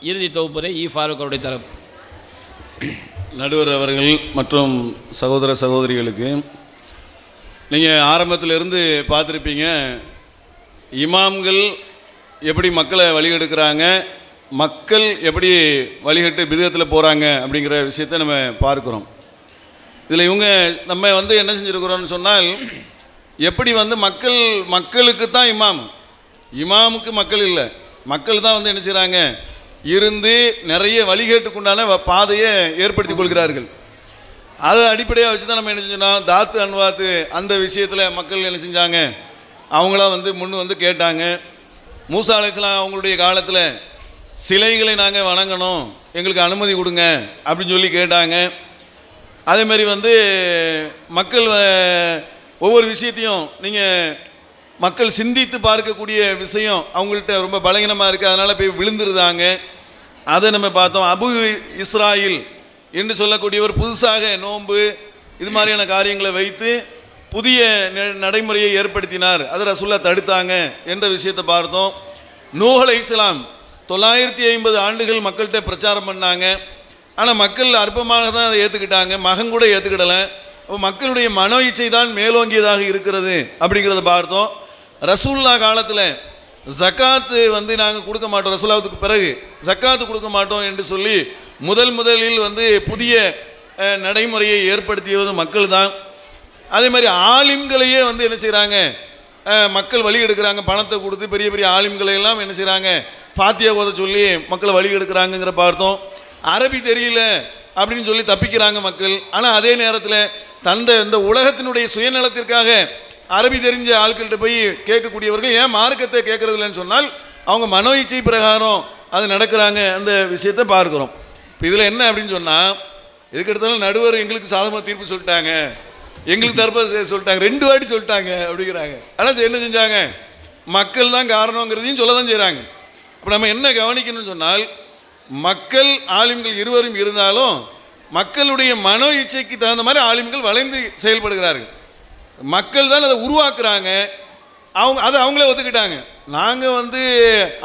இறுதி தொகுப்புரை ஃபாரூக் அவருடைய தரப்பு. நடுவர் அவர்கள் மற்றும் சகோதர சகோதரிகளுக்கு, நீங்கள் ஆரம்பத்திலிருந்து பார்த்துருப்பீங்க, இமாம்கள் எப்படி மக்களை வழிகெடுக்கிறாங்க, மக்கள் எப்படி வழிகட்டு பிதத்தில் போகிறாங்க அப்படிங்கிற விஷயத்தை நம்ம பார்க்குறோம். இதில் நம்ம வந்து என்ன செஞ்சுருக்கிறோம்னு சொன்னால், எப்படி வந்து மக்களுக்கு தான் இமாமுக்கு மக்கள் இல்லை, மக்கள் தான் வந்து என்ன செய்கிறாங்க இருந்து நிறைய வழிகேட்டுக்குண்டான பாதையை ஏற்படுத்தி கொள்கிறார்கள். அதை அடிப்படையாக வச்சு தான் நம்ம என்ன செஞ்சோம், தாத்து அன்வாத்து அந்த விஷயத்தில் மக்கள் என்ன செஞ்சாங்க, அவங்களாம் வந்து முன்னு வந்து கேட்டாங்க. மூசா அலைஹிஸ்ஸலாம் அவங்களுடைய காலத்தில் சிலைகளை நாங்கள் வணங்கணும், எங்களுக்கு அனுமதி கொடுங்க அப்படின்னு சொல்லி கேட்டாங்க. அதேமாரி வந்து மக்கள் ஒவ்வொரு விஷயத்தையும் மக்கள் சிந்தித்து பார்க்கக்கூடிய விஷயம் அவங்கள்ட்ட ரொம்ப பலகீனமாக இருக்குது, அதனால் போய் விழுந்துருந்தாங்க. அதை நம்ம பார்த்தோம். அபு இஸ்ராயில் என்று சொல்லக்கூடியவர் புதுசாக நோன்பு இது மாதிரியான காரியங்களை வைத்து புதிய நடைமுறையை ஏற்படுத்தினார். அதை ரசூலுல்லாஹ் தடுத்தாங்க என்ற விஷயத்தை பார்த்தோம். நூஹ் அலைஹிஸ்ஸலாம் 950 ஆண்டுகள் மக்கள்கிட்ட பிரச்சாரம் பண்ணாங்க. ஆனால் மக்கள் அற்பமாக தான் அதை ஏற்றுக்கிட்டாங்க, மகன் கூட ஏற்றுக்கிடலை. அப்போ மக்களுடைய மனோ இச்சை தான் மேலோங்கியதாக இருக்கிறது அப்படிங்கிறத பார்த்தோம். ரசூலுல்லாஹ் காலத்தில் ஜக்காத்து நாங்கள் கொடுக்க மாட்டோம், ரசூலுல்லாஹ்வுக்கு பிறகு ஜக்காத்து கொடுக்க மாட்டோம் என்று சொல்லி முதலில் புதிய நடைமுறையை ஏற்படுத்தியது மக்கள் தான். அதே மாதிரி ஆலிம்களையே என்ன செய்கிறாங்க, மக்கள் வழி எடுக்கிறாங்க, பணத்தை கொடுத்து பெரிய பெரிய ஆலிம்களையெல்லாம் என்ன செய்கிறாங்க, பாத்தியா ஓத சொல்லி மக்களை வழி எடுக்கிறாங்கங்கிற பார்த்தோம். அரபி தெரியல அப்படின்னு சொல்லி தப்பிக்கிறாங்க மக்கள். ஆனால் அதே நேரத்தில் இந்த உலகத்தினுடைய சுயநலத்திற்காக அரபி தெரிஞ்ச ஆட்கள்கிட்ட போய் கேட்கக்கூடியவர்கள் ஏன் மார்க்கத்தை கேட்கறதில்லன்னு சொன்னால் அவங்க மனோ இச்சை பிரகாரம் அது நடக்கிறாங்க. அந்த விஷயத்தை பார்க்குறோம். இப்போ இதில் என்ன அப்படின்னு சொன்னால், எதுக்கு எடுத்தாலும் நடுவர் எங்களுக்கு சாதகமாக தீர்ப்பு சொல்லிட்டாங்க, எங்களுக்கு தரப்பாக சொல்லிட்டாங்க, 2 வாட்டி சொல்லிட்டாங்க அப்படிங்கிறாங்க. ஆனால் என்ன செஞ்சாங்க, மக்கள் தான் காரணங்கிறதையும் சொல்ல தான் செய்கிறாங்க. அப்போ நம்ம என்ன கவனிக்கணும்னு சொன்னால், மக்கள் ஆலிம்கள் இருவரும் இருந்தாலும் மக்களுடைய மனோ இச்சைக்கு தகுந்த மாதிரி ஆலிம்கள் வளைந்து செயல்படுகிறார்கள். மக்கள் தான் அதை உருவாக்குறாங்க, அதை அவங்களே ஒத்துக்கிட்டாங்க. நாங்கள்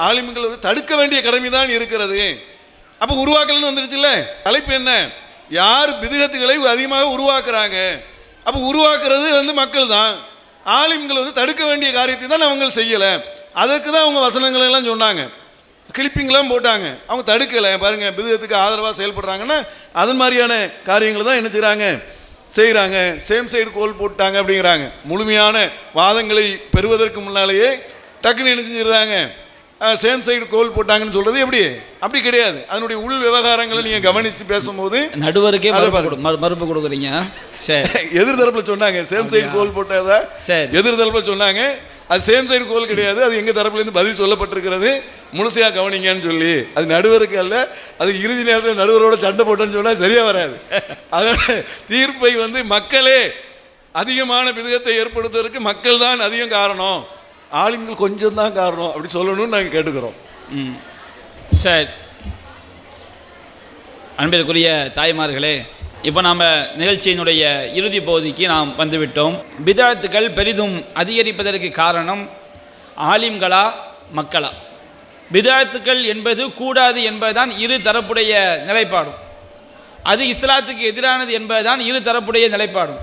ஆலிம்கள் தடுக்க வேண்டிய கடமை தான் இருக்கிறது. அப்போ உருவாக்கலன்னு வந்துடுச்சுல்ல. தலைப்பு என்ன, யார் பிதுகத்துகளை அதிகமாக உருவாக்குறாங்க. அப்போ உருவாக்குறது மக்கள் தான். ஆலிம்கள் தடுக்க வேண்டிய காரியத்தை தான் அவங்க செய்யலை. அதுக்கு தான் அவங்க வசனங்கள் எல்லாம் சொன்னாங்க, கிளிப்பிங்லாம் போட்டாங்க. அவங்க தடுக்கலை. பாருங்கள், பிதுகத்துக்கு ஆதரவாக செயல்படுறாங்கன்னா அது மாதிரியான காரியங்களை தான் என்ன செய்கிறாங்க. சேம் சைடு கோல் போட்டாங்க அப்படிங்கிறாங்க. முழுமையான வாதங்களை பெறுவதற்கு முன்னாலேயே டக்குன்னு என்ன செஞ்சிடுறாங்க, சேம் சைடு கோல் போட்டாங்கன்னு சொல்கிறது அப்படி கிடையாது. அதனுடைய உள் விவகாரங்களை நீங்கள் கவனித்து பேசும்போது நடுவருக்கே மறுப்பு கொடுக்குறீங்க. சரி, எதிர்தரப்பில் சொன்னாங்க சேம் சைடு கோல் போட்டதா, எதிர்தரப்பில் சொன்னாங்க அது சேம் சைடு கோல் கிடையாது, அது எங்கள் தரப்புலேருந்து பதில் சொல்லப்பட்டிருக்கிறது, முழுசையாக கவனிங்கன்னு சொல்லி. அது நடுவருக்கு அல்ல, அது இறுதி நேரத்தில் நடுவரோட சண்டை போட்டோன்னு சொன்னால் சரியாக வராது. அதனால் தீர்ப்பை மக்களே அதிகமான விதத்தை ஏற்படுத்துவதற்கு மக்கள் தான் அதிகம் காரணம், ஆளுங்கள் கொஞ்சம் தான் காரணம் அப்படி சொல்லணும்னு நாங்கள் கேட்டுக்கிறோம். சரி, அன்பிற்குரிய தாய்மார்களே, இப்போ நாம் நிகழ்ச்சியினுடைய இறுதி பகுதிக்கு நாம் வந்துவிட்டோம். பிதஅத்துகள் பெரிதும் அதிகரிப்பதற்கு காரணம் ஆலிம்களா மக்களா? பிதஅத்துகள் என்பது கூடாது என்பதுதான் இரு தரப்புடைய நிலைப்பாடும், அது இஸ்லாத்துக்கு எதிரானது என்பதுதான் இரு தரப்புடைய நிலைப்பாடும்.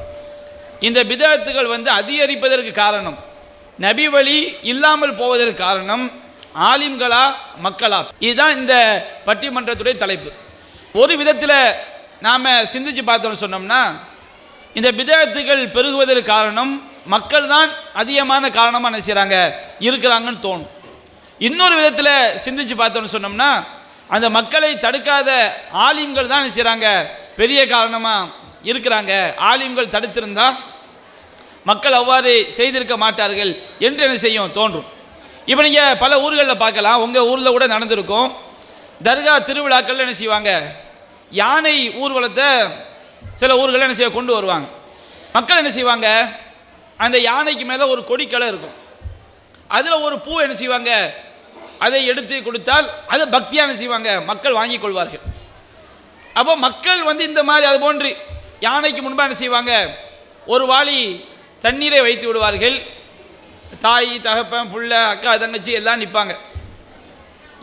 இந்த பிதஅத்துகள் அதிகரிப்பதற்கு காரணம், நபி வழி இல்லாமல் போவதற்கு காரணம் ஆலிம்களா மக்களா? இதுதான் இந்த பட்டிமன்றத்துடைய தலைப்பு. ஒரு விதத்தில் நாம் சிந்திச்சு பார்த்தோம்னு சொன்னோம்னா, இந்த பிதஅத்துகள் பெருகுவதற்கு காரணம் மக்கள் தான் அதிகமான காரணமாக என்ன செய்கிறாங்க, இருக்கிறாங்கன்னு தோணும். இன்னொரு விதத்தில் சிந்திச்சு பார்த்தோம்னு சொன்னோம்னா, அந்த மக்களை தடுக்காத ஆலிம்கள் தான் என்ன செய்கிறாங்க, பெரிய காரணமாக இருக்கிறாங்க. ஆலிம்கள் தடுத்திருந்தால் மக்கள் அவ்வாறு செய்திருக்க மாட்டார்கள் என்று என்ன செய்யும் தோன்றும். இப்போ நீங்கள் பல ஊர்களில் பார்க்கலாம், உங்கள் ஊரில் கூட நடந்திருக்கும். தர்கா திருவிழாக்கள் என்ன செய்வாங்க, யானை ஊர்வலத்தை சில ஊர்களில் என்ன செய்ய கொண்டு வருவாங்க. மக்கள் என்ன செய்வாங்க, அந்த யானைக்கு மேலே ஒரு கொடிக்கலை இருக்கும், அதில் ஒரு பூ என்ன செய்வாங்க, அதை எடுத்து கொடுத்தால் அதை பக்தியாக என்ன செய்வாங்க, மக்கள் வாங்கி கொள்வார்கள். அப்போ மக்கள் இந்த மாதிரி அது போன்று யானைக்கு முன்பாக என்ன செய்வாங்க, ஒரு வாளி தண்ணீரை வைத்து விடுவார்கள். தாய் தகப்பன் புள்ள அக்கா தங்கச்சி எல்லாம் நிற்பாங்க.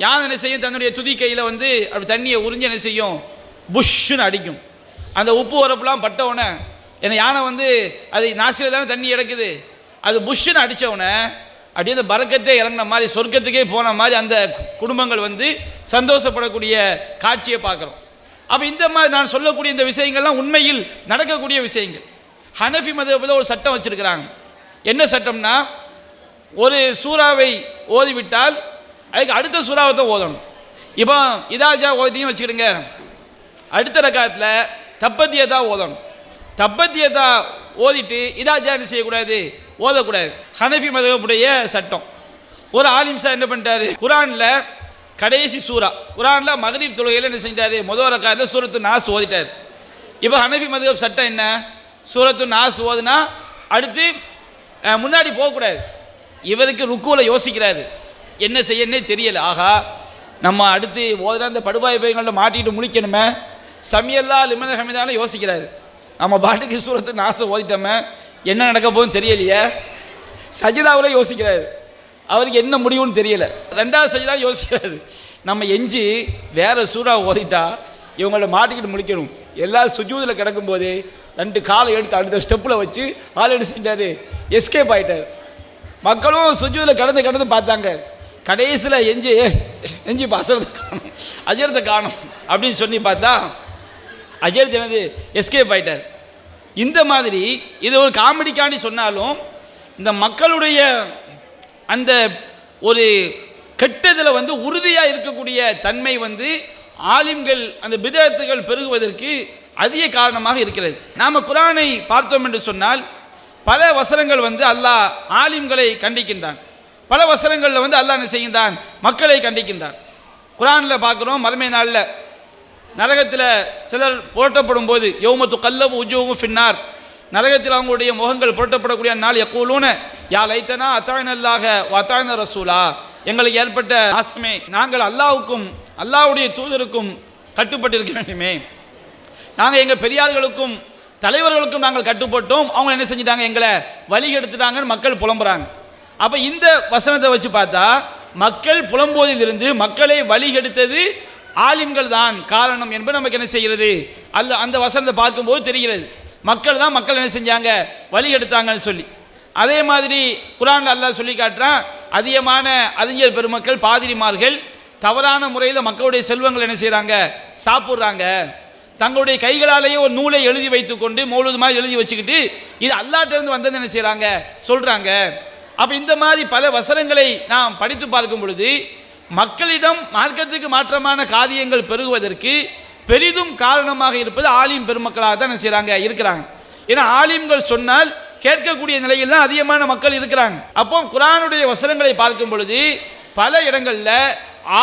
யானை என்ன செய்யும், தன்னுடைய துதி கையில் அப்படி தண்ணியை உறிஞ்சி என்ன செய்யும், புஷ்ஷுன்னு அடிக்கும். அந்த உப்பு உரப்புலாம் பட்டவுடனே, ஏன்னா யானை அது நாசியில் தானே தண்ணி எடுக்குது, அது புஷ்ஷுன்னு அடித்தவுடனே அப்படியே அந்த பரக்கத்தே இறங்கின மாதிரி, சொர்க்கத்துக்கே போன மாதிரி அந்த குடும்பங்கள் சந்தோஷப்படக்கூடிய காட்சியை பார்க்குறோம். அப்போ இந்த மாதிரி நான் சொல்லக்கூடிய இந்த விஷயங்கள்லாம் உண்மையில் நடக்கக்கூடிய விஷயங்கள். ஹனஃபி மதுஹபில் ஒரு சட்டம் வச்சுருக்கிறாங்க. என்ன சட்டம்னா, ஒரு சூறாவை ஓதிவிட்டால் அதுக்கு அடுத்த சூறாவை தான் ஓதணும். இப்போ இதாஜா ஓதியும் வச்சுக்கிடுங்க, அடுத்த ரக்காத்தில் தப்பத்தியதா ஓதணும். தப்பத்தியதா ஓதிட்டு இதாஜா என்ன செய்யக்கூடாது, ஓதக்கூடாது. ஹனஃபி மதுஹபுடைய சட்டம். ஒரு ஆலிம் சார் என்ன பண்ணிட்டாரு, குரானில் கடைசி சூறா, குரானில் மக்ரிப் தொழுகையில் என்ன செஞ்சார், முதல் ரக்காத்தில் சூரத்து நாஸ் ஓதிட்டார். இப்போ ஹனஃபி மதுஹப் சட்டம் என்ன, சூரத்து நாஸ் ஓதுனா அடுத்து முன்னாடி போகக்கூடாது. இவருக்கு ருக்குவில் யோசிக்கிறாரு, என்ன செய்யன்னே தெரியல. ஆகா, நம்ம அடுத்து ஓதுற அந்த படுபாய் பையங்கள்ட்ட மாட்டிட்டு முழிக்கணுமே, சமியல்லா லிமன் ஹமீதான யோசிக்கிறாரு. நம்ம பாட்டுக்கு சூரத்து நாசம் ஓதிட்டோமே, என்ன நடக்க போகுதுன்னு தெரியலையே. சஜிதாவில் யோசிக்கிறாரு, அவருக்கு என்ன முடிவுன்னு தெரியல. ரெண்டாவது சஜிதா யோசிக்கிறாரு, நம்ம எஞ்சி வேற சூறா ஓதிட்டா இவங்கள மாட்டிக்கிட்டு முடிக்கணும். எல்லா சுஜூதில் கிடக்கும்போது 2 காலை எடுத்து அடுத்த ஸ்டெப்பில் வச்சு ஆல்ரெடி செஞ்சார், எஸ்கேப் ஆகிட்டார். மக்களும் சுஜூதில் கடந்து பார்த்தாங்க. கடைசியில் எஞ்சி இப்போ அஜரத்தை காணும் அப்படின்னு சொல்லி பார்த்தா அஜரத் என்னது எஸ்கேப் ஆகிட்டார். இந்த மாதிரி இது ஒரு காமெடிக்காண்டி சொன்னாலும் இந்த மக்களுடைய அந்த ஒரு கெட்டதில் வந்து உறுதியாக இருக்கக்கூடிய தன்மை வந்து ஆலிம்கள் அந்த பிதஅத்துகள் பெருகுவதற்கு அதிக காரணமாக இருக்கிறது. நாம் குர்ஆனை பார்த்தோம் என்று சொன்னால் பல வசனங்கள் வந்து அல்லாஹ் ஆலிம்களை கண்டிக்கின்றான். பல வசனங்களில் வந்து அல்லாஹ் என்ன செய்கின்றான், மக்களை கண்டிக்கின்றான். குர்ஆனில் பார்க்குறோம், மறுமை நாளில் நரகத்தில் சிலர் புரட்டப்படும் போது யௌமத்து கல்லபு உஜூஹும் ஃபின்னார், நரகத்தில் அவங்களுடைய முகங்கள் புரட்டப்படக்கூடிய நாள் யக்கூலூன யா லைத்தனா அத்தாயினல்லாஹ வத்தாயின ரசூலா, எங்களுக்கு ஏற்பட்ட நாசமே, நாங்கள் அல்லாஹ்வுக்கும் அல்லாஹ்வுடைய தூதருக்கும் கட்டுப்பட்டிருக்க வேண்டுமே, நாங்கள் எங்கள் பெரியார்களுக்கும் தலைவர்களுக்கும் நாங்கள் கட்டுப்பட்டோம், அவங்க என்ன செஞ்சிட்டாங்க, எங்களை வழி எடுத்துட்டாங்கன்னு மக்கள் புலம்புறாங்க. அப்போ இந்த வசனத்தை வச்சு பார்த்தா மக்கள் புலம்போதிலிருந்து மக்களை வழி எடுத்தது ஆலிம்கள் தான் காரணம் என்பது நமக்கு என்ன செய்கிறது, அந்த வசனத்தை பார்க்கும்போது தெரிகிறது. மக்கள் தான் மக்கள் என்ன செஞ்சாங்க, வழி எடுத்தாங்கன்னு சொல்லி. அதே மாதிரி குர்ஆன்ல அல்லாஹ் சொல்லி காட்டுறான், அதிகமான அறிஞர் பெருமக்கள் பாதிரிமார்கள் தவறான முறையில் மக்களுடைய செல்வங்கள் என்ன செய்கிறாங்க, சாப்பிட்றாங்க. தங்களுடைய கைகளாலேயே ஒரு நூலை எழுதி வைத்துக்கொண்டு மௌலூது மாதிரி எழுதி வச்சுக்கிட்டு இது அல்லாஹ்ட்டேருந்து வந்தது என்ன செய்கிறாங்க, சொல்கிறாங்க. அப்போ இந்த மாதிரி பல வசனங்களை நாம் படித்து பார்க்கும் பொழுது மக்களிடம் மார்க்கத்துக்கு மாற்றமான காரியங்கள் பெருகுவதற்கு பெரிதும் காரணமாக இருப்பது ஆலிம் பெருமக்களாக தான் என்ன செய்கிறாங்க, இருக்கிறாங்க. ஏன்னா ஆலிம்கள் சொன்னால் கேட்கக்கூடிய நிலையில் தான் அதிகமான மக்கள் இருக்கிறாங்க. அப்போ குர்ஆனுடைய வசனங்களை பார்க்கும் பொழுது பல இடங்களில்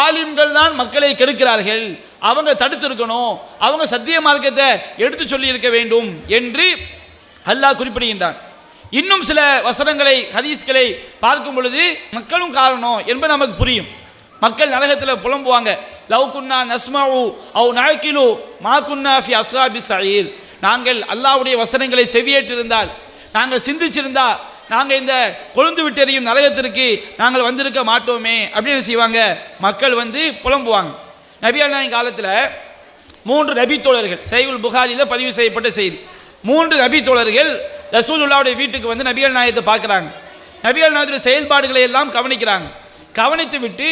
ஆலிம்கள் தான் மக்களை கெடுக்கிறார்கள், அவங்க தடுத்திருக்கணும், அவங்க சத்திய மார்க்கத்தை எடுத்து சொல்லி இருக்க வேண்டும் என்று அல்லாஹ் குறிப்பிடுகின்றான். இன்னும் சில வசனங்களை ஹதீஸ்களை பார்க்கும் பொழுது மக்களும் காரணம் என்பது நமக்கு புரியும். மக்கள் நரகத்தில் புலம்புவாங்க, லவ் குன்னா நஸ்மஉ அவ் நஅகிலு மா குன்னா ஃபி அஸ்ஹாபி ஸஈர், நாங்கள் அல்லாஹ்வுடைய வசனங்களை செவியேற்றிருந்தால், நாங்கள் சிந்திச்சிருந்தா நாங்கள் இந்த கொழுந்து விட்டெறியும் நரகத்திற்கு நாங்கள் வந்திருக்க மாட்டோமே அப்படின்னு செய்வாங்க. மக்கள் வந்து புலம்புவாங்க. நபிகள் நாயகம் காலத்தில் 3 நபி தோழர்கள், சஹீஹுல் புகாரியில் பதிவு செய்யப்பட்ட செய்தி, 3 நபி தோழர்கள் ரசூலுல்லாஹ்வுடைய வீட்டுக்கு வந்து நபிகள் நாயகத்தை பார்க்குறாங்க. நபிகள் நாயகத்துடைய செயல்பாடுகளை எல்லாம் கவனிக்கிறாங்க. கவனித்து விட்டு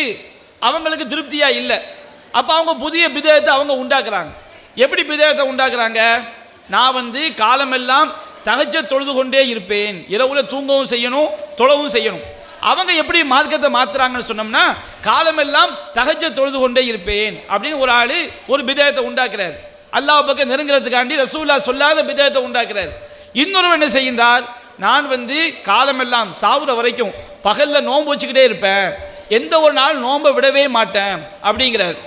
அவங்களுக்கு திருப்தியாக இல்லை. அப்போ அவங்க புதிய பிதஅத்தை அவங்க உண்டாக்குறாங்க. எப்படி பிதஅத்தை உண்டாக்குறாங்க, நான் வந்து காலமெல்லாம் தஹஜ்ஜத் தொழுது கொண்டே இருப்பேன், இரவுல தூங்கவும் செய்யணும் தொழவும் செய்யணும். அவங்க எப்படி மார்க்கத்தை மாற்றுறாங்கன்னு சொன்னோம்னா, காலமெல்லாம் தஹஜ்ஜத் தொழுது கொண்டே இருப்பேன் அப்படின்னு ஒரு ஆள் ஒரு பிதஅத்தை உண்டாக்குறார். அல்லாஹ் பக்கம் நெருங்கிறதுக்காண்டி ரசூலுல்லாஹ் சொல்லாத பிதஅத்தை உண்டாக்குறார். இன்னொரு என்ன செய்கின்றார், நான் வந்து காலமெல்லாம் சாவுற வரைக்கும் பகலில் நோன்பு வச்சுக்கிட்டே இருப்பேன், எந்த ஒரு நாள் நோன்பை விடவே மாட்டேன் அப்படிங்கிறார்.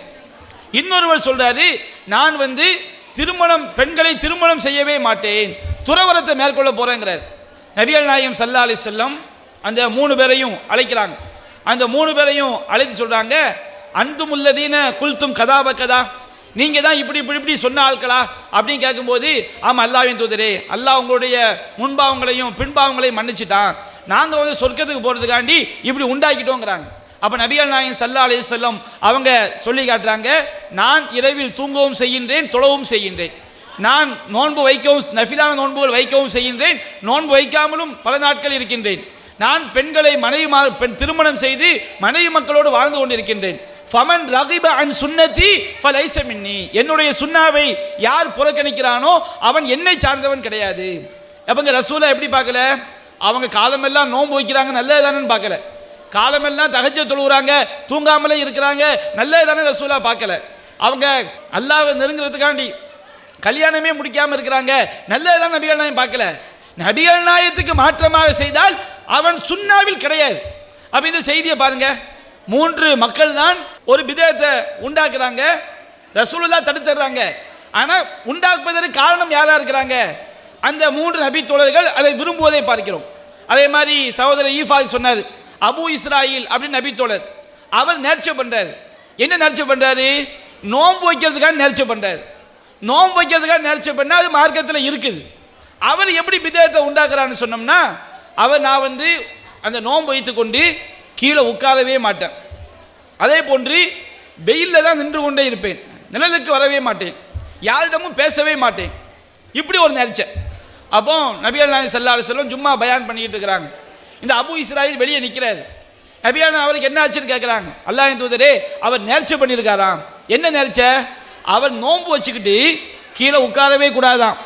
இன்னொருவர் சொல்கிறாரு, நான் வந்து பெண்களை திருமணம் செய்யவே மாட்டேன், துறவரத்தை மேற்கொள்ள போகிறேங்கிறார். நபிகள் நாயகம் ஸல்லல்லாஹு அலைஹி வஸல்லம் அந்த 3 பேரையும் அழைக்கிறாங்க. அந்த 3 பேரையும் அழைத்து சொல்கிறாங்க, அன்துமுல்லதீன குல்தும் கதாப கதா, நீங்கள் தான் இப்படி சொன்ன ஆட்களா அப்படின்னு கேட்கும்போது, ஆமாம் அல்லாஹ்வின் தூதரே, அல்லாஹ் உங்களுடைய முன்பாவங்களையும் பின்பாவங்களையும் மன்னிச்சிட்டான், நாங்கள் வந்து சொர்க்கத்துக்கு போகிறதுக்காண்டி இப்படி உண்டாக்கிட்டோங்கிறாங்க. அப்போ நபிகள் நாயகம் ஸல்லல்லாஹு அலைஹி வஸல்லம் அவங்க சொல்லி காட்டுறாங்க, நான் இரவில் தூங்கவும் செய்கின்றேன் தொழவும் செய்கின்றேன், நான் நோன்பு வைக்கவும் நஃபிலான நோன்புகள் வைக்கவும் செய்கின்றேன், நோன்பு வைக்காமலும் பல நாட்கள் இருக்கின்றேன், நான் பெண்களை திருமணம் செய்து மனைவி மக்களோடு வாழ்ந்து கொண்டிருக்கின்றேன். ஃபமன் ரகிப அன் சுன்னதி ஃபலைஸ மின்னி, என்னுடைய சுன்னாவை யார் புறக்கணிக்கிறானோ அவன் என்னை சார்ந்தவன் கிடையாது. அப்பங்க ரசூலை எப்படி பார்க்கல, அவங்க காலமெல்லாம் நோன்பு வைக்கிறாங்க நல்லது தானேன்னு பார்க்கல, காலமெல்லாம் தஹஜ்ஜத் தொழுகிறாங்க தூங்காமலே இருக்கிறாங்க நல்லது தானே ரசூலா பார்க்கல, அவங்க அல்லாஹ்வை நெருங்கிறதுக்காண்டி கல்யாணமே முடிக்காமல் இருக்கிறாங்க நல்லது தான் நபிகள் நாயகம் பார்க்கல. நபிகள் நாயகத்துக்கு மாற்றமாக செய்தால் அவன் சுன்னாவில் கிடையாது. அப்போ இந்த செய்தியை பாருங்க, 3 மக்கள் தான் ஒரு பிதஅத்தை உண்டாக்குறாங்க, ரசூலுல்லாஹ் தடுத்துறாங்க. ஆனால் உண்டாக்குவதற்கு காரணம் யாராக இருக்கிறாங்க, அந்த 3 நபி தோழர்கள் அதை விரும்புவதை பார்க்கிறோம். அதே மாதிரி சகோதரர் ஈஃபா சொன்னார், அபு இஸ்ராயில் அப்படின்னு நபி தோழர், அவர் நேர்ச்சை பண்ணுறார், என்ன நேர்ச்சி பண்ணுறாரு? நோன்பு வைக்கிறதுக்காக நேர்ச்சி பண்ணுறாரு. நோன்பு வைக்கிறதுக்காக நேர்ச்சி பண்ணால் அது மார்க்கத்தில் இருக்குது. அவர் எப்படி பிதத்தை உண்டாக்குறான்னு சொன்னோம்னா, நான் அந்த நோன்பு வைத்து கொண்டு கீழே உட்காரவே மாட்டேன், அதே போன்று வெயிலில் தான் நின்று கொண்டே இருப்பேன், நிழலுக்கு வரவே மாட்டேன், யாரிடமும் பேசவே மாட்டேன், இப்படி ஒரு நேர்ச்சை. அப்போ நபிகள் நாயகம் ஸல்லல்லாஹு அலைஹி வஸல்லம் ஜும்மா பயான் பண்ணிக்கிட்டு இருக்கிறாங்க. இந்த அபு இஸ்ராயில் வெளியே நிற்கிறார். நபிகள் அவருக்கு என்ன ஆச்சுன்னு கேட்குறாங்க. அல்லாஹ்வின் தூதரே, அவர் நேர்ச்சை பண்ணியிருக்காராம். என்ன நேர்ச்சை? அவர் நோன்பு வச்சுக்கிட்டு கீழே உட்காரவே கூடாதாம்,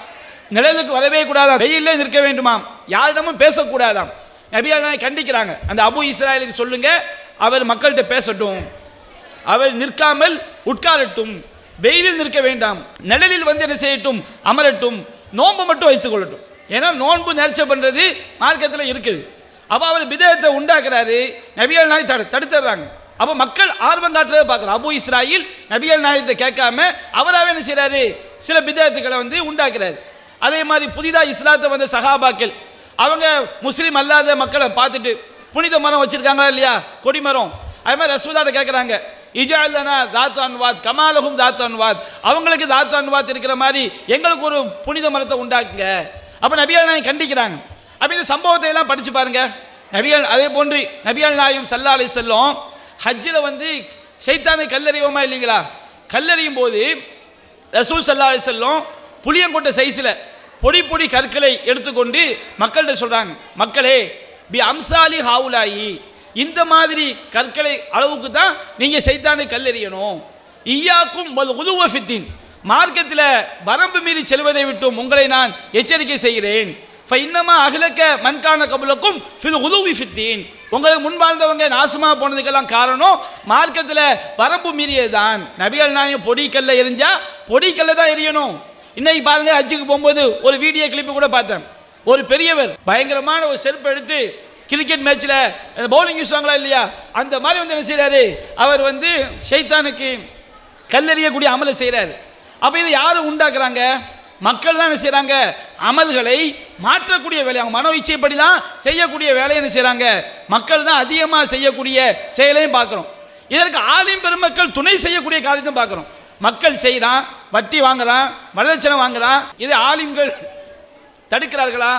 நிழலுக்கு வரவே கூடாதாம், வெயிலே நிற்க வேண்டுமாம், யாரிடமும் பேசக்கூடாதாம். நபிகள் நாயகம் கண்டிக்கிறாங்க. அந்த அபு இஸ்ராயிலுக்கு சொல்லுங்க, அவர் மக்கள்கிட்ட பேசட்டும், அவர் நிற்காமல் உட்காரட்டும், வெயிலில் நிற்க வேண்டாம், நிழலில் என்ன செய்யட்டும், அமரட்டும், நோன்பு மட்டும் வைத்துக் கொள்ளட்டும். ஏன்னா நோன்பு நேர்ச்சை பண்ணுறது மார்க்கத்தில் இருக்குது. அப்போ அவர் பிதத்தை உண்டாக்குறாரு. நபிகள் நாயகம் தடுத்துடுறாங்க. அப்போ மக்கள் ஆர்வம் காட்டுறதை பார்க்குறோம். அபு இஸ்ராயில் நபிகள் நாயகத்தை கேட்காம அவராகவே என்ன செய்கிறாரு, சில பிதத்துக்களை உண்டாக்குறாரு. அதே மாதிரி புதிதாக இஸ்லாத்தை வந்த சஹாபாக்கள் அவங்க முஸ்லீம் அல்லாத மக்களை பார்த்துட்டு புனித மரம் வச்சுருக்காங்களா இல்லையா, கொடிமரம், அதே மாதிரி ரசூலாட்ட கேட்குறாங்க, இஜாலனா தாத்தான்வாத் கமாலகும் தாத்தான்வாத், அவங்களுக்கு தாத்தான்வாத் இருக்கிற மாதிரி எங்களுக்கு ஒரு புனித மரத்தை உண்டாக்குங்க. அப்போ நபிகள் நாயகம் கண்டிக்கிறாங்க. அப்போ இந்த சம்பவத்தை எல்லாம் படித்து பாருங்க. அதே போன்று நபிகள் நாயகம் ஸல்லல்லாஹு அலைஹி வஸல்லம் ஹஜ்ஜில் ஷைத்தானை கல்லறிவோமா இல்லைங்களா, கல்லறியும் போது ரசூல் ஸல்லல்லாஹு அலைஹி வஸல்லம் புளியங்கொட்டை சைஸில் பொடி பொடி கற்களை எடுத்துக்கொண்டு மக்கள்கிட்ட சொல்கிறாங்க, மக்களே பி அம்சாலி ஹாவுலாயி, இந்த மாதிரி கற்களை அளவுக்கு தான் நீங்கள் ஷைத்தானை கல்லெறியணும். ஈயாக்கும் உதுவ ஃபித்தீன், மார்க்கத்தில் வரம்பு மீறி செல்வதை விட்டும் உங்களை நான் எச்சரிக்கை செய்கிறேன். ஃபைன்னமா அஹ்லக மன்கான கபுலக்கும் ஃபில் உதுவி ஃபித்தீன், உங்களுக்கு முன்பாழ்ந்தவங்க நாசமாக போனதுக்கெல்லாம் காரணம் மார்க்கத்தில் வரம்பு மீறியது தான். நபிகள் நாயகம் பொடிக்கல்ல எரிஞ்சா பொடிக்கல்ல தான் எரியணும். இன்னைக்கு பாருங்க, ஹஜ்ஜுக்கு போகும்போது ஒரு வீடியோ கிளிப்பு கூட பார்த்தேன். ஒரு பெரியவர் பயங்கரமான ஒரு செருப்பு எடுத்து கிரிக்கெட் மேட்ச்சில் பவுலிங் யூஸ்வாங்களா இல்லையா, அந்த மாதிரி என்ன செய்கிறாரு, அவர் ஷைத்தானுக்கு கல்லெறியக்கூடிய அமலை செய்கிறார். அப்போ இதை யாரும் உண்டாக்குறாங்க? மக்கள் தான் என்ன செய்கிறாங்க, அமல்களை மாற்றக்கூடிய வேலை, அவங்க மனோ இச்சைப்படி தான் செய்யக்கூடிய வேலையை என்ன செய்கிறாங்க, மக்கள் தான் அதிகமாக செய்யக்கூடிய செயலையும் பார்க்குறோம். இதற்கு ஆலிம் பெருமக்கள் துணை செய்யக்கூடிய காரியத்தையும் பார்க்குறோம். மக்கள் செய்கிறான், வட்டி வாங்குறான், வரதட்சணை வாங்குறான், இதை ஆலிம்கள் தடுக்கிறார்களா?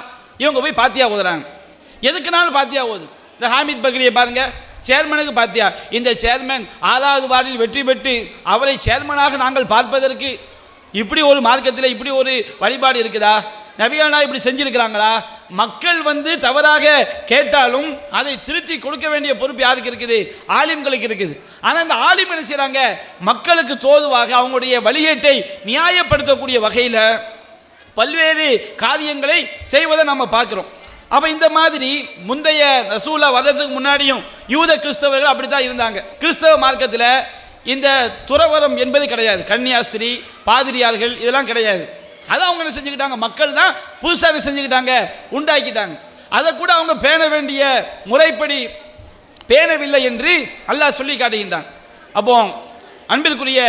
இவங்க போய் பாத்தியா ஓதுறாங்க. எதுக்குனாலும் பாத்தியா ஓது. இந்த ஹாமித் பக்ரியை பாருங்க, சேர்மனுக்கு பாத்தியா. இந்த சேர்மன் 6வது வார்டில் வெற்றி பெற்று அவரை சேர்மனாக நாங்கள் பார்ப்பதற்கு இப்படி ஒரு மார்க்கத்தில் இப்படி ஒரு வழிபாடு இருக்குதா? நபிகள்னா இப்படி செஞ்சிருக்கிறாங்களா? மக்கள் தவறாக கேட்டாலும் அதை திருத்தி கொடுக்க வேண்டிய பொறுப்பு யாருக்கு இருக்குது? ஆலிம்களுக்கு இருக்குது. ஆனால் இந்த ஆலிம் என்ன செய்கிறாங்க, மக்களுக்கு தோதுவாக அவங்களுடைய வழிகேட்டை நியாயப்படுத்தக்கூடிய வகையில் பல்வேறு காரியங்களை செய்வதை நம்ம பார்க்குறோம். அப்போ இந்த மாதிரி முந்தைய ரசூலா வர்றதுக்கு முன்னாடியும் யூத கிறிஸ்தவர்கள் அப்படி தான் இருந்தாங்க. கிறிஸ்தவ மார்க்கத்தில் இந்த துறவரம் என்பது கிடையாது, கன்னியாஸ்திரி பாதிரியார்கள் இதெல்லாம் கிடையாது. அதை அவங்க என்ன செஞ்சுக்கிட்டாங்க, மக்கள் தான் புதுசாக செஞ்சுக்கிட்டாங்க, உண்டாக்கிட்டாங்க. அதை கூட அவங்க பேண வேண்டிய முறைப்படி பேணவில்லை என்று அல்லாஹ் சொல்லி காட்டுகின்றான். அப்போ அன்பிற்குரிய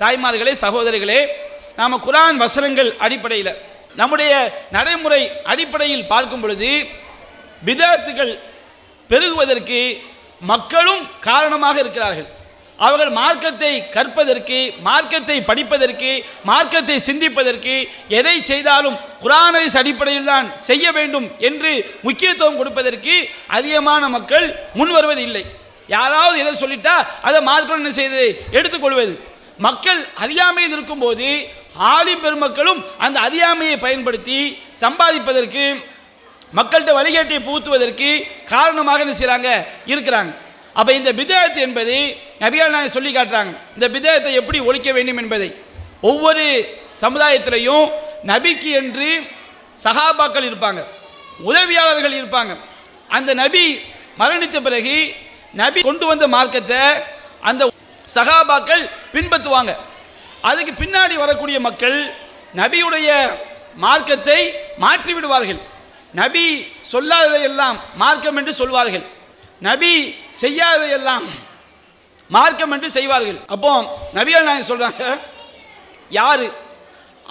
தாய்மார்களே, சகோதரிகளே, நாம் குர்ஆன் வசனங்கள் அடிப்படையில் நம்முடைய நடைமுறை அடிப்படையில் பார்க்கும் பொழுது பிதஅத்துகள் பெருகுவதற்கு மக்களும் காரணமாக இருக்கிறார்கள். அவர்கள் மார்க்கத்தை கற்பதற்கு, மார்க்கத்தை படிப்பதற்கு, மார்க்கத்தை சிந்திப்பதற்கு எதை செய்தாலும் குர்ஆன் அடிப்படையில் தான் செய்ய வேண்டும் என்று முக்கியத்துவம் கொடுப்பதற்கு அதிகமான மக்கள் முன் வருவதில்லை. யாராவது எதை சொல்லிட்டா அதை மார்க்கம் என்ன செய்து எடுத்துக்கொள்வது. மக்கள் அறியாமையில் இருக்கும்போது ஆலிம் பெருமக்களும் அந்த அறியாமையை பயன்படுத்தி சம்பாதிப்பதற்கு, மக்கள்கிட்ட வழிகேட்டை புகுத்துவதற்கு காரணமாக என்ன செய்கிறாங்க, இருக்கிறாங்க. அப்போ இந்த பிதஅத் என்பது நபிகள் நாயகம் சொல்லி காட்டுறாங்க. இந்த பிதஅத்தை எப்படி ஒழிக்க வேண்டும் என்பதை ஒவ்வொரு சமுதாயத்திலையும் நபிக்கு என்று சஹாபாக்கள் இருப்பாங்க, உதவியாளர்கள் இருப்பாங்க. அந்த நபி மரணித்த பிறகு நபி கொண்டு வந்த மார்க்கத்தை அந்த சஹாபாக்கள் பின்பற்றுவாங்க. அதுக்கு பின்னாடி வரக்கூடிய மக்கள் நபியுடைய மார்க்கத்தை மாற்றி விடுவார்கள். நபி சொல்லாததையெல்லாம் மார்க்கம் என்று சொல்வார்கள், நபி செய்யாததையெல்லாம் மார்க்கம் என்று செய்வார்கள். அப்போ நபிகள் நாயகம் சொல்றாங்க, யாரு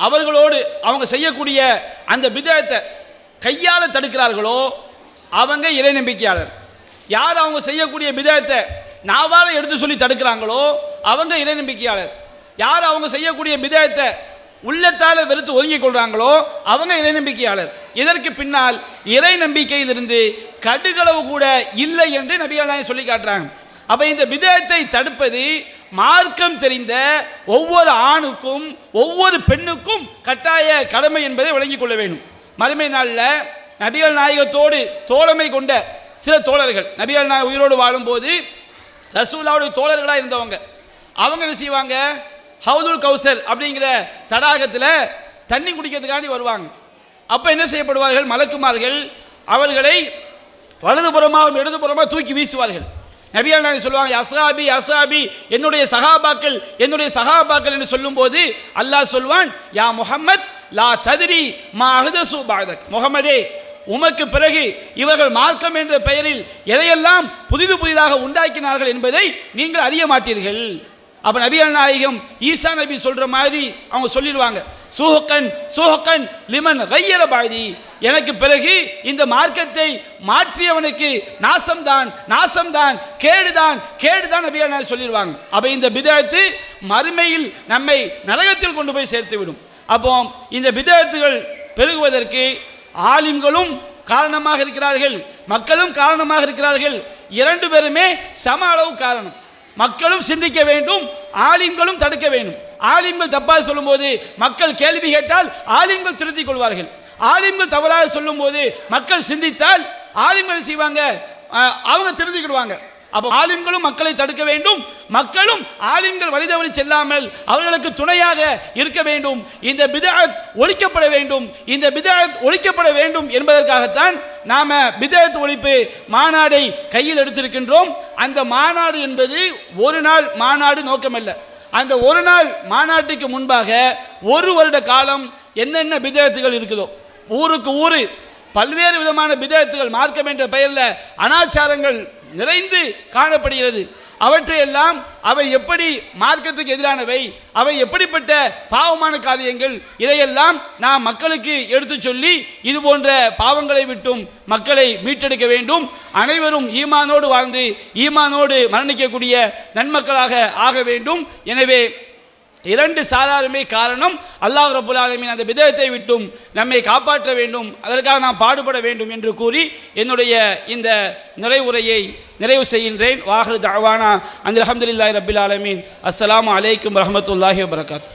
அவர்களோடு அவங்க செய்யக்கூடிய அந்த பிதஅத்தை கையால தடுக்கிறார்களோ அவங்க இறை நம்பிக்கையாளர். யார் அவங்க செய்யக்கூடிய பிதஅத்தை நாவால எடுத்து சொல்லி தடுக்கிறாங்களோ அவங்க இறை நம்பிக்கையாளர். யார் அவங்க செய்யக்கூடிய பிதஅத்தை உள்ளத்தால வெறுத்து ஒதுங்கிக் கொள்றாங்களோ அவங்க இறை நம்பிக்கையாளர். இதற்கு பின்னால் இறை நம்பிக்கையிலிருந்து கடுகளவு கூட இல்லை என்று நபிகள் நாயகம் சொல்லி காட்டுறாங்க. அப்ப இந்த பிதஅத்தை தடுப்பது மார்க்கம் தெரிந்த ஒவ்வொரு ஆணுக்கும் ஒவ்வொரு பெண்ணுக்கும் கட்டாய கடமை என்பதை விளங்கிக் கொள்ள வேண்டும். மறுமை நாளில் நபிகள் நாயகத்தோடு தோழமை கொண்ட சில தோழர்கள், நபிகள் நாயகம் உயிரோடு வாழும்போது ரசூலுல்லாஹ்வுடைய தோழர்களாக இருந்தவங்க, அவங்க என்ன செய்வாங்க, ஹவுதுல் கௌசர் அப்படிங்கிற தடாகத்தில் தண்ணி குடிக்கிறதுக்காண்டி வருவாங்க. அப்போ என்ன செய்யப்படுவார்கள், மலக்குமார்கள் அவர்களை வலதுபுறமாக இடதுபுறமாக தூக்கி வீசுவார்கள். நபிகள் நாயகம் சொல்லுவாங்க, அஸ்ஹாபி அஸ்ஹாபி, என்னுடைய சஹாபாக்கள் என்னுடைய சஹாபாக்கள் என்று சொல்லும்போது அல்லாஹ் சொல்வான், யா முஹம்மத் லா தத்ரி மா அஹ்தஸு பஅதக், முஹம்மதே உமக்கு பிறகு இவர்கள் மார்க்கம் என்ற பெயரில் எதையெல்லாம் புதிதாக உண்டாக்கினார்கள் என்பதை நீங்கள் அறிய மாட்டீர்கள். அப்போ நபிகள் நாயகம் ஈசா நபி சொல்ற மாதிரி அவங்க சொல்லிடுவாங்க, சூஹக்கன் சூஹக்கன் லிமன் கையர பாதி, எனக்கு பிறகு இந்த மார்க்கத்தை மாற்றியவனுக்கு நாசம்தான் நாசம்தான் கேடுதான் கேடுதான் நபிகள் நாயகம் சொல்லிடுவாங்க. அப்போ இந்த பிதஅத்து மறுமையில் நம்மை நரகத்தில் கொண்டு போய் சேர்த்து விடும். அப்போ இந்த பிதஅத்துகள் பெருகுவதற்கு ஆலிம்களும் காரணமாக இருக்கிறார்கள், மக்களும் காரணமாக இருக்கிறார்கள். இரண்டு பேருமே சம அளவு காரணம். மக்களும் சிந்திக்க வேண்டும், ஆலிம்களும் தடுக்க வேண்டும். ஆலிம்கள் தப்பாக சொல்லும்போது மக்கள் கேள்வி கேட்டால் ஆலிம்கள் திருத்திக் கொள்வார்கள். ஆலிம்கள் தவறாக சொல்லும்போது மக்கள் சிந்தித்தால் ஆலிம்கள் செய்வாங்க, அவங்க திருத்திக்கிடுவாங்க. அப்போ ஆலிம்களும் மக்களை தடுக்க வேண்டும், மக்களும் ஆலிம்கள் வழிதவறி செல்லாமல் அவர்களுக்கு துணையாக இருக்க வேண்டும். இந்த பிதஅத் ஒழிக்கப்பட வேண்டும். இந்த பிதஅத் ஒழிக்கப்பட வேண்டும் என்பதற்காகத்தான் நாம பிதஅத் ஒழிப்பு மாநாடை கையில் எடுத்திருக்கின்றோம். அந்த மாநாடு என்பது ஒரு நாள் மாநாடு நோக்கமல்ல. அந்த ஒரு நாள் மாநாட்டுக்கு முன்பாக ஒரு வருட காலம் என்னென்ன பிதஅத்துகள் இருக்குதோ, ஊருக்கு ஊரு பல்வேறு விதமான பிதஅத்துகள் மார்க்கம் என்ற பெயரில் அனாச்சாரங்கள் நிறைந்து காணப்படுகிறது. அவற்றையெல்லாம் அவை எப்படி மார்க்கத்துக்கு எதிரானவை, அவை எப்படிப்பட்ட பாவமான காரியங்கள், இதையெல்லாம் நாம் மக்களுக்கு எடுத்து சொல்லி இது போன்ற பாவங்களை விட்டும் மக்களை மீட்டெடுக்க வேண்டும். அனைவரும் ஈமானோடு வாழ்ந்து ஈமானோடு மரணிக்கக்கூடிய நன்மக்களாக ஆக வேண்டும். எனவே இரண்டு சாராருமே காரணம். அல்லாஹ் ரப்புல் ஆலமீன் அந்த பிதஅத்தை விட்டும் நம்மை காப்பாற்ற வேண்டும், அதற்காக நாம் பாடுபட வேண்டும் என்று கூறி என்னுடைய இந்த நிறைவுரையை நிறைவு செய்கின்றேன். வாஹிரு தஅவானா அனில் அல்ஹம்துலில்லாஹி ரப்பில் ஆலமீன். அஸ்ஸலாமு அலைக்கும் வரஹ்மத்துல்லாஹி வபரகாத்துஹு.